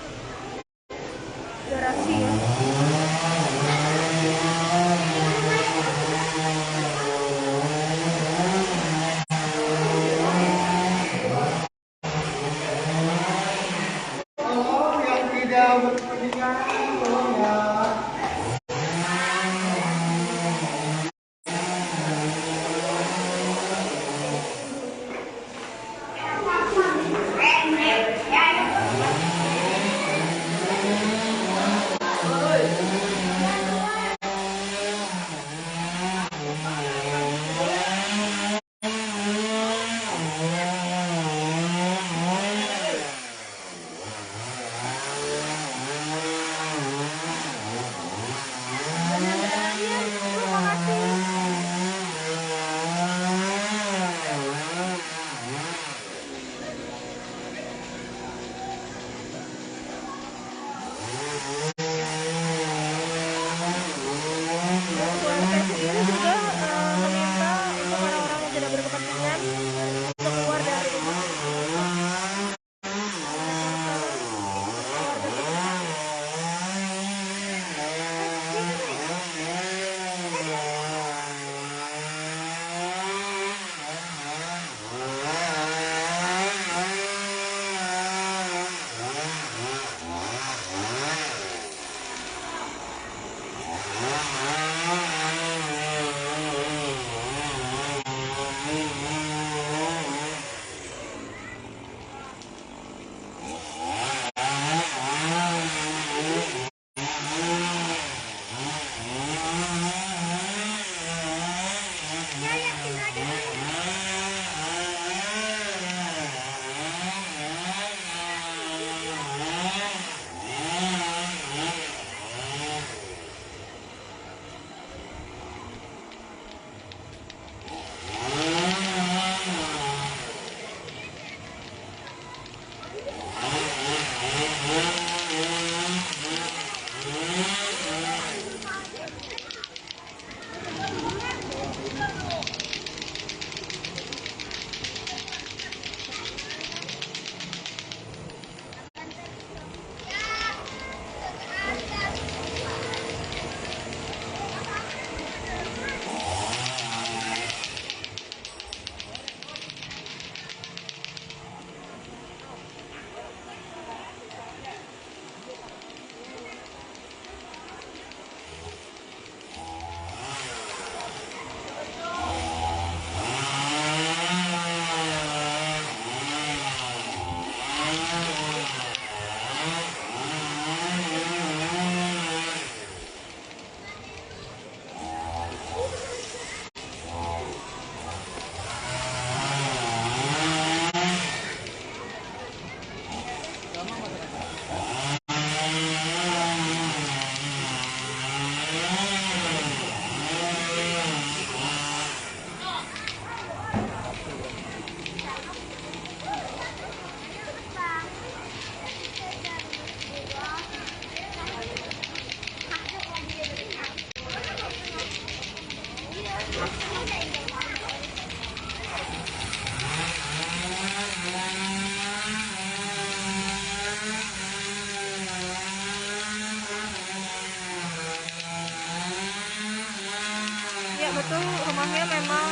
betul rumahnya memang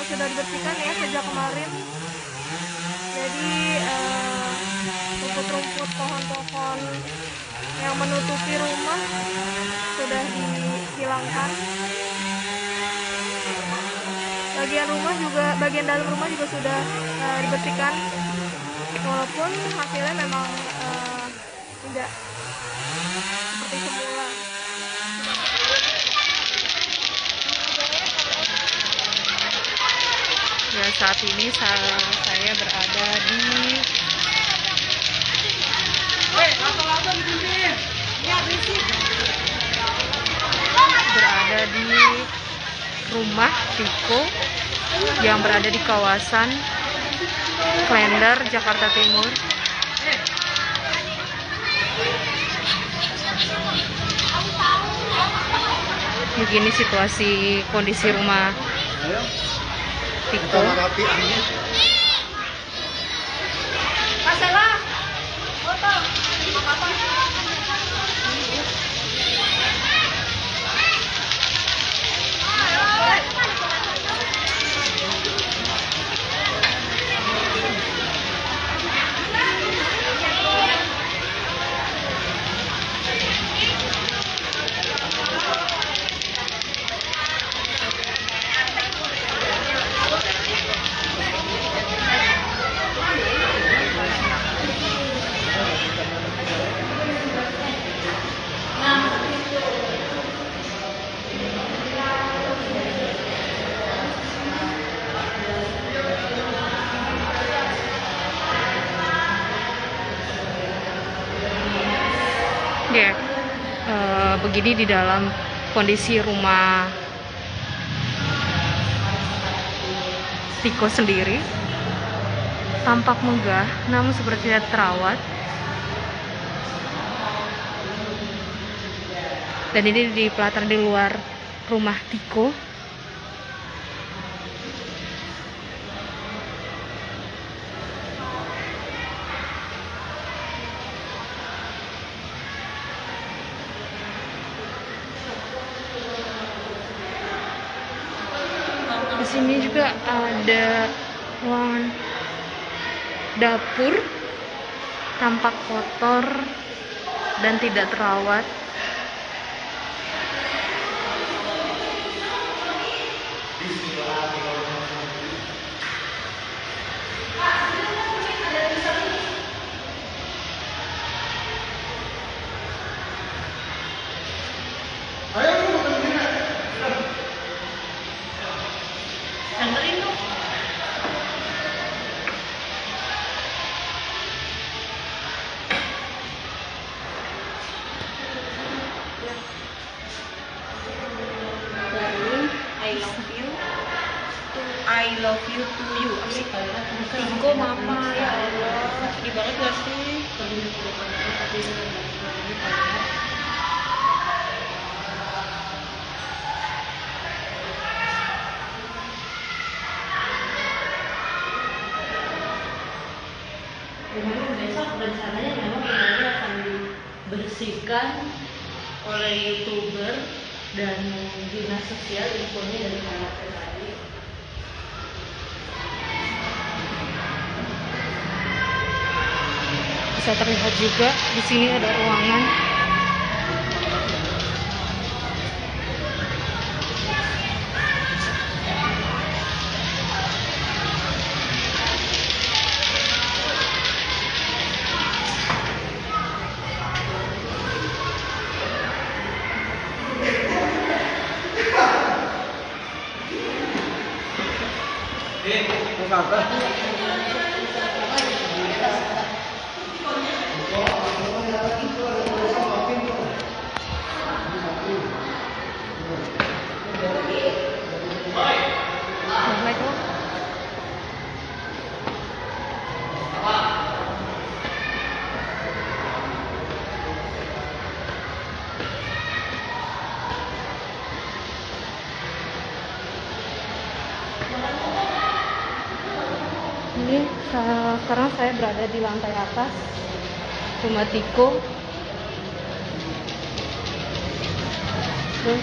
sudah dibersihkan ya sejak kemarin. Jadi rumput-rumput, pohon-pohon yang menutupi rumah sudah dihilangkan. Bagian dalam rumah juga sudah dibersihkan. Walaupun hasilnya memang tidak seperti semula. Ya, saat ini saya berada di rumah Tiko yang berada di kawasan Klender, Jakarta Timur. Begini situasi kondisi rumah Tiko. Ya, begini di dalam kondisi rumah Tiko sendiri. Tampak megah, namun seperti tidak terawat. Dan ini di pelataran di luar rumah Tiko. Di sini juga ada ruangan dapur, tampak kotor dan tidak terawat. I love you to you. Asik Tiko mama, ya Allah, sedih banget gak sih? Memang besok rencananya memang rumahnya akan dibersihkan oleh YouTuber dan dinas sosial, infonya dari KLP tadi. Bisa terlihat juga di sini ada ruangan. Ini sekarang saya berada di lantai atas rumah Tiko. Dan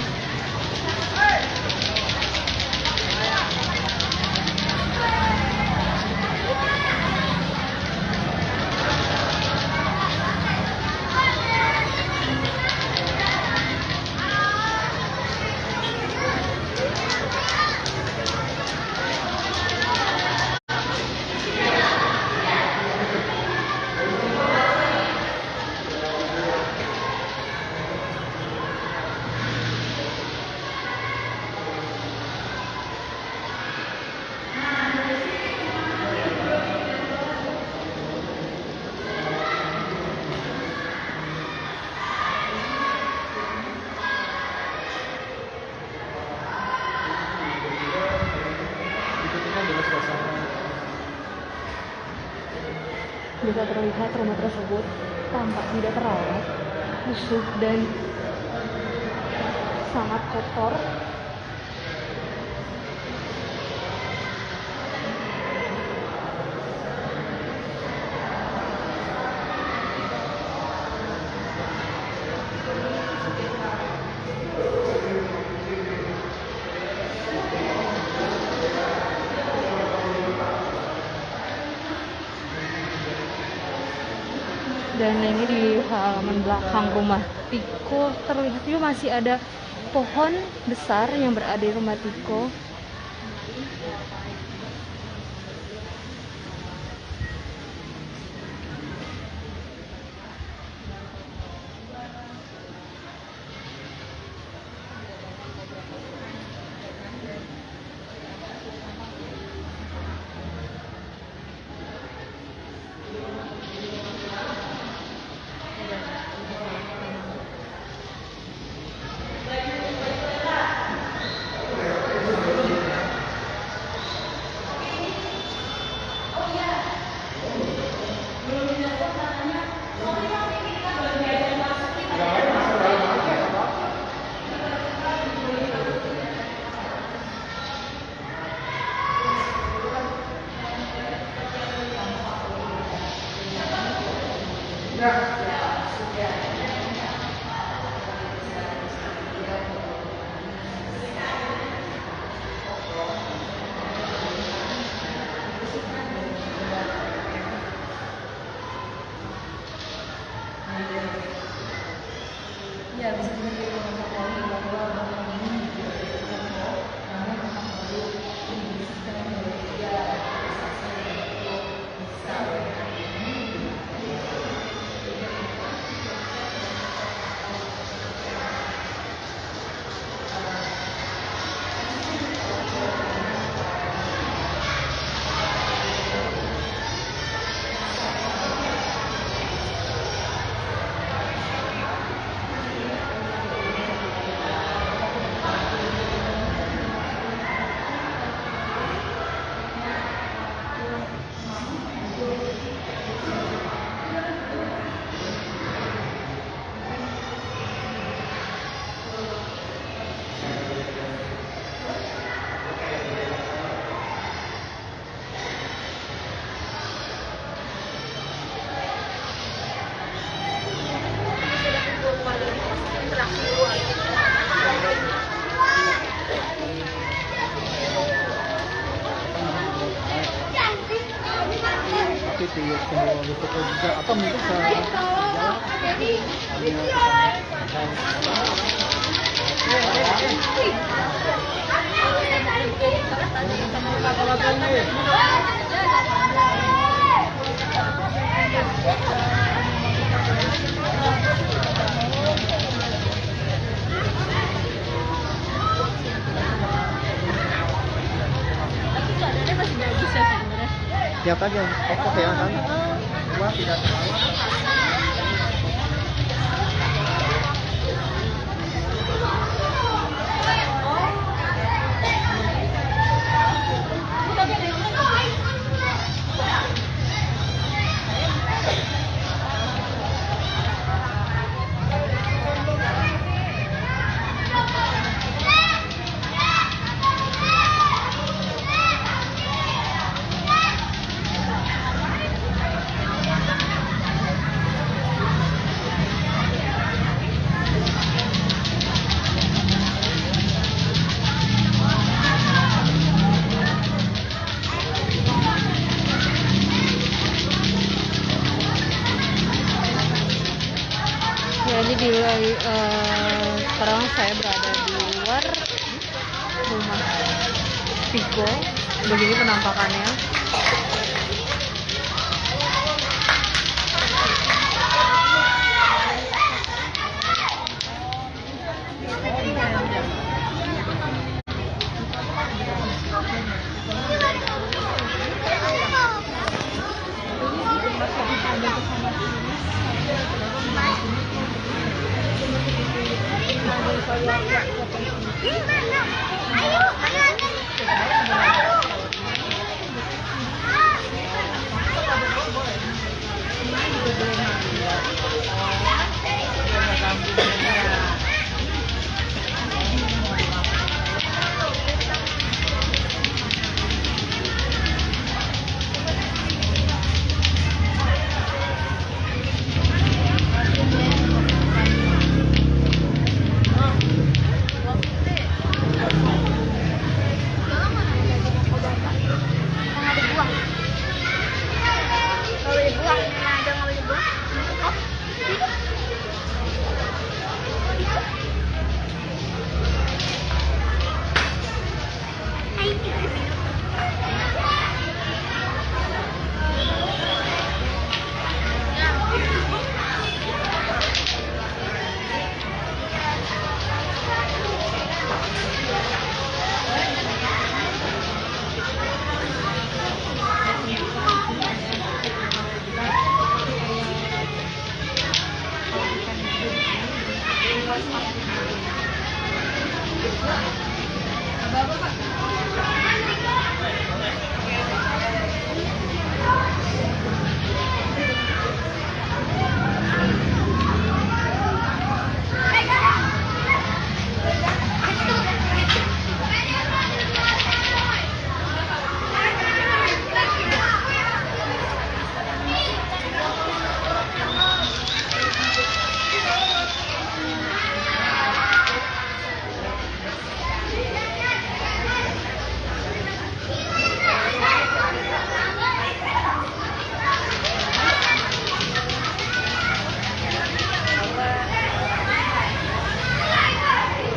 bisa terlihat rumah tersebut tampak tidak terawat, busuk dan sangat kotor. Dan ini di halaman belakang rumah Tiko terlihat juga masih ada pohon besar yang berada di rumah Tiko. Apa mungkin lihat aja kokoh ya kan, cuma tidak terlalu. Jadi sekarang saya berada di luar rumah Tiko. Begini penampakannya.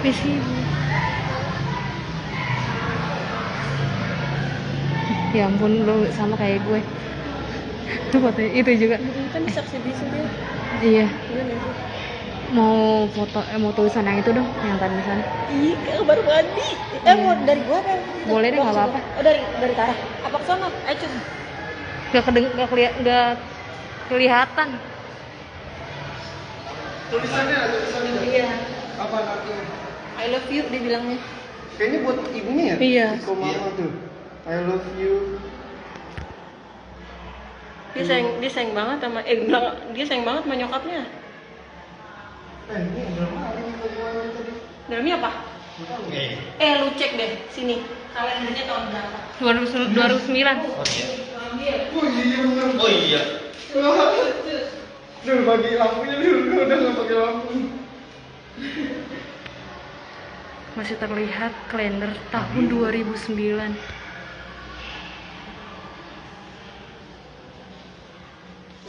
Misi. Ya ampun, lo sama kayak gue. Foto itu juga. Kan saksi bisu dia. Iya. Iya nih. Mau foto, mau tulisan yang itu dong, yang tadi sana. Iya, baru mandi. Mau dari gua kan? Boleh deh, nggak apa-apa. Oh, dari Tara. Apa ke sana? Ayo cus. Nggak kelihatan. Tulisannya Iya. apa artinya? I love you dia bilangnya. Kayaknya buat ibunya ya? Iya. Iko mama tuh. I love you. Dia sayang banget sama dia sayang banget sama nyokapnya. Ini berapa hari keluaran tadi? Dalamnya apa? Lu cek deh sini. Kalendernya tahun berapa? 2009. Oh iya bener. Oh iya. Duh, bagi lampunya dulu, udah nggak pakai lampu. Masih terlihat kalender tahun 2009.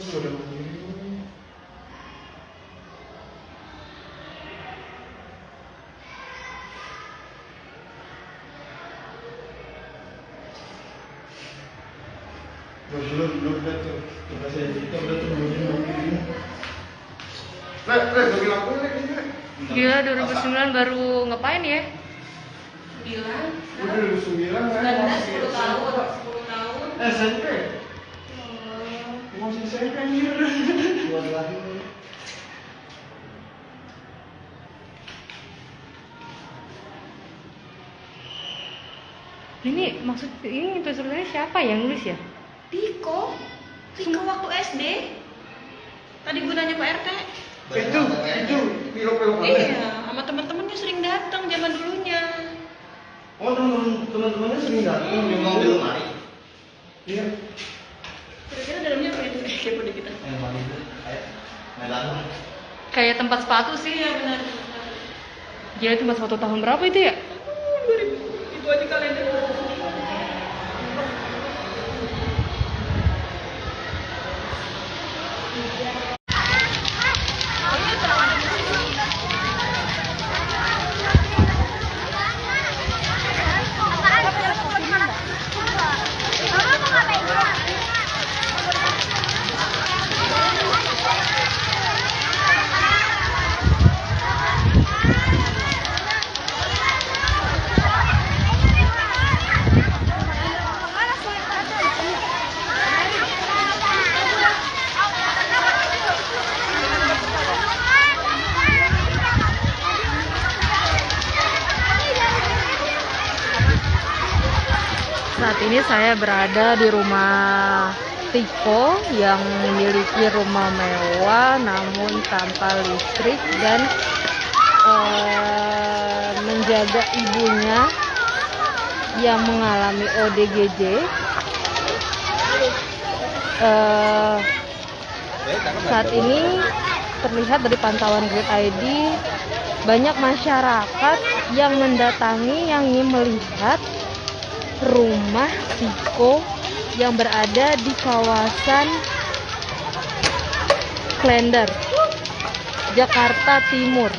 Udah mandiri. Belum tuh. Udah saya cerita udah tuh begini. Bagi lampunya lagi nih. Gila, 2009 baru ngapain ya? Bilang. Udah 2009 kan? 10 tahun. SMP. Masih SMP anjir. Buat lahir. Ini maksud ini tulisannya siapa yang nulis ya? Tiko waktu SD. Tadi gunanya Pak RT. Itu pilok-pilok apa? Iya, sama teman-temannya sering datang zaman dulunya. Oh, teman-temannya sering datang. Mau di lemari. Iya. Kira-kira dalamnya apa itu? Kepo deh kita. Lemari itu kayak medan. Kayak tempat sepatu sih. Iya benar. Gila, itu tempat sepatu tahun berapa itu ya? 2000. Itu aja kalender. Saat ini saya berada di rumah Tiko yang memiliki rumah mewah namun tanpa listrik dan menjaga ibunya yang mengalami ODGJ. Saat ini terlihat dari pantauan Grid ID banyak masyarakat yang mendatangi yang ingin melihat rumah Tiko yang berada di kawasan Klender, Jakarta Timur.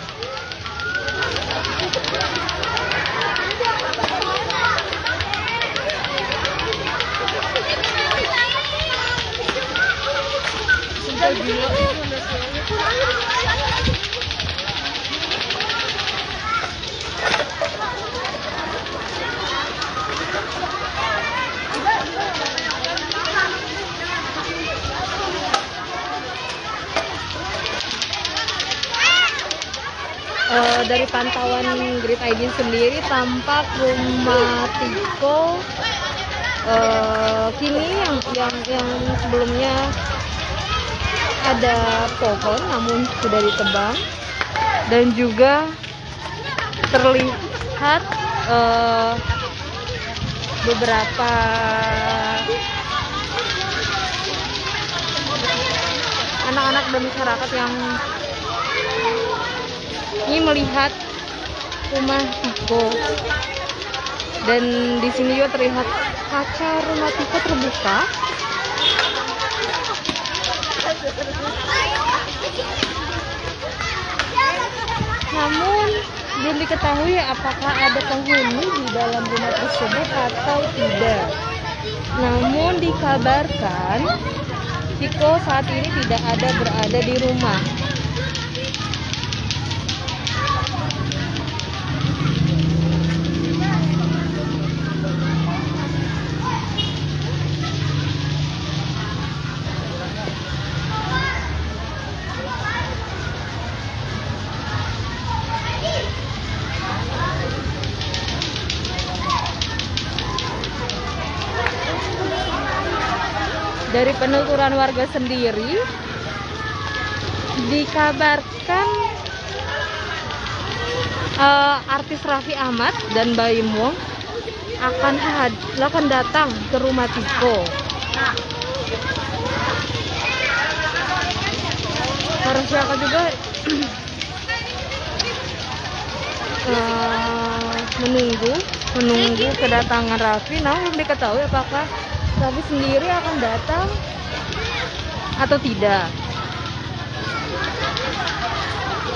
dari pantauan Grid ID sendiri tampak rumah Tiko kini yang sebelumnya ada pohon namun sudah ditebang, dan juga terlihat beberapa anak-anak dan masyarakat yang ini melihat rumah Tiko, dan di sini juga terlihat kaca rumah Tiko terbuka. Namun belum diketahui apakah ada penghuni di dalam rumah tersebut atau tidak. Namun dikabarkan Tiko saat ini tidak ada berada di rumah. Dari penuturan warga sendiri dikabarkan artis Raffi Ahmad dan Baim Wong akan datang ke rumah Tiko. Para masyarakat juga menunggu kedatangan Raffi, namun belum diketahui apakah Raffi sendiri akan datang atau tidak.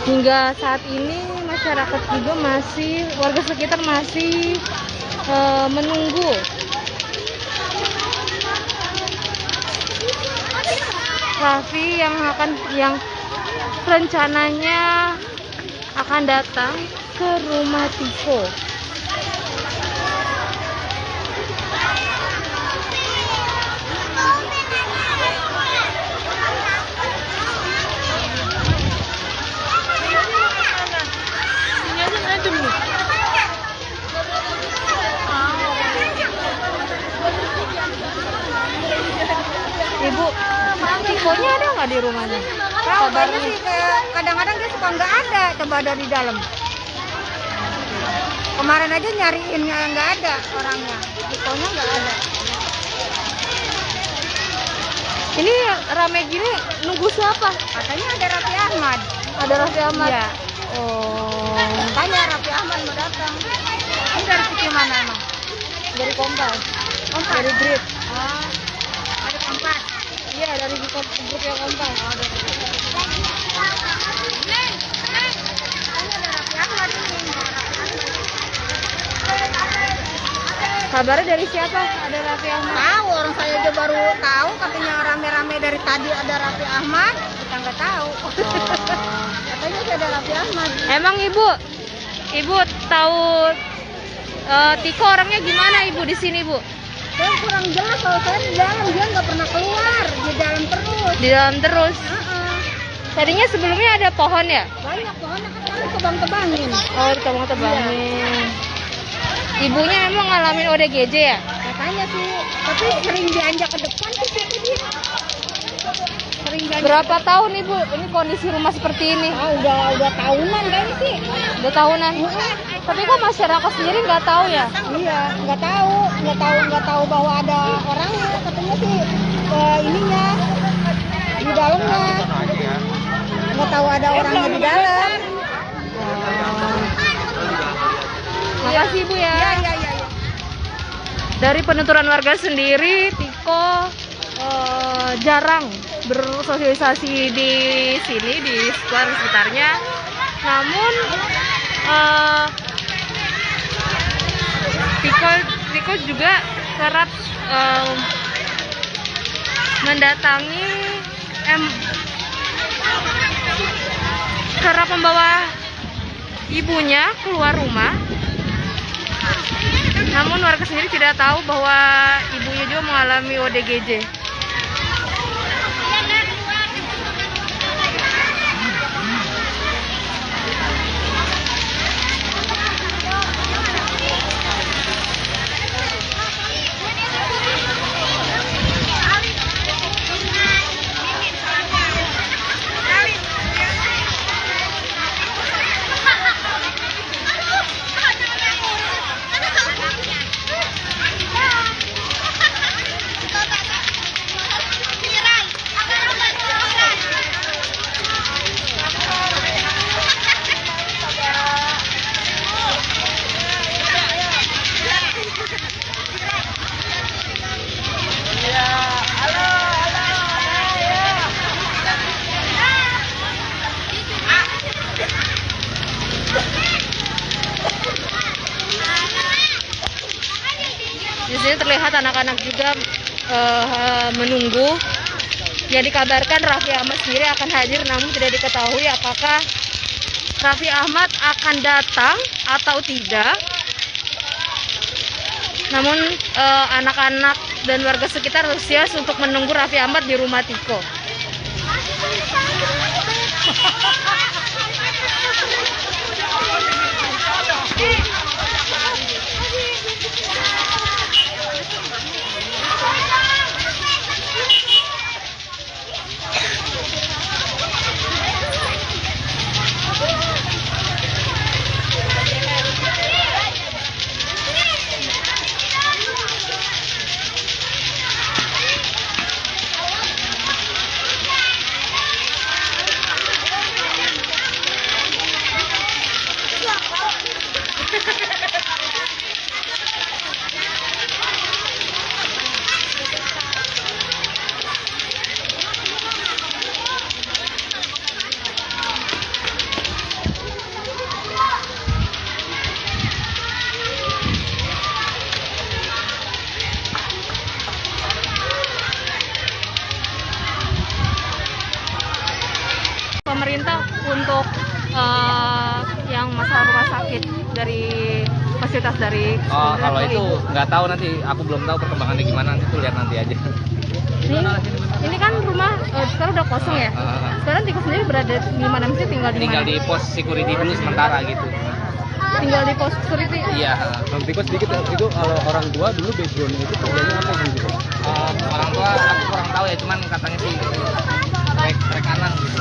Hingga saat ini masyarakat juga warga sekitar masih menunggu Raffi yang rencananya akan datang ke rumah Tiko. Ibu, Tikonya ada nggak di rumahnya? Kabarnya sih kadang-kadang dia suka nggak ada, coba ada di dalam. Kemarin aja nyariinnya nggak ada orangnya, Tikonya nggak ada. Ini rame gini nunggu siapa? Katanya ada Raffi Ahmad. Ada Raffi Ahmad? Iya. Oh, Katanya Raffi Ahmad mau datang. Ini dari TV mana emang? dari Kompas. Kompas. Dari Grid. Oh, ada Kompas. Iya, dari grup yang Kompas. Katanya ada Raffi Ahmad ini. Kabarnya dari siapa? Ada Raffi Ahmad? Tahu, orang saya aja baru tahu, katanya rame-rame dari tadi ada Raffi Ahmad, kita nggak tahu. Katanya sih ada Raffi Ahmad. Emang ibu tahu Tiko orangnya gimana ibu di sini bu? Saya kurang jelas, kalau saya di dalam, dia nggak pernah keluar, di dalam terus. Di dalam terus. Heeh. Tadinya sebelumnya ada pohon ya? Banyak pohonnya kan kami tebang-tebangin. Oh, ditebang-tebangin. Ibunya memang ngalamin ODGJ ya? Katanya sih, tapi sering dianjak ke depan sih gitu dia. Sering dianjak. Berapa tahun ibu ini kondisi rumah seperti ini? Ah, udah tahunan kayaknya sih. Udah tahunan. Tapi kok masyarakat sendiri nggak tahu ya? Iya, nggak tahu bahwa ada orangnya. Katanya sih ininya di dalamnya. Nggak tahu ada orangnya di dalam. Makasih ibu ya. Iya. Dari penuturan warga sendiri, Tiko jarang bersosialisasi di sini, di sekitar sekitarnya. Namun Tiko juga kerap mendatangi kerap membawa ibunya keluar rumah. Namun warga sendiri tidak tahu bahwa ibunya juga mengalami ODGJ. Di sini terlihat anak-anak juga menunggu. Yang dikabarkan Raffi Ahmad sendiri akan hadir, namun tidak diketahui apakah Raffi Ahmad akan datang atau tidak. Namun anak-anak dan warga sekitar antusias untuk menunggu Raffi Ahmad di rumah Tiko. Pemerintah untuk yang masalah rumah sakit dari fasilitas dari Kalau itu nggak tahu, nanti aku belum tahu perkembangannya gimana, nanti tuh lihat nanti aja. ini kan rumah sekarang udah kosong ya. Sekarang Tiko sendiri berada di mana sih, tinggal di mana? Tinggal di pos security dulu sementara gitu. Tinggal di pos security. Iya. Tiko sedikit itu kalau orang tua dulu background itu kerjanya apa gitu? Orang tua aku kurang tahu ya, cuman katanya sih rekanan gitu.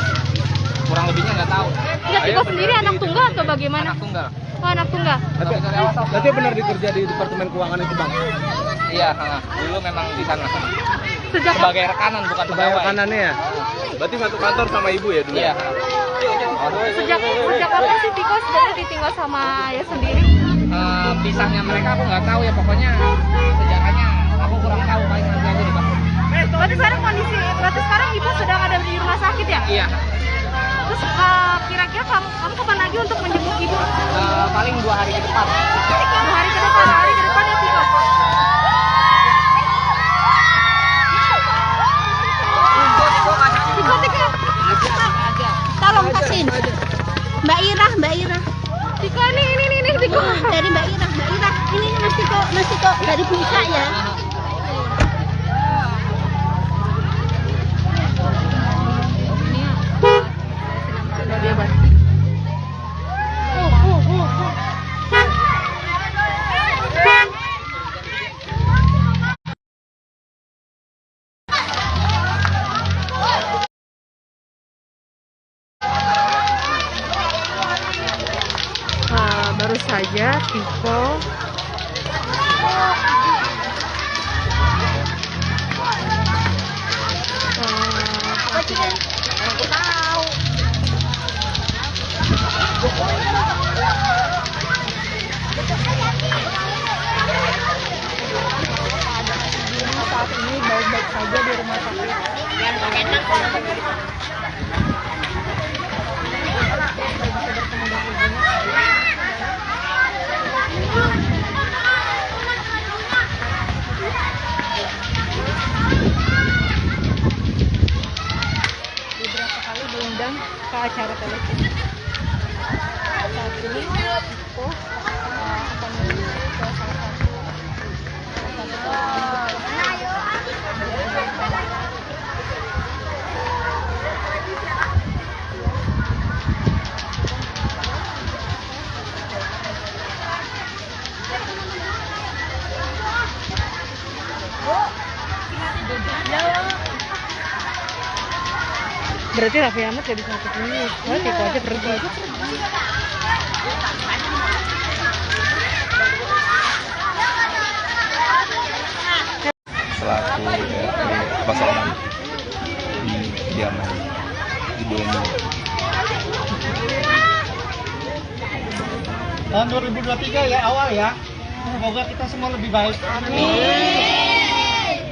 Kurang lebihnya nggak tahu. Ya, Tiko sendiri anak tunggal atau bagaimana? Anak tunggal. Oh, anak tunggal. Berarti benar dikerja di departemen keuangan itu bang? Iya, dulu memang di sana. Sejak Sebagai rekanan bukan pegawai. Rekanannya ya? Berarti satu kantor sama ibu ya dulu? Iya. sejak kapan sih Tiko sebenarnya ditinggal sama ayah sendiri? Pisahnya mereka aku nggak tahu ya, pokoknya sejarahnya aku kurang tahu, paling nanti aja deh, Bang. Berarti sekarang ibu sedang ada di rumah sakit ya? Iya. Terus kira-kira kamu kapan lagi untuk menjenguk ibu? Paling 2 hari ke depan. 2 hari ke depan, ya Tiko. Tiko. Tolong kasih. Mbak Ira. Tiko ini Tiko. Dari Mbak Ira. Ini Mas Tiko dari Buka ya. Dia bantu. Baru saja Tiko saat ini baik-baik saja di rumah sakit. Beberapa kali diundang ke acara televisi. Saat ini Tiko akan menuju ke salah satu berarti Raffi Ahmad gak bisa ikut ini. Oh, Tiko aja pergi. Selaku pasangan di kediaman Ibu Eni. Tahun 2023 ya, awal ya. Semoga kita semua lebih baik.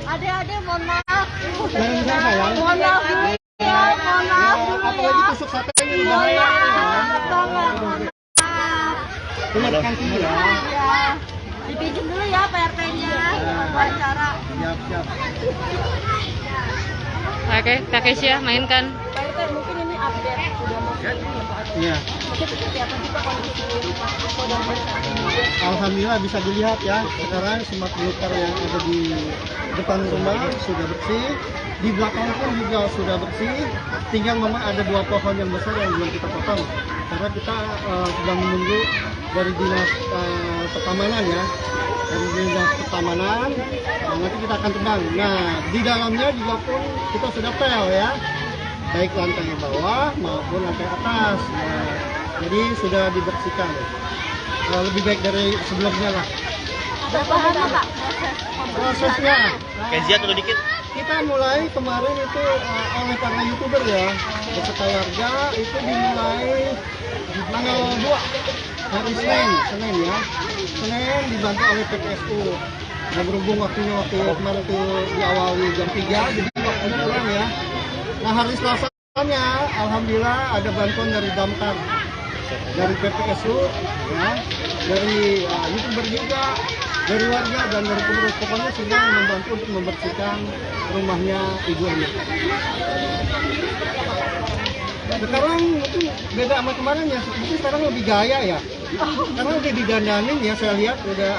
Adik-adik mohon maaf. Jangan sayang. Mohon maaf dulu ya. Mohon maaf dulu ya. Apalagi tusuk sate ini Mohon bahaya. maaf banget. Terima kasih ya. Ya. Dipinjam dulu ya PRT-nya, wawancara. Siap. Oke, Kak Kesia mainkan. Pak RT mungkin ini update sudah masuk ini Pak. Iya. Mungkin seperti apa sih Pak kondisi rumah Tiko dan saat ini? Alhamdulillah bisa dilihat ya, sekarang smart meter yang ada di depan rumah sudah bersih, di belakang pun juga sudah bersih. Tinggal memang ada 2 pohon yang besar yang belum kita potong, karena kita sedang menunggu dari dinas pertamanan ya, dari dinas pertamanan. Nanti kita akan tebang. Nah, di dalamnya juga pun kita sudah pel ya, baik lantai bawah maupun lantai atas. Nah, jadi sudah dibersihkan. Lebih baik dari sebelumnya lah. Berapa lama Pak Prosesnya, Kezia turun dikit. kita mulai kemarin itu oleh para youtuber ya, beserta warga itu dimulai di tanggal 2 hari Senin ya. Senin dibantu oleh PPSU. Nah, berhubung waktu kemarin itu diawali jam 3, jadi waktunya kurang ya. Nah, hari Selasanya alhamdulillah ada bantuan dari damkar, dari PPSU ya, dari youtuber juga, dari warga dan dari pengurus. Pokoknya sudah membantu untuk membersihkan rumahnya Ibu ini. Sekarang mungkin beda sama kemarin ya, mungkin sekarang lebih gaya ya, karena udah didandanin ya, saya lihat udah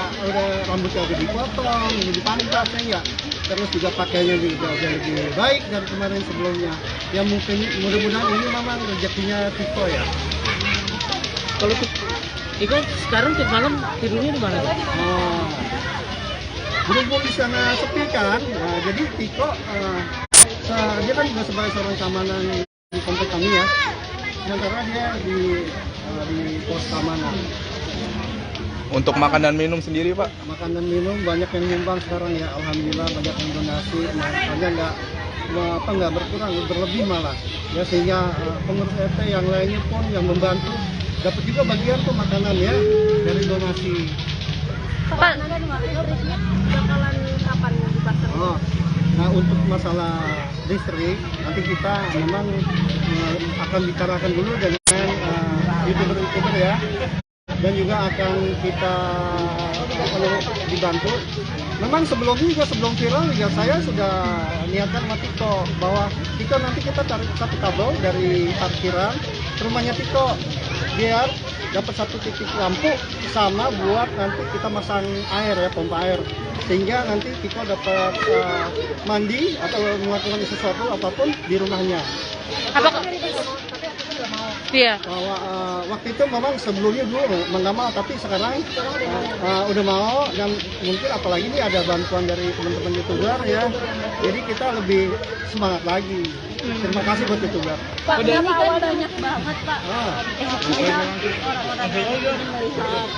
rambutnya udah dipotong, udah dipangkas ya, terus juga pakaiannya juga udah lebih baik dari kemarin sebelumnya. Ya mungkin mudah-mudahan ini memang rezekinya Tiko ya. Kalau Iko sekarang tiap malam tidurnya di mana? Berhubung di sana sepi kan, nah, jadi Tiko dia kan juga sebagai seorang keamanan di komplek kami ya, sementara dia di pos keamanan. Untuk makan dan minum sendiri, Pak? Makan dan minum banyak yang nyumbang sekarang ya, alhamdulillah banyak yang donasi, makanya nggak berkurang, berlebih malah ya, sehingga pengurus RT yang lainnya pun yang membantu dapat juga bagian tuh makanan ya dari donasi. Pak, listriknya bakalan kapan dipasang? Nah, untuk masalah listrik nanti kita memang akan bicarakan dulu dengan youtuber ya, dan juga akan kita dibantu. Memang sebelumnya juga sebelum viral juga saya sudah niatkan sama Tiko bahwa Tiko nanti kita tarik satu kabel dari parkiran ke rumahnya Tiko biar dapat satu titik lampu sama buat nanti kita masang air ya, pompa air, sehingga nanti Tiko dapat mandi atau melakukan sesuatu apapun di rumahnya. Apakah? Iya. Waktu itu memang sebelumnya dulu nggak mau, tapi sekarang udah mau, dan mungkin apalagi ini ada bantuan dari teman-teman youtuber ya, jadi kita lebih semangat lagi. Terima kasih buat youtuber. Pak, ini kan banyak banget Pak. Orang-orang yang melihat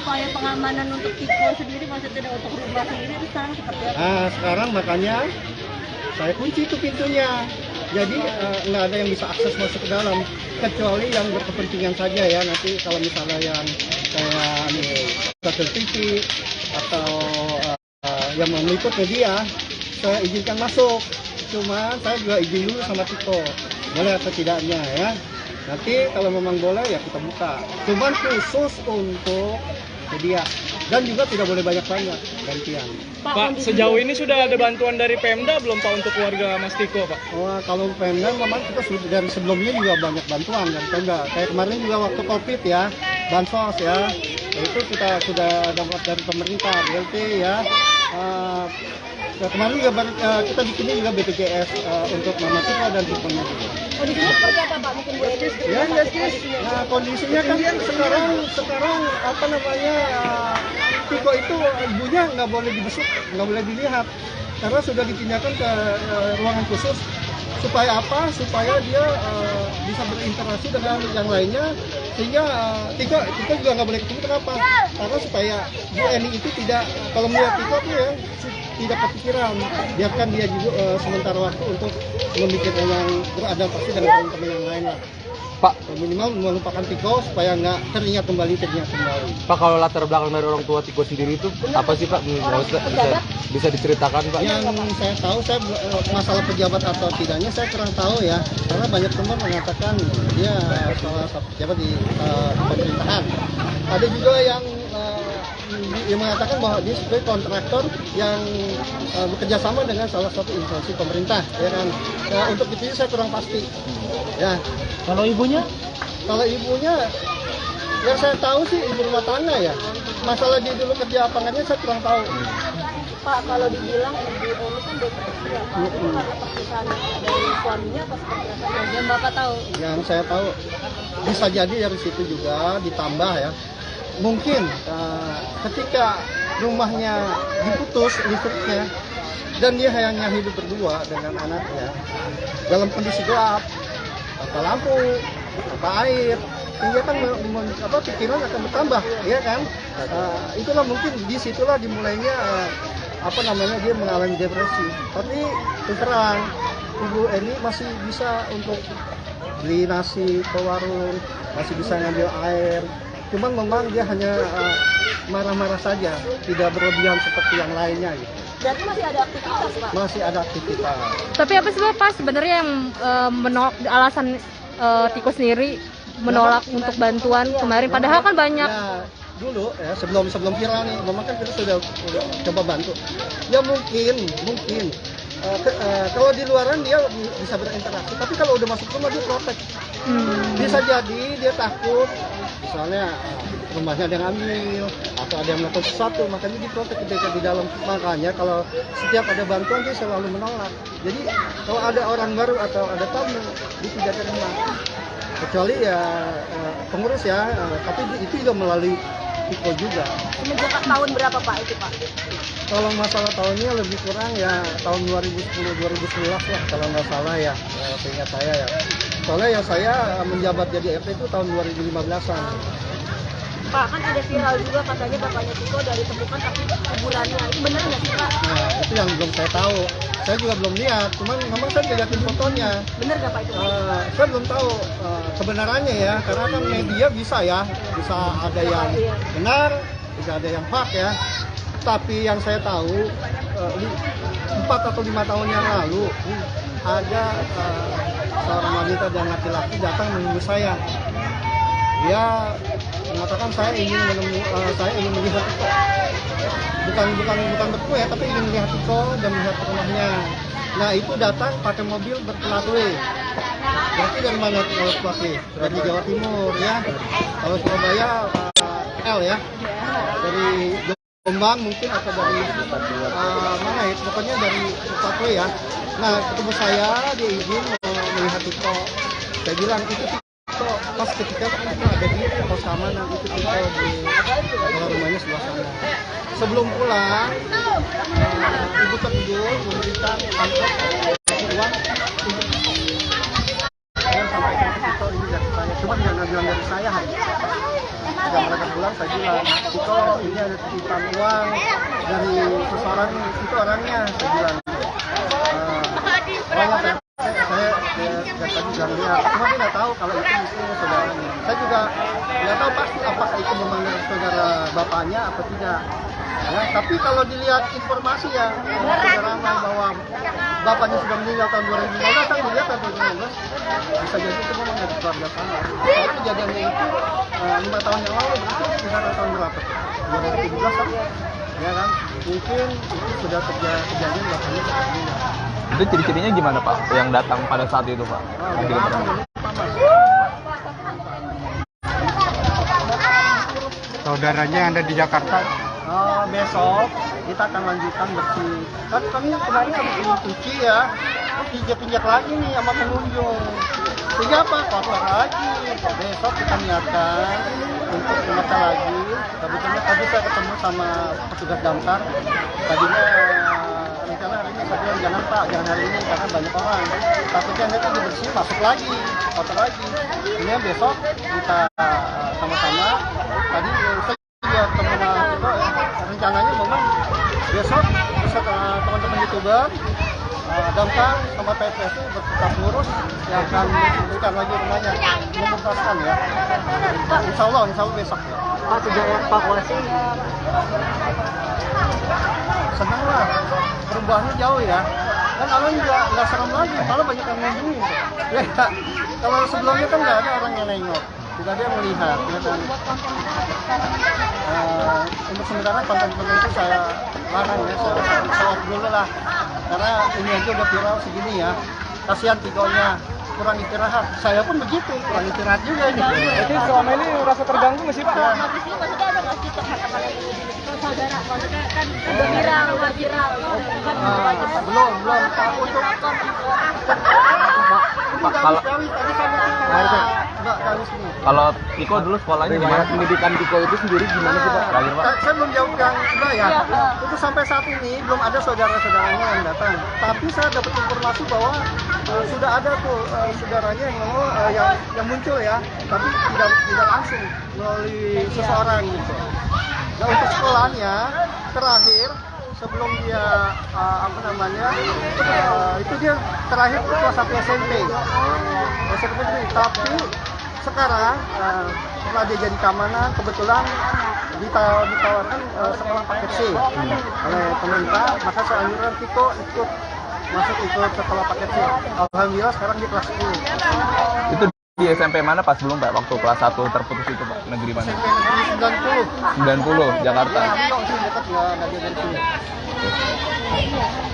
upaya pengamanan untuk Tiko sendiri, maksudnya untuk rumah sendiri itu sekarang seperti apa? Nah, sekarang makanya saya kunci itu pintunya. Jadi nggak ada yang bisa akses masuk ke dalam, kecuali yang berkepentingan saja ya. Nanti kalau misalnya yang kayak TV atau yang meliput media, saya izinkan masuk. Cuman saya juga izin dulu sama Tiko, boleh atau tidaknya ya. Nanti kalau memang boleh ya kita buka. Cuman khusus untuk media, dan juga tidak boleh banyak-banyak gantian. Pak, sejauh ini sudah ada bantuan dari Pemda belum Pak untuk warga Mas Tiko, Pak? Kalau Pemda memang kita sudah dari sebelumnya juga banyak bantuan dari Pemda. Kayak kemarin juga waktu COVID ya, bansos ya, itu kita sudah dapat dari pemerintah, BLT ya. Kemarin juga kita bikinnya juga BPJS untuk Mama Tiko dan Tikonya juga. Kondisinya seperti apa Pak? Mungkin boleh Ya, nah kondisinya kan sekarang apa namanya, Tiko itu ibunya nggak boleh dibesuk, nggak boleh dilihat, karena sudah dipindahkan ke ruangan khusus. Supaya apa? Supaya dia bisa berinteraksi dengan yang lainnya, sehingga Tiko juga nggak boleh ketemu. Kenapa? Karena supaya Bu Eni itu tidak, kalau melihat Tiko tuh ya tidak kepikiran, biarkan dia juga sementara waktu untuk memikirkan yang beradaptasi dengan teman-teman yang lain lah. Pak, Minimal melupakan Tiko supaya nggak teringat kembali. Pak, kalau latar belakang dari orang tua Tiko sendiri itu apa sih Pak? Bisa diceritakan Pak? Yang saya tahu, masalah pejabat atau tidaknya saya kurang tahu ya, karena banyak teman mengatakan dia salah satu pejabat di pemerintahan. Ada juga yang yang mengatakan bahwa dia sebagai kontraktor yang bekerja sama dengan salah satu instansi pemerintah, ya kan. Nah, untuk itu saya kurang pasti. Ya. Kalau ibunya? Kalau ibunya, yang saya tahu sih ibu rumah tangga ya. Masalah dia dulu kerja apa enggaknya saya kurang tahu. Pak, kalau dibilang ibu Eni kan depresi ya, Pak. Itu karena perpisahan dari suaminya atau seperti apa? Yang Bapak tahu? Yang saya tahu bisa jadi dari situ juga ditambah ya. Mungkin ketika rumahnya diputus listriknya dan dia hanya hidup berdua dengan anaknya dalam kondisi gelap, tanpa lampu, tanpa air, dia kan pikiran akan bertambah, ya kan? Itulah mungkin disitulah dimulainya dia mengalami depresi. Tapi terus terang Ibu Eni masih bisa untuk beli nasi ke warung, masih bisa ngambil air. Cuman memang dia hanya marah-marah saja, tidak berlebihan seperti yang lainnya gitu. Berarti masih ada aktivitas, Pak? Masih ada aktivitas. Tapi apa sih Pak sebenarnya yang menolak, alasan Tiko sendiri menolak untuk bantuan kemarin? Padahal kan banyak. Ya, dulu ya sebelum viral nih, memang kan kita sudah coba bantu. Ya mungkin kalau di luaran dia bisa berinteraksi, tapi kalau udah masuk rumah dia protek. Bisa jadi dia takut, misalnya rumahnya ada yang ambil atau ada yang melakukan sesuatu, makanya diprotek ketika di dalam. Makanya kalau setiap ada bantuan dia selalu menolak. Jadi kalau ada orang baru atau ada tamu dia tidak terima, kecuali ya pengurus ya, tapi itu juga melalui Tiko juga. Semenjak tahun berapa Pak itu Pak? Kalau masalah tahunnya lebih kurang ya tahun 2010-2011 lah kalau nggak salah ya, seingat saya ya. Soalnya ya saya menjabat jadi RT itu tahun 2015-an. Pak, kan ada viral juga katanya bapaknya Tiko dari ditemukan tapi kuburannya. Itu benar nggak sih Pak? Nah, itu yang belum saya tahu. Saya juga belum lihat, cuman memang saya lihatin fotonya. Benar nggak Pak itu? Saya belum tahu kebenarannya ya, karena kan media bisa ada yang benar, bisa ada yang hoax ya. Tapi yang saya tahu 4 atau 5 tahun yang lalu ada seorang wanita dan laki-laki datang menemui saya. Dia mengatakan saya ingin melihat Tiko. Bukan bertemu ya, tapi ingin melihat Tiko dan melihat rumahnya. Nah itu datang pakai mobil berplat-W. Berarti dari mana plat-W? Dari Jawa Timur ya. Kalau Surabaya L ya. Dari Jombang mungkin atau dari mana ya? Pokoknya dari plat-W ya. Nah ketemu saya, dia izin melihat Tiko. Saya bilang itu Tiko, pas ketika kita ada di pos keamanan itu Tiko di rumahnya sebelah sana. Sebelum pulang, ibu tertidur memberikan amplop uang untuk Tiko. Dan sampai ke Tiko ini dari saya, cuma jangan bilang dari saya hanya. Setelah mereka pulang, saya bilang, Tiko ini ada titipan uang dari seseorang, itu orangnya, saya bilang. Orangnya saya tadi bilang dia, cuma dia nggak tahu kalau itu istrinya saudaranya. Saya juga nggak tahu pasti apakah itu memang saudara bapaknya atau tidak. Ya, tapi kalau dilihat informasi ya, ramai bahwa bapaknya sudah meninggal tahun 2015, kan dilihat tahun 2015, bisa jadi itu memang dari keluarga sana. Kalau kejadiannya itu 5 tahun yang lalu, berarti sekitar tahun berapa? 2017 kan? Ya kan? Mungkin itu sudah kejadian bapaknya sudah meninggal. Itu ciri-cirinya gimana Pak yang datang pada saat itu Pak? Saudaranya yang ada di Jakarta. Besok kita akan lanjutkan bersih. Kan kami kemarin habis cuci ya, pinjak lagi nih sama pengunjung. Sehingga apa? Kotor lagi. Besok kita niatkan untuk menata lagi. Kebetulan tadi saya ketemu sama petugas damkar. Tadinya rencana hari ini saya bilang jangan Pak, jangan hari ini karena banyak orang. Takutnya nanti dibersih masuk lagi, kotor lagi. Ini besok kita sama-sama. Tadi saya juga ketemu sama Tiko ya. Rencananya memang besok beserta teman-teman YouTuber, damkar sama PPS bertukar ngurus yang akan memberikan lagi rumahnya, memutaskan ya. Insya Allah besok ya. Pak sudah evakuasi? Senang lah, perubahannya jauh ya. Kan awalnya juga nggak serem lagi, malah banyak yang mengunjungi. Ya, kalau sebelumnya kan nggak ada orang yang nengok, tidak ada yang melihat. Ya kan. untuk sementara konten-konten itu saya larang ya, saya off dulu lah. Karena ini aja udah viral segini ya. Kasihan Tigonya, kurang istirahat. Saya pun begitu, kurang istirahat juga ini. Jadi selama ini merasa terganggu nggak sih Pak? Habis ini maksudnya ada nggak sih teman-teman saudara, maksudnya kan udah viral. Belum. Untuk kalau- gawi tadi saya nggak gawi sini. Kalau Tiko dulu sekolahnya di mana? Pendidikan Tiko itu sendiri gimana sih Pak? Terakhir Pak. Saya belum jawab yang kedua ya. Itu sampai saat ini belum ada saudara-saudaranya yang datang. Tapi saya dapat informasi bahwa sudah ada tuh saudaranya yang mau yang muncul ya, tapi tidak langsung melalui seseorang gitu. Nah untuk sekolahnya terakhir sebelum dia itu dia terakhir kelas 1 SMP. Tapi sekarang setelah dia jadi keamanan kebetulan ditawarkan sekolah paket C oleh pemerintah, maka saya anjuran Tiko ikut sekolah paket C. Alhamdulillah sekarang di kelas 10. Itu di SMP mana pas belum Pak? Waktu kelas 1 terputus itu Pak? Negeri mana? SMP negeri 90 Jakarta. Dekat nggak dia dari sini.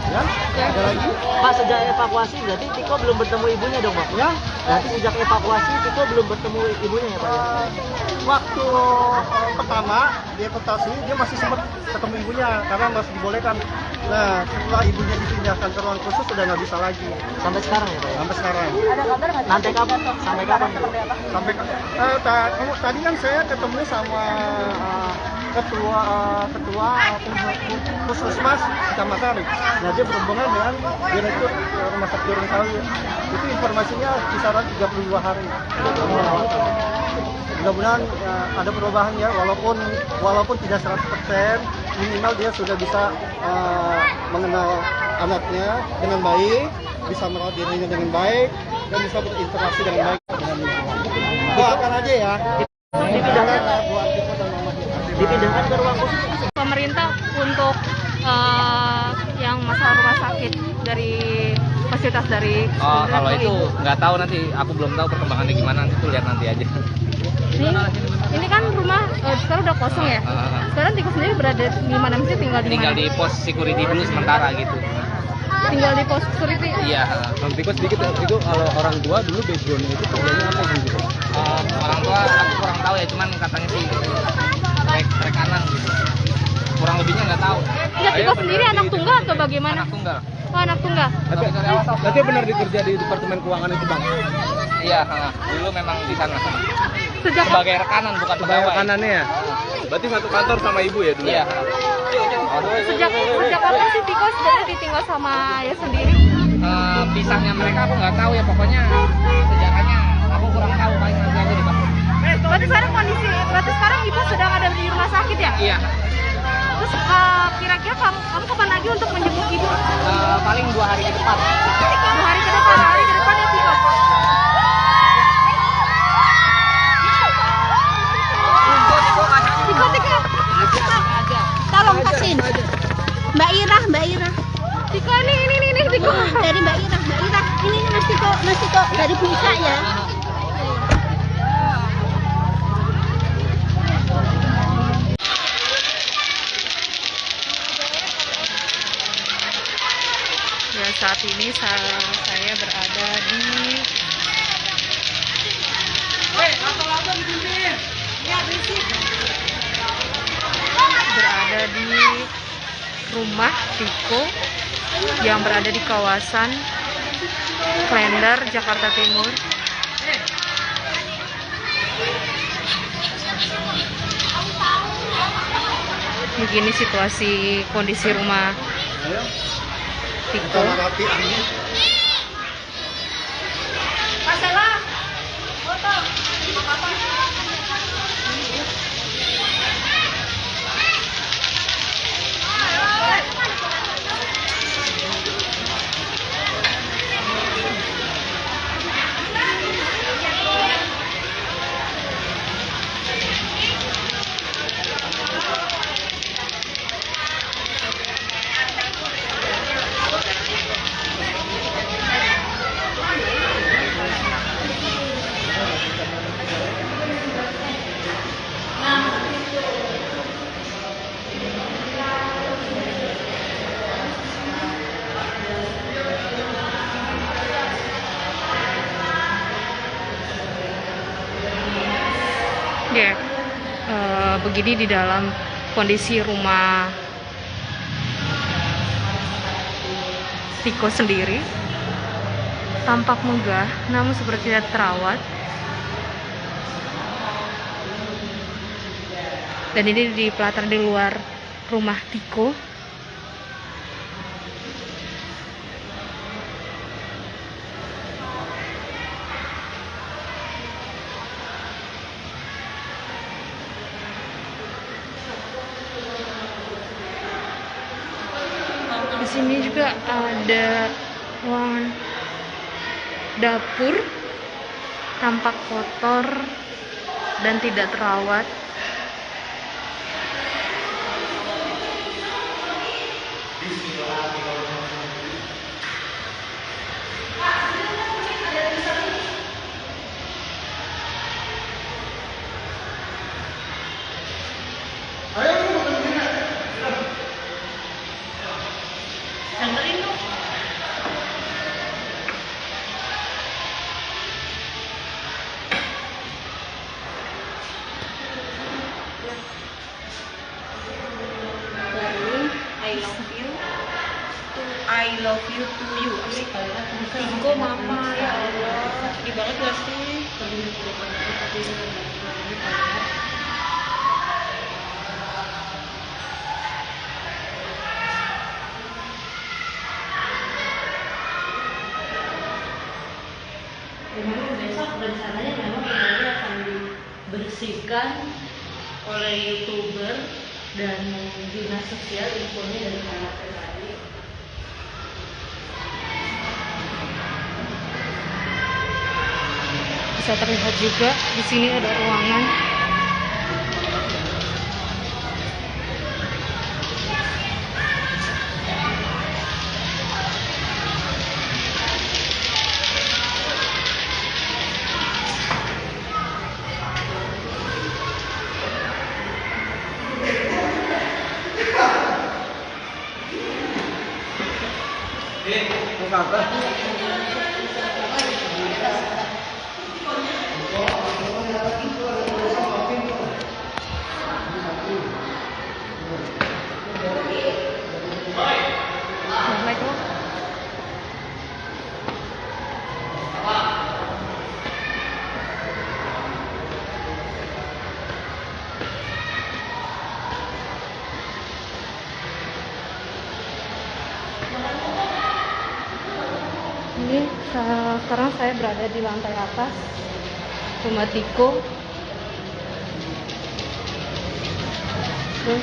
Ya, ada lagi? Pak, sejak evakuasi berarti Tiko belum bertemu ibunya dong Pak? Ya, Berarti sejak evakuasi Tiko belum bertemu ibunya ya Pak? waktu pertama dievakuasi dia masih sempat ketemu ibunya karena masih dibolehkan. Nah, setelah ibunya dipindahkan ke ruang khusus sudah nggak bisa lagi Sampai sekarang ya Pak? sampai sekarang. Ada kabar nggak sih? Nanti kapan? Sampai kapan? Sampai tadi kan saya ketemu sama ketua puskesmas kecamatan. Nah dia berhubungan dengan direktur rumah sakit Durunsawi. Itu informasinya kisaran 32 hari. Mudah-mudahan ada perubahan ya, walaupun tidak 100%, minimal dia sudah bisa mengenal anaknya dengan baik, bisa merawat dirinya dengan baik, dan bisa berinteraksi dengan baik dengan lingkungan. Doakan aja ya. Dipindahkan, Buat Tiko dan Mama kita. dipindahkan ke ruang khusus. Pemerintah untuk yang masalah rumah sakit dari fasilitas dari Oh, kalau itu nggak tahu, nanti aku belum tahu perkembangannya gimana, nanti tuh lihat nanti aja. ini kan rumah sekarang udah kosong ya. Sekarang Tiko sendiri berada di mana, mesti tinggal di Tinggal mana? di pos security dulu sementara gitu. Tinggal di pos security. Iya. Bang Tiko sedikit itu kalau orang tua dulu backgroundnya itu kerjanya apa gitu? Orang tua aku kurang tahu ya, cuman katanya sih trek kanan gitu. Kurang lebihnya nggak tahu. Enggak, Tiko sendiri anak tunggal atau bagaimana? Anak tunggal. Oh, anak tunggal. Tapi benar dikerja di Departemen Keuangan itu Bang? Iya, dulu memang di sana. Sejak Sebagai rekanan bukan pegawai. Kanannya ya? Berarti satu kantor sama ibu ya dulu? Iya. sejak kapan sih Tiko sebenarnya ditinggal sama ayah sendiri? Pisahnya mereka aku nggak tahu ya, pokoknya sejarahnya aku kurang tahu, paling nanti aja dibahas. Berarti sekarang ibu sedang ada di rumah sakit ya? Iya. Terus kira-kira kamu kapan lagi untuk menjenguk ibu? Paling 2 hari ke depan. 2 hari ke depan ya Tiko. Tiko. Tolong kasihin. Mbak Ira. Tiko ini Tiko. Dari Mbak Ira. Ini Mas Tiko dari Bu Ika ya. Ya, saat ini saya berada di rumah Tiko yang berada di kawasan Klender, Jakarta Timur. Begini situasi kondisi rumah Tiko. begini di dalam kondisi rumah Tiko sendiri. Tampak megah, namun seperti tidak terawat. Dan ini di pelataran di luar rumah Tiko. Di sini juga ada ruangan dapur, tampak kotor dan tidak terawat. I love you to you. Tiko mama, ya Allah, sedih banget gak sih? Memang besok rencananya memang ini akan dibersihkan oleh YouTuber dan dinas sosial, infonya dari anak tadi. Bisa terlihat juga di sini ada ruangan. Assalamualaikum. Ini sekarang saya berada di lantai atas rumah Tiko. Tuh.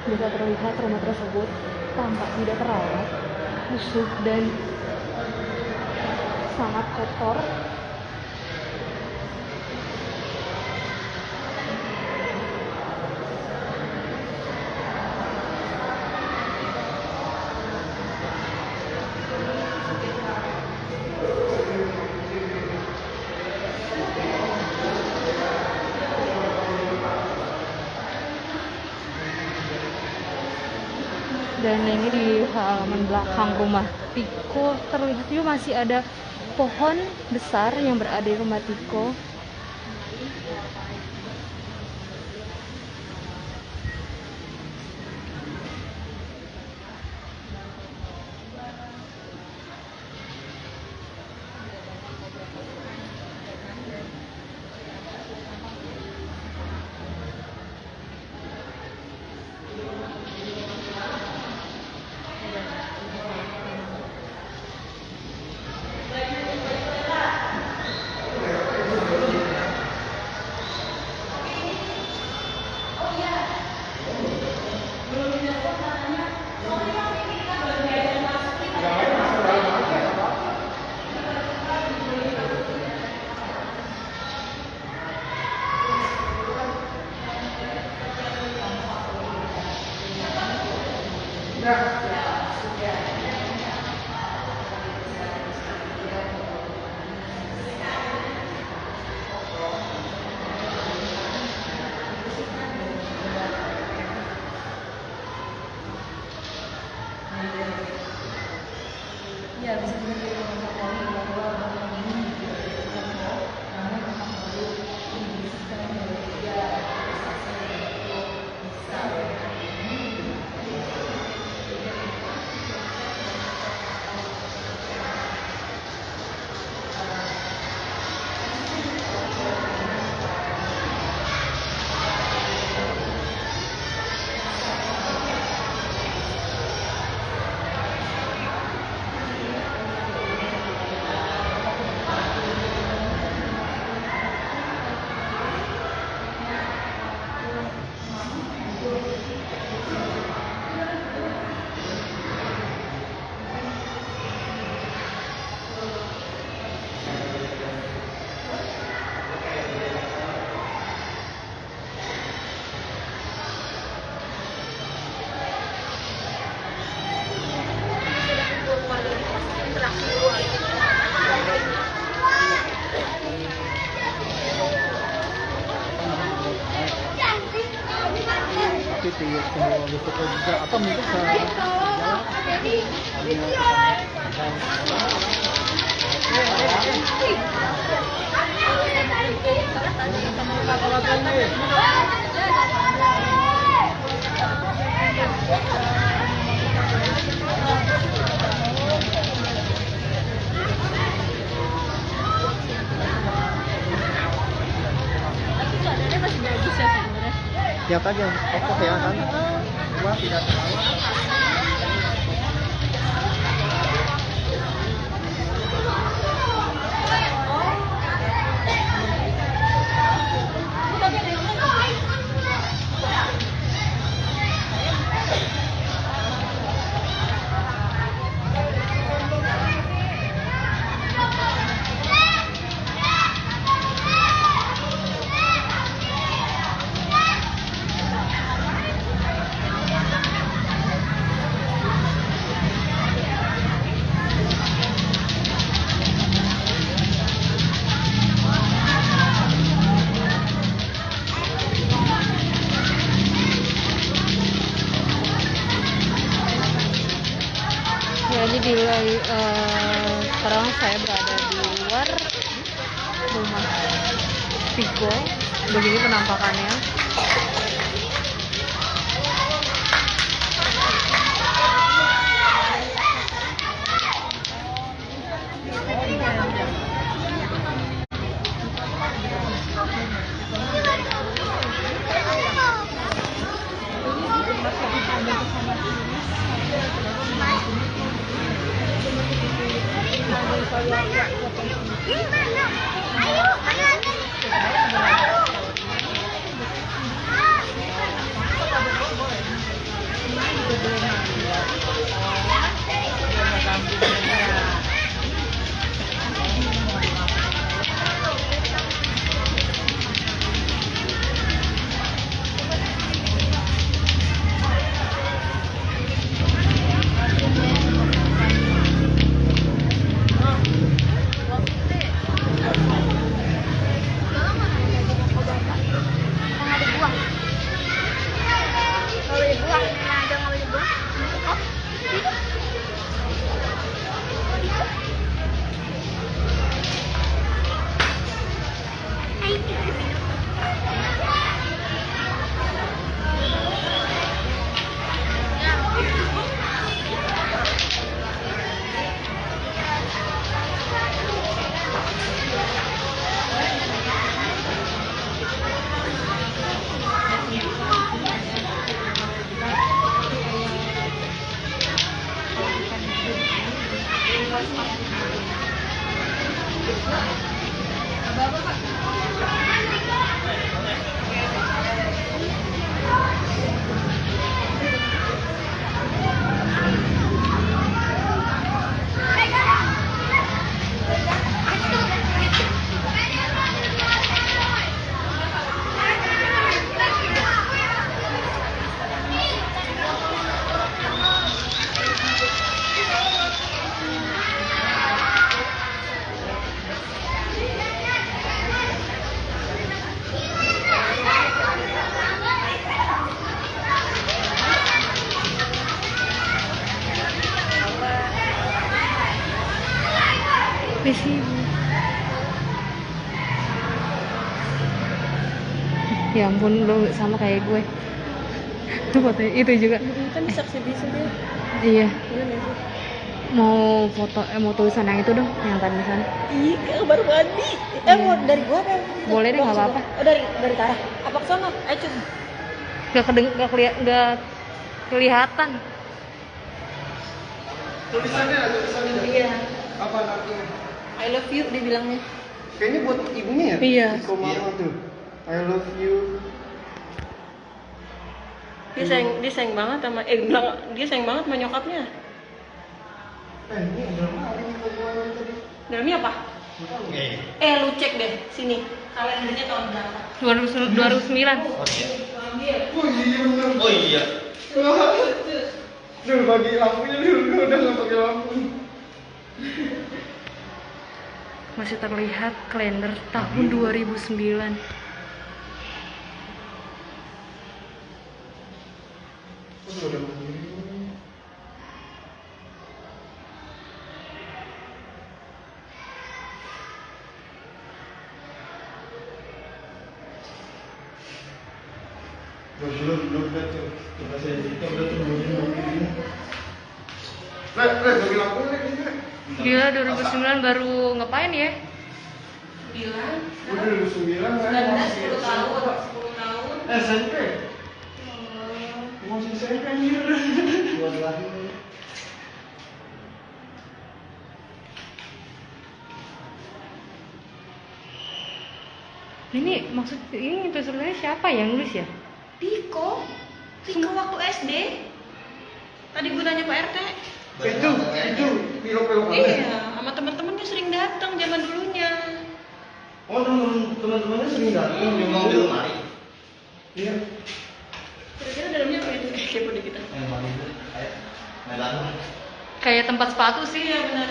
Bisa terlihat rumah tersebut tampak tidak terawat, busuk dan sangat kotor. Dan ini di halaman belakang rumah Tiko terlihat juga masih ada pohon besar yang berada di rumah Tiko. seperti semua besoknya juga atau mungkin ya kan yang pokok ya kan gua tidak terlalu Jadi sekarang saya berada di luar rumah Tigo. Begini penampakannya. Misi. Ya ampun, lo sama kayak gue. Foto itu juga. Kan saksi-bisu dia. Iya. Iya nggak sih? Mau foto, mau tulisan yang itu dong, yang tulisan. Iya, baru mandi. Mau dari gua kan? Boleh deh, nggak apa-apa. Oh, dari Tara. Apa kesana? Ayo coba. Nggak kelihatan. tulisannya Iya. apa artinya? I love you dibilangnya. Kayaknya buat ibunya ya? Iya. Iko mama tuh. I love you. Dia sayang banget sama dia sayang banget sama nyokapnya. Ini drama apa yang keluar tadi? Dalamnya apa? Lu cek deh sini. Kalendernya tahun berapa? 2009. Oh iya. Duh, bagi lampunya dulu udah nggak pakai lampu. Masih terlihat kalender tahun 2009. Gila 2009 baru ngapain ya? 2009 10 tahun. SMP. Masih SMP anjir. Buat lahir. Ini maksud ini pesertanya siapa yang nulis ya? Tiko waktu SD. Tadi gunanya Pak RT. Itu pilok-pilok apa? Iya, sama teman-temannya sering datang zaman dulunya. Oh, teman-temannya sering datang di lemari. Iya. Kira-kira dalamnya apa itu? Kepo deh kita. Kayak tempat sepatu sih. Iya benar.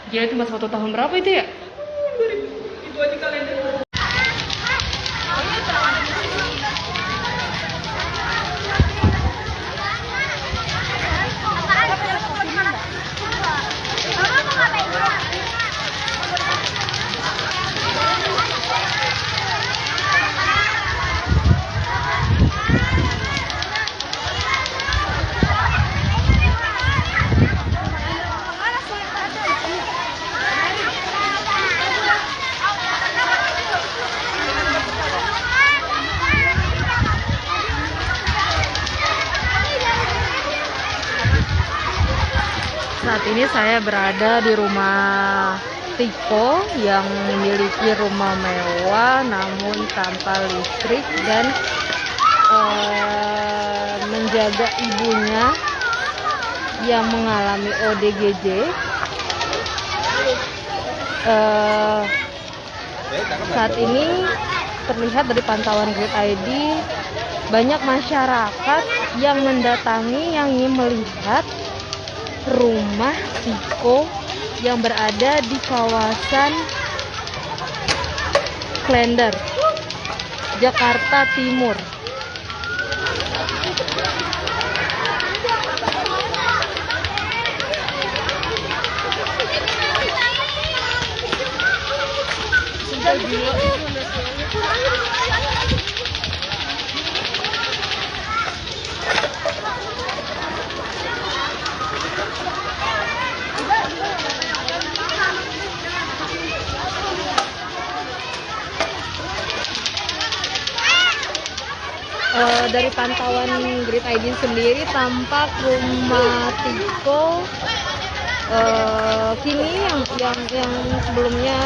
Gila tempat sepatu tahun berapa itu ya? 2000. Itu aja kalender. Saat ini saya berada di rumah Tiko yang memiliki rumah mewah namun tanpa listrik dan menjaga ibunya yang mengalami ODGJ. Saat ini terlihat dari pantauan Grid ID banyak masyarakat yang mendatangi yang ingin melihat rumah Tiko yang berada di kawasan Klender, Jakarta Timur. Dari pantauan Grid ID sendiri tampak rumah Tiko kini yang sebelumnya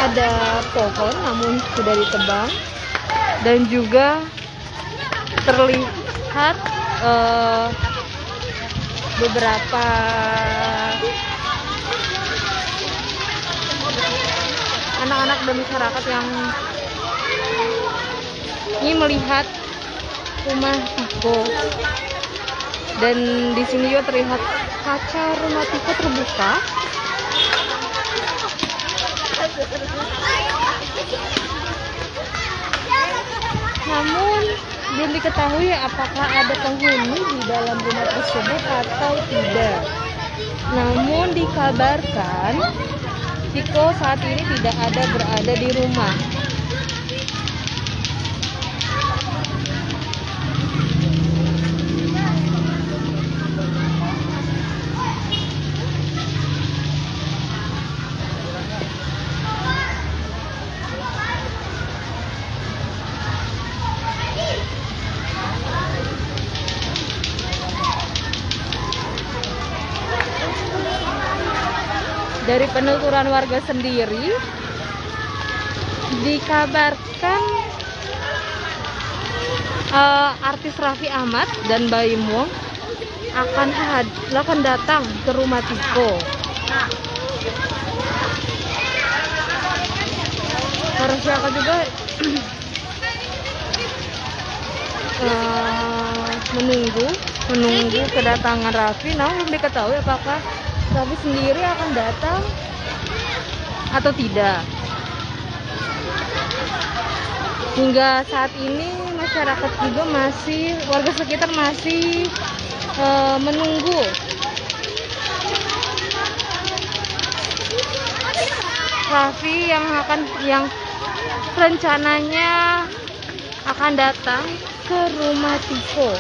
ada pohon namun sudah ditebang dan juga terlihat beberapa anak-anak dan masyarakat yang ini melihat rumah Tiko, dan di sini juga terlihat kaca rumah Tiko terbuka. Namun belum diketahui apakah ada penghuni di dalam rumah tersebut atau tidak. Namun dikabarkan Tiko saat ini tidak ada berada di rumah. Dari penuturan warga sendiri dikabarkan artis Raffi Ahmad dan Baim Wong akan datang ke rumah Tiko. Masyarakat juga menunggu kedatangan Raffi, namun belum diketahui apakah Raffi sendiri akan datang atau tidak. Hingga saat ini masyarakat juga warga sekitar masih menunggu Raffi yang rencananya akan datang ke rumah Tiko.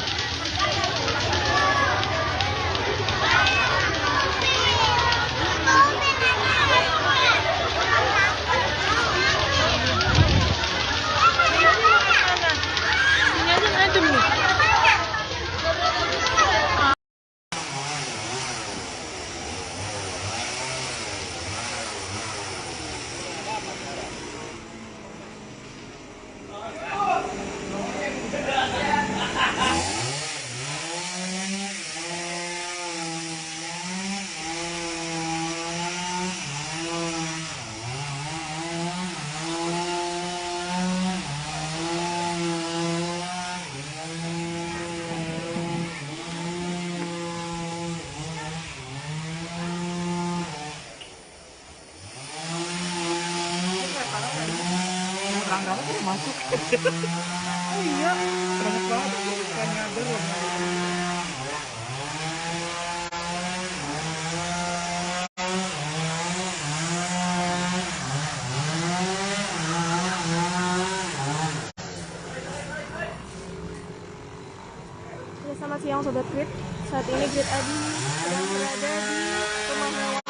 Selamat siang Sobat Grid. Saat ini Grid Adi sedang berada di rumah mewah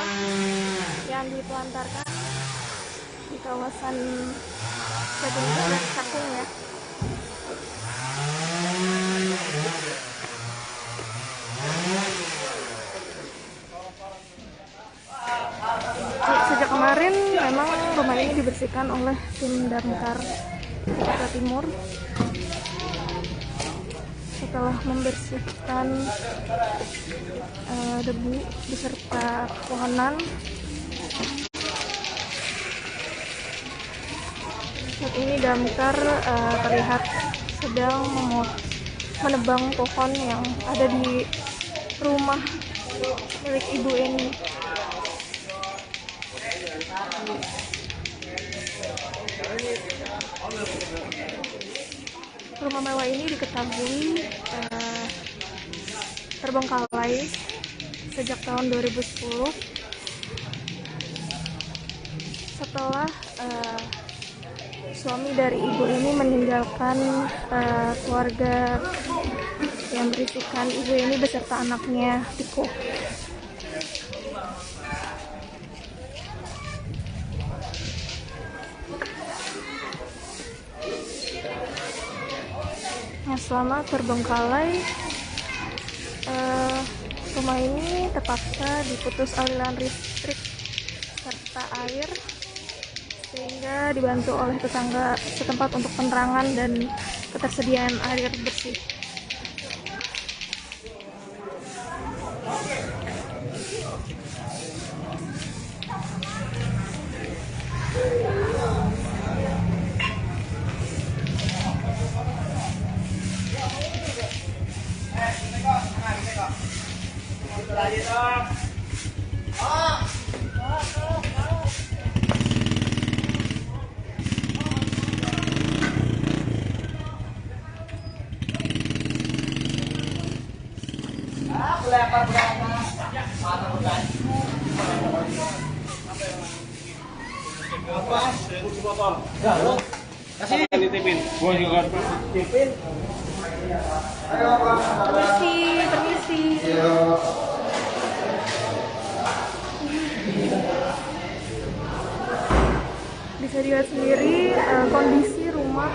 yang ditelantarkan di kawasan Jatinegara Cakung ya. Sejak kemarin memang rumah ini dibersihkan oleh tim damkar Jakarta Timur. Setelah membersihkan debu beserta pohonan, saat ini damkar terlihat sedang menebang pohon yang ada di rumah milik Ibu Eni. Rumah mewah ini diketahui terbengkalai sejak tahun 2010 setelah suami dari ibu ini meninggalkan keluarga yang berisikan ibu ini beserta anaknya Tiko. Selama terbengkalai, rumah ini terpaksa diputus aliran listrik serta air, sehingga dibantu oleh tetangga setempat untuk penerangan dan ketersediaan air bersih. Permisi. Bisa dilihat sendiri kondisi rumah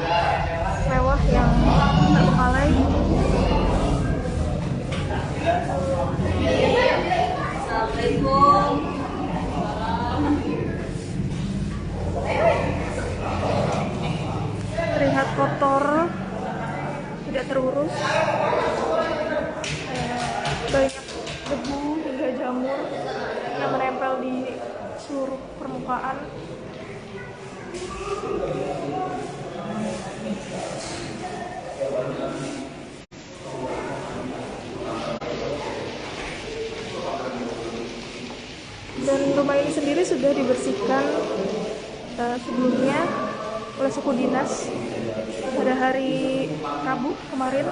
mewah yang terbengkalai. Assalamualaikum. Terlihat kotor, tidak terurus, banyak debu hingga jamur yang menempel di seluruh permukaan. Dan rumah ini sendiri sudah dibersihkan sebelumnya oleh suku dinas pada hari Rabu kemarin.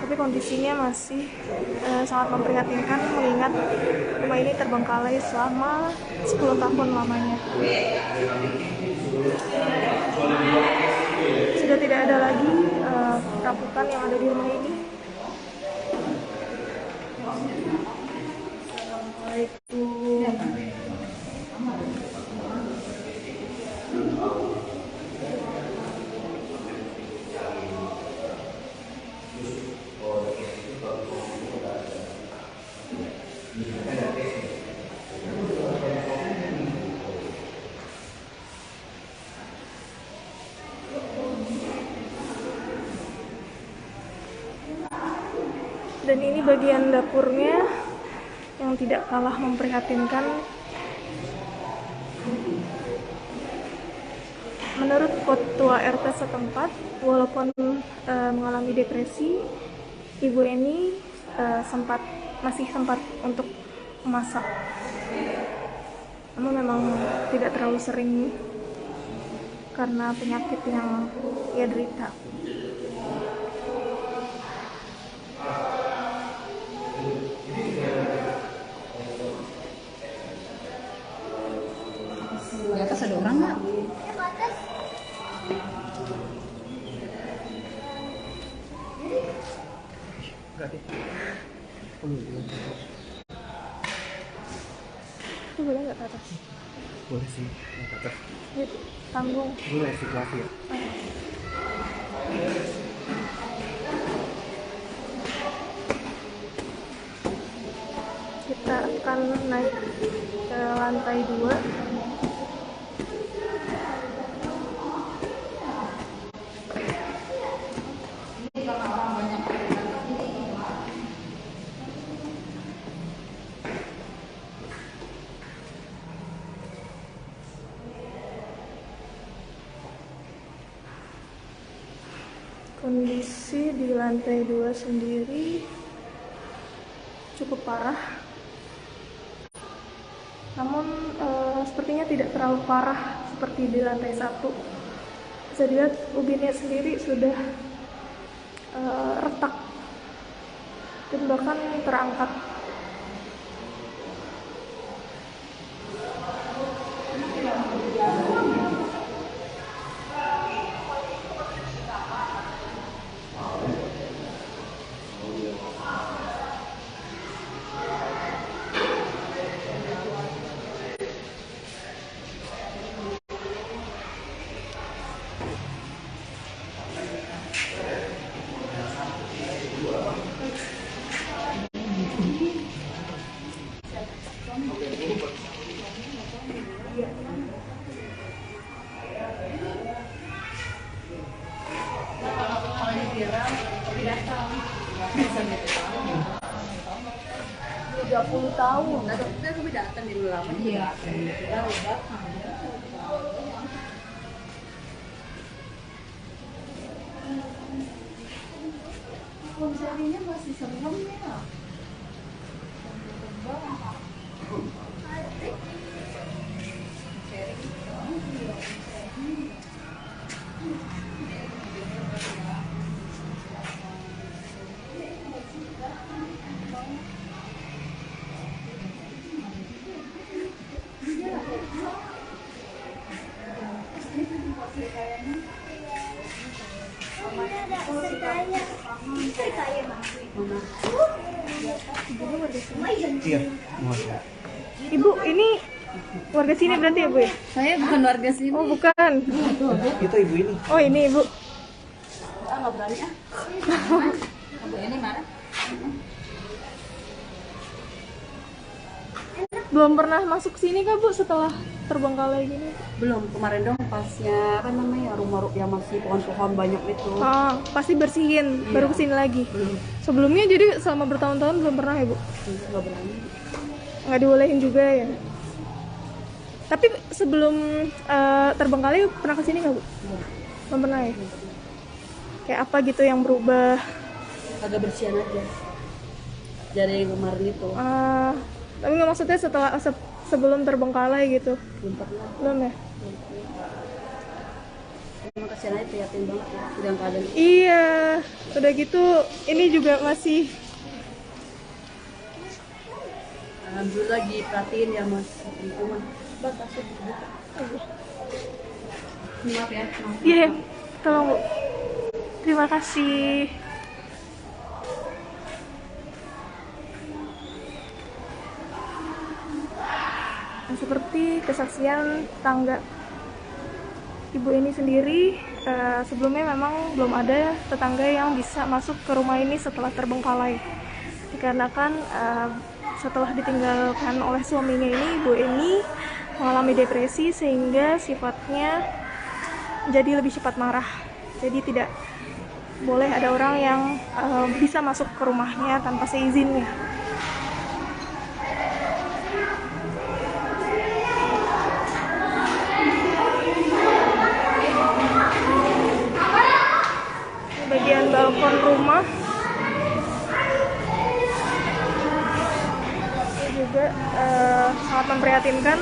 Tapi kondisinya masih sangat memprihatinkan mengingat rumah ini terbengkalai selama 10 tahun lamanya. Sudah tidak ada lagi perabotan yang ada di rumah ini. Dan ini bagian dapurnya yang tidak kalah memprihatinkan. Menurut ketua RT setempat, walaupun mengalami depresi, Ibu Eni masih sempat untuk memasak. Namun memang tidak terlalu sering karena penyakit yang ia derita. Di atas ada orang nggak? Itu boleh nggak ke atas? Boleh sih, ke atas. Tanggung. Boleh sirkulasi ya. Kita akan naik ke lantai 2. Kondisi di lantai 2 sendiri cukup parah, namun sepertinya tidak terlalu parah seperti di lantai 1. Bisa dilihat ubinnya sendiri sudah retak dan bahkan terangkat. Tahun. Nah, dokter kami datang di lama. Iya. Konserinya masih serem ya. Iya. Ibu, ini warga sini berarti ya, Bu ya? Saya bukan warga sini. Oh, bukan. Itu ibu ini. Oh, ini Ibu. Nggak berani ah. Bu ini marah. Belum pernah masuk sini kah, Bu, setelah terbengkalai gini? Belum, kemarin dong pasnya apa namanya rumah yang masih pohon-pohon banyak itu. Ah, pasti bersihin, baru kesini lagi. Belum. Sebelumnya jadi selama bertahun-tahun belum pernah ya, Bu? Nggak berani. Nggak dibolehin juga ya? Tapi sebelum terbengkalai pernah kesini nggak, Bu? Belum pernah ya? Kayak apa gitu yang berubah? Agak bersihan aja. Dari kemarin itu. Tapi nggak maksudnya setelah sebelum terbengkalai gitu? Belum pernah. Belum ya? Emang kasihan aja, prihatin banget ya sedang keadaan. Iya, udah gitu ini juga masih Alhamdulillah lagi perhatiin ya Mas lingkungan. Maaf ya. Maaf. iya, tolong Bu. Terima kasih. Nah, seperti kesaksian tangga ibu ini sendiri, sebelumnya memang belum ada tetangga yang bisa masuk ke rumah ini setelah terbengkalai. Dikarenakan setelah ditinggalkan oleh suaminya ini, ibu ini mengalami depresi sehingga sifatnya jadi lebih cepat marah. Jadi tidak boleh ada orang yang bisa masuk ke rumahnya tanpa seizinnya. Bagian balkon rumah ini juga sangat memprihatinkan.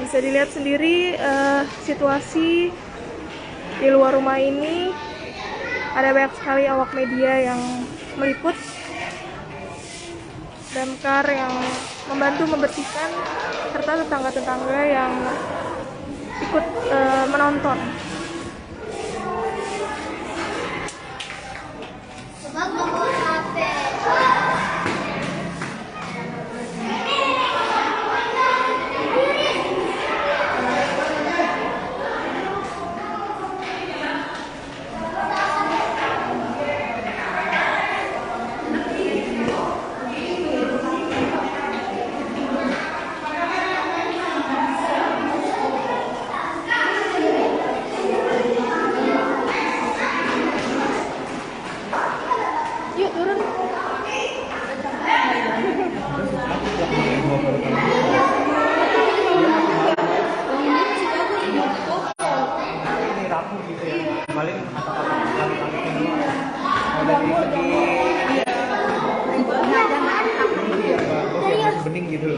Bisa dilihat sendiri situasi di luar rumah ini, ada banyak sekali awak media yang meliput, damkar yang membantu membersihkan, serta tetangga-tetangga yang ikut menonton. Yuk turun. Bening gitu.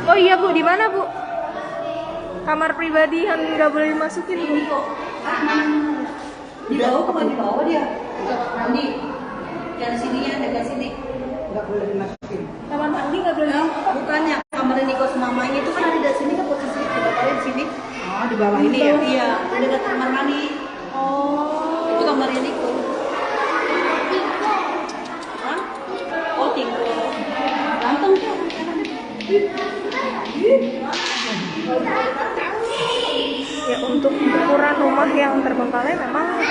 Oh iya Bu, di mana Bu? Kamar pribadi yang nggak boleh dimasukin Bu? Di bawah, kemana di bawah dia? Mandi. Dari sini ya, dekat sini. Nggak boleh dimasukin. Kamar mandi nggak boleh? Bukannya kamar Niko sama mamanya itu kan ada di sini kan posisi kita taruh di sini. Oh, di bawah ini ya? Iya, dekat kamar mandi. Oh. Itu kamar Niko. Hah? Oh, Tiko. Ganteng tuh. Ya, untuk ukuran rumah yang terbengkalai memang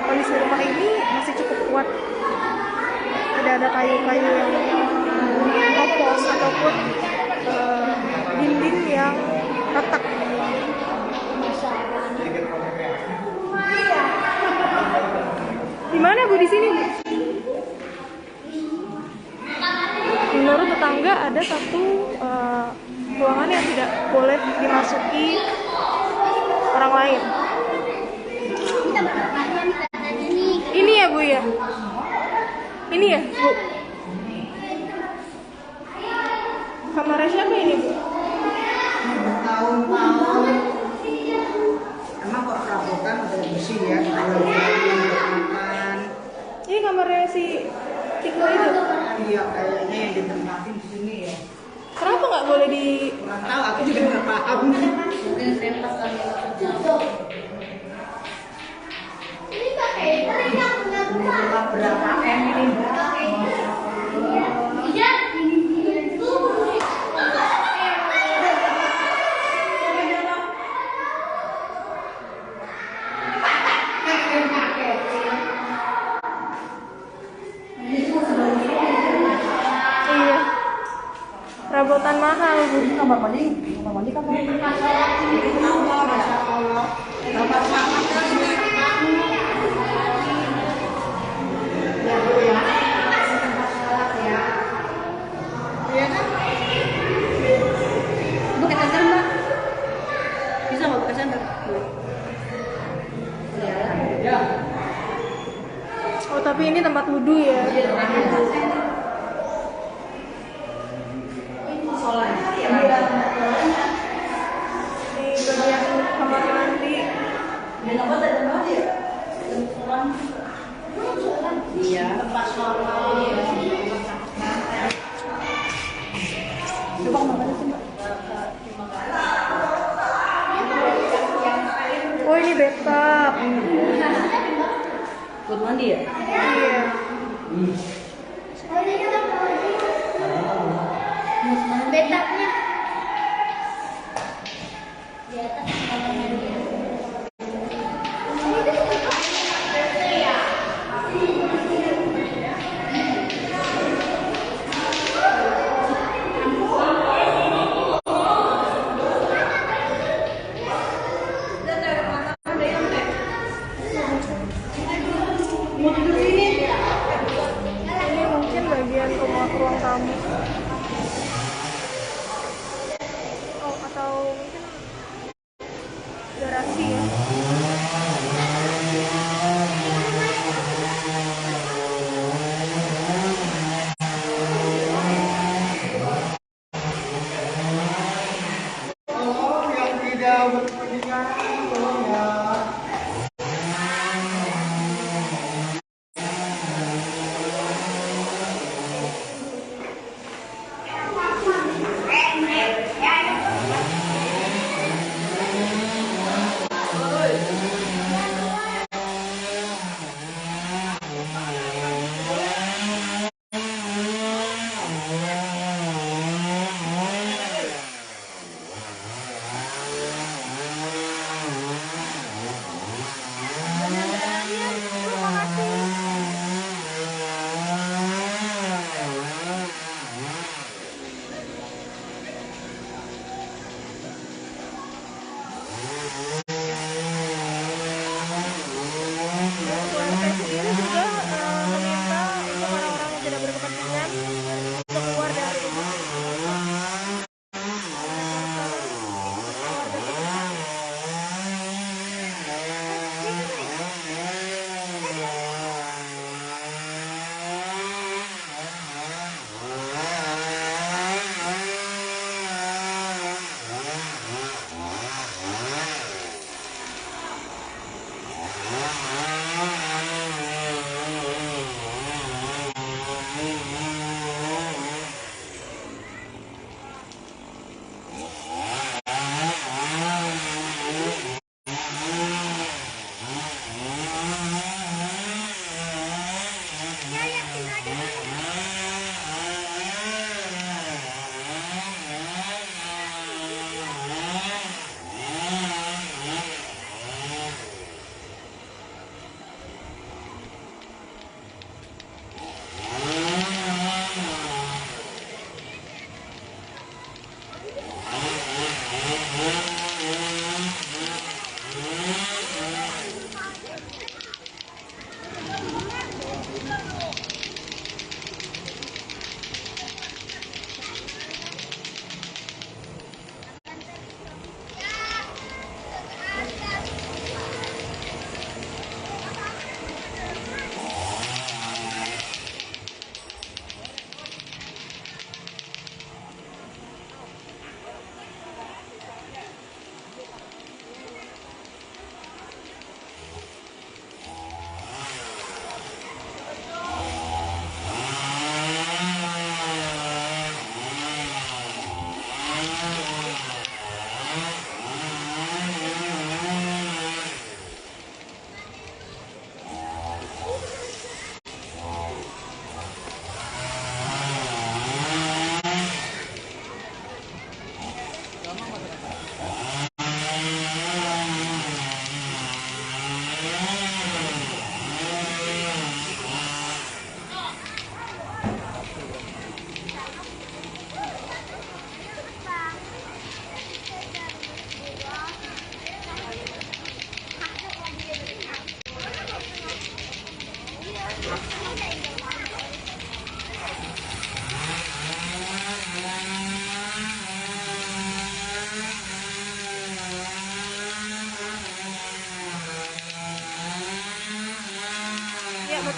kondisi rumah ini masih cukup kuat. Tidak ada kayu-kayu yang kopos ataupun dinding yang retak. Di mana Bu di sini Bu? Menurut tetangga ada satu ruangan yang tidak boleh dimasuki orang lain. Ini ya Bu ya? Ini ya Bu? Kamarnya siapa ini Bu? Tahun-tahun emang kok rabokan udah bersih ya, kalau makan. Ini kamarnya si Tiko itu? Iya, kayaknya yang ditempatin di sini ya. Kenapa nggak boleh di... Kurang tahu, aku juga nggak paham. Mungkin sempas kali Berapa M ini? Iya. Perabotan mahal Bu. Kamar mandi kan mau Pakai senter, Mbak. Bisa nggak pakai senter? Tapi ini tempat wudhu ya. Ini bagian kamar mandi. Oh ini bathtub. Buat mandi ya? Iya. Betapnya di atas kamar mandi. Ini mungkin bagian ruang tamu. Oh, atau mungkin garasi ya. Yang tidak berpendidikan, tolong ya. UMT sendiri juga meminta untuk orang-orang yang tidak berkepentingan untuk keluar dari rumah.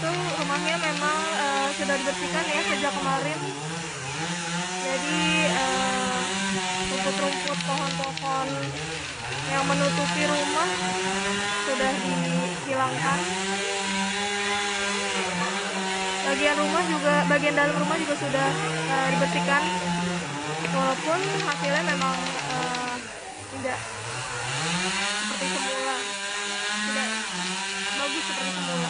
itu rumahnya memang sudah dibersihkan ya sejak kemarin. Jadi rumput-rumput, pohon-pohon yang menutupi rumah sudah dihilangkan. Bagian dalam rumah juga sudah dibersihkan. Walaupun hasilnya memang tidak seperti semula, tidak bagus seperti semula.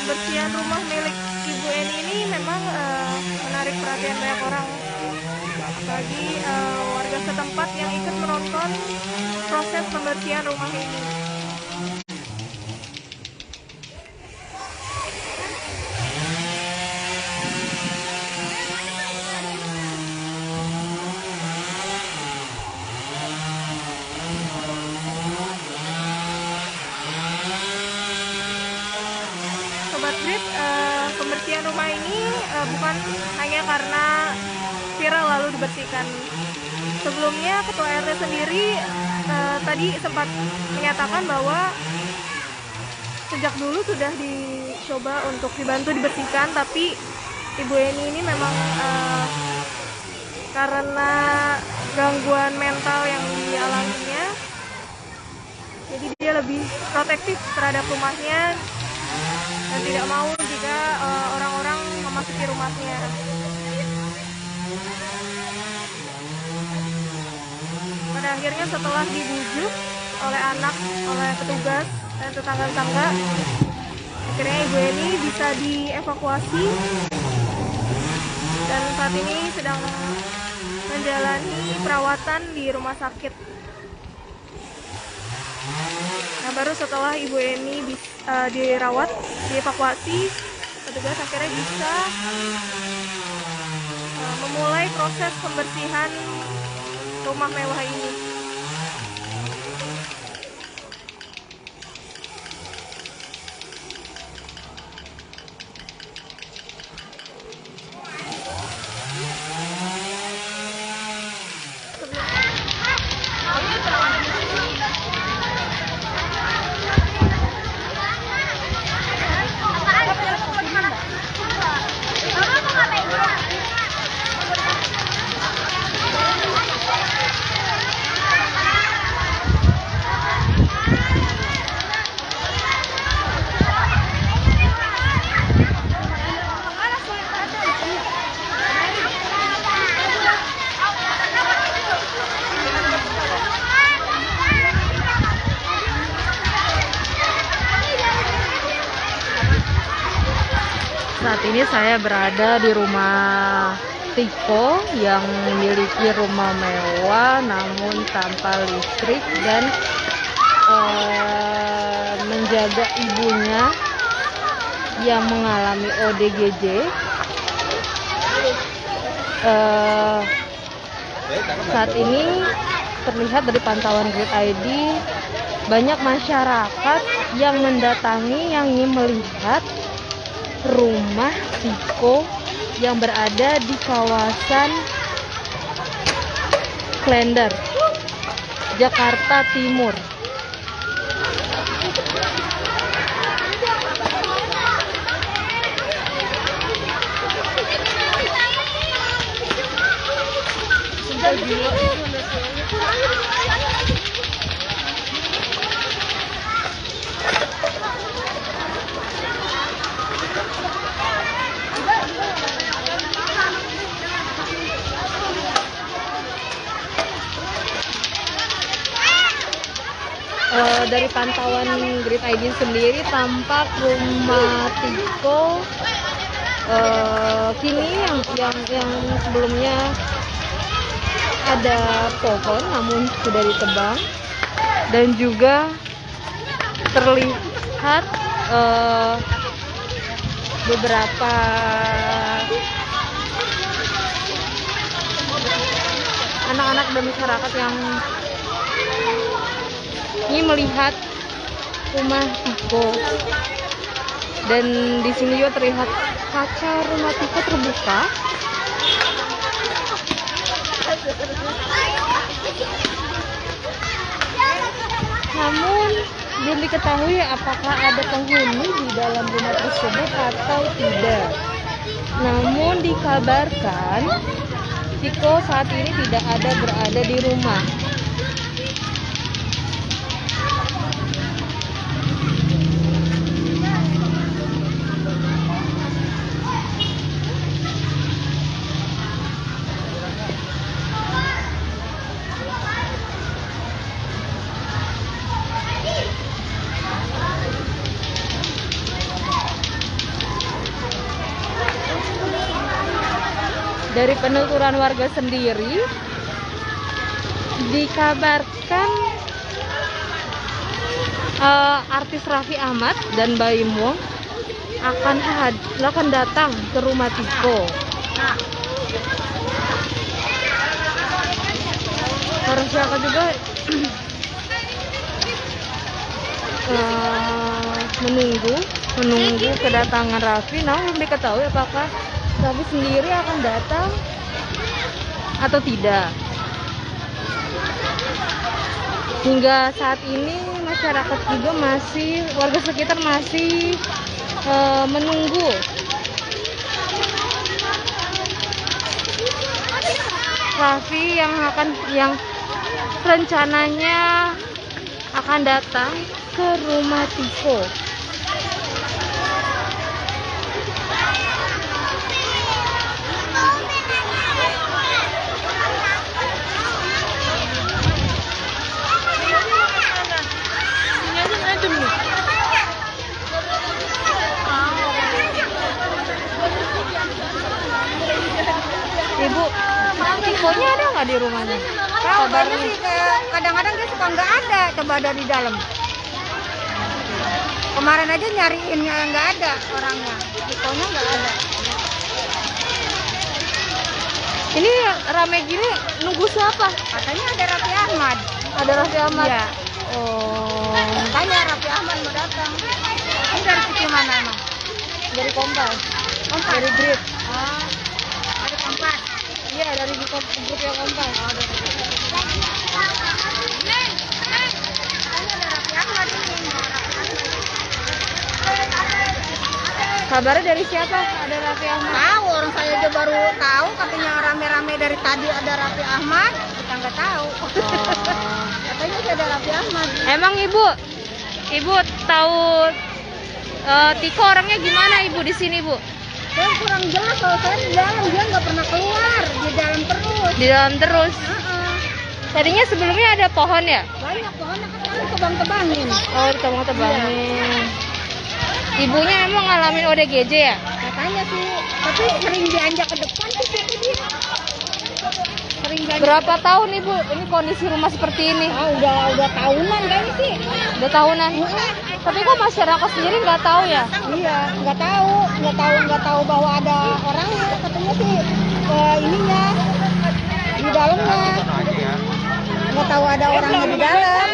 Pembersihan rumah milik Ibu Eni ini memang menarik perhatian banyak orang, bagi warga setempat yang ikut menonton proses pembersihan rumah ini. Sobat Grid, pembersihan rumah ini bukan hanya karena viral lalu dibersihkan. Sebelumnya Ketua RT sendiri tadi sempat menyatakan bahwa sejak dulu sudah dicoba untuk dibantu dibersihkan, tapi Ibu Eni ini memang karena gangguan mental yang dialaminya, jadi dia lebih protektif terhadap rumahnya dan tidak mau jika orang-orang memasuki rumahnya. Pada akhirnya setelah dibujuk oleh anak, oleh petugas dan tetangga-tetangga, akhirnya Ibu Eni bisa dievakuasi dan saat ini sedang menjalani perawatan di rumah sakit. Nah, baru setelah Ibu Eni dirawat, dievakuasi, petugas akhirnya bisa memulai proses pembersihan rumah mewah ini. Saat ini saya berada di rumah Tiko yang memiliki rumah mewah namun tanpa listrik dan menjaga ibunya yang mengalami ODGJ. Saat ini terlihat dari pantauan Grid ID banyak masyarakat yang mendatangi yang ingin melihat rumah Tiko yang berada di kawasan Klender, Jakarta Timur. Dari pantauan Grid ID sendiri tampak rumah Tiko kini yang sebelumnya ada pohon namun sudah ditebang, dan juga terlihat beberapa anak-anak dan masyarakat yang ini melihat rumah Tiko, dan di sini juga terlihat kaca rumah Tiko terbuka. Namun belum diketahui apakah ada penghuni di dalam rumah tersebut atau tidak. Namun dikabarkan Tiko saat ini tidak ada berada di rumah. Dari penuturan warga sendiri dikabarkan artis Raffi Ahmad dan Baim Wong akan datang ke rumah Tiko. Para siapa juga menunggu kedatangan Raffi, namun belum diketahui apakah Raffi sendiri akan datang atau tidak. Hingga saat ini masyarakat juga warga sekitar masih menunggu Raffi yang rencananya akan datang ke rumah Tiko. Ibu, Tikonya ada nggak di rumahnya? Kabarnya sih kadang-kadang dia suka nggak ada, coba ada di dalam. Kemarin aja nyariinnya nggak ada orangnya, Tikonya nggak ada. Ini rame gini nunggu siapa? Katanya ada Raffi Ahmad. Ada Raffi Ahmad? Iya. Oh. Katanya Raffi Ahmad mau datang. Ini dari TV mana emang? Dari Kompas. Kompas. Dari Grid. Oh, dari Kompas. Iya, dari grupnya Kompas. Oh, dari Raffi Ahmad ini. Kabarnya dari siapa? Ada Raffi Ahmad? Tahu, orang saya aja baru tahu katanya rame-rame dari tadi ada Raffi Ahmad. Kita nggak tahu. Oh. Katanya sih ada Raffi Ahmad. Emang Ibu tahu Tiko orangnya gimana Ibu di sini, Bu? Saya kurang jelas, kalau saya di dalam, dia nggak pernah keluar, di dalam terus. Di dalam terus. Tadinya sebelumnya ada pohon ya? Banyak pohonnya kan sekarang tebang-tebangin. Oh, tebang-tebangin. Ibunya emang ngalamin ODGJ ya? Katanya sih, tapi sering dianjak ke depan sih dia. Sering dianjak. Berapa tahun Ibu ini kondisi rumah seperti ini? Ah, udah tahunan kayaknya sih. Udah tahunan. Tapi kok masyarakat sendiri nggak tahu ya? Iya, nggak tahu bahwa ada orangnya. Katanya sih ininya di dalamnya. Nggak tahu ada orangnya di dalam.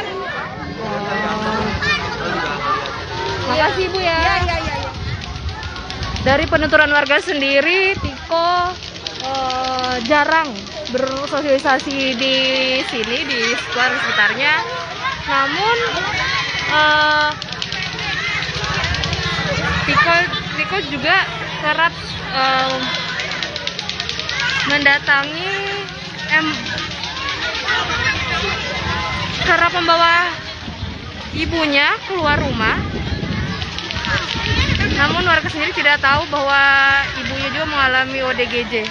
Makasih Ibu ya. Iya. Dari penuturan warga sendiri, Tiko jarang bersosialisasi di sini, di sekitarnya. Namun Tiko juga kerap mendatangi kerap membawa ibunya keluar rumah. Namun warga sendiri tidak tahu bahwa ibunya juga mengalami ODGJ.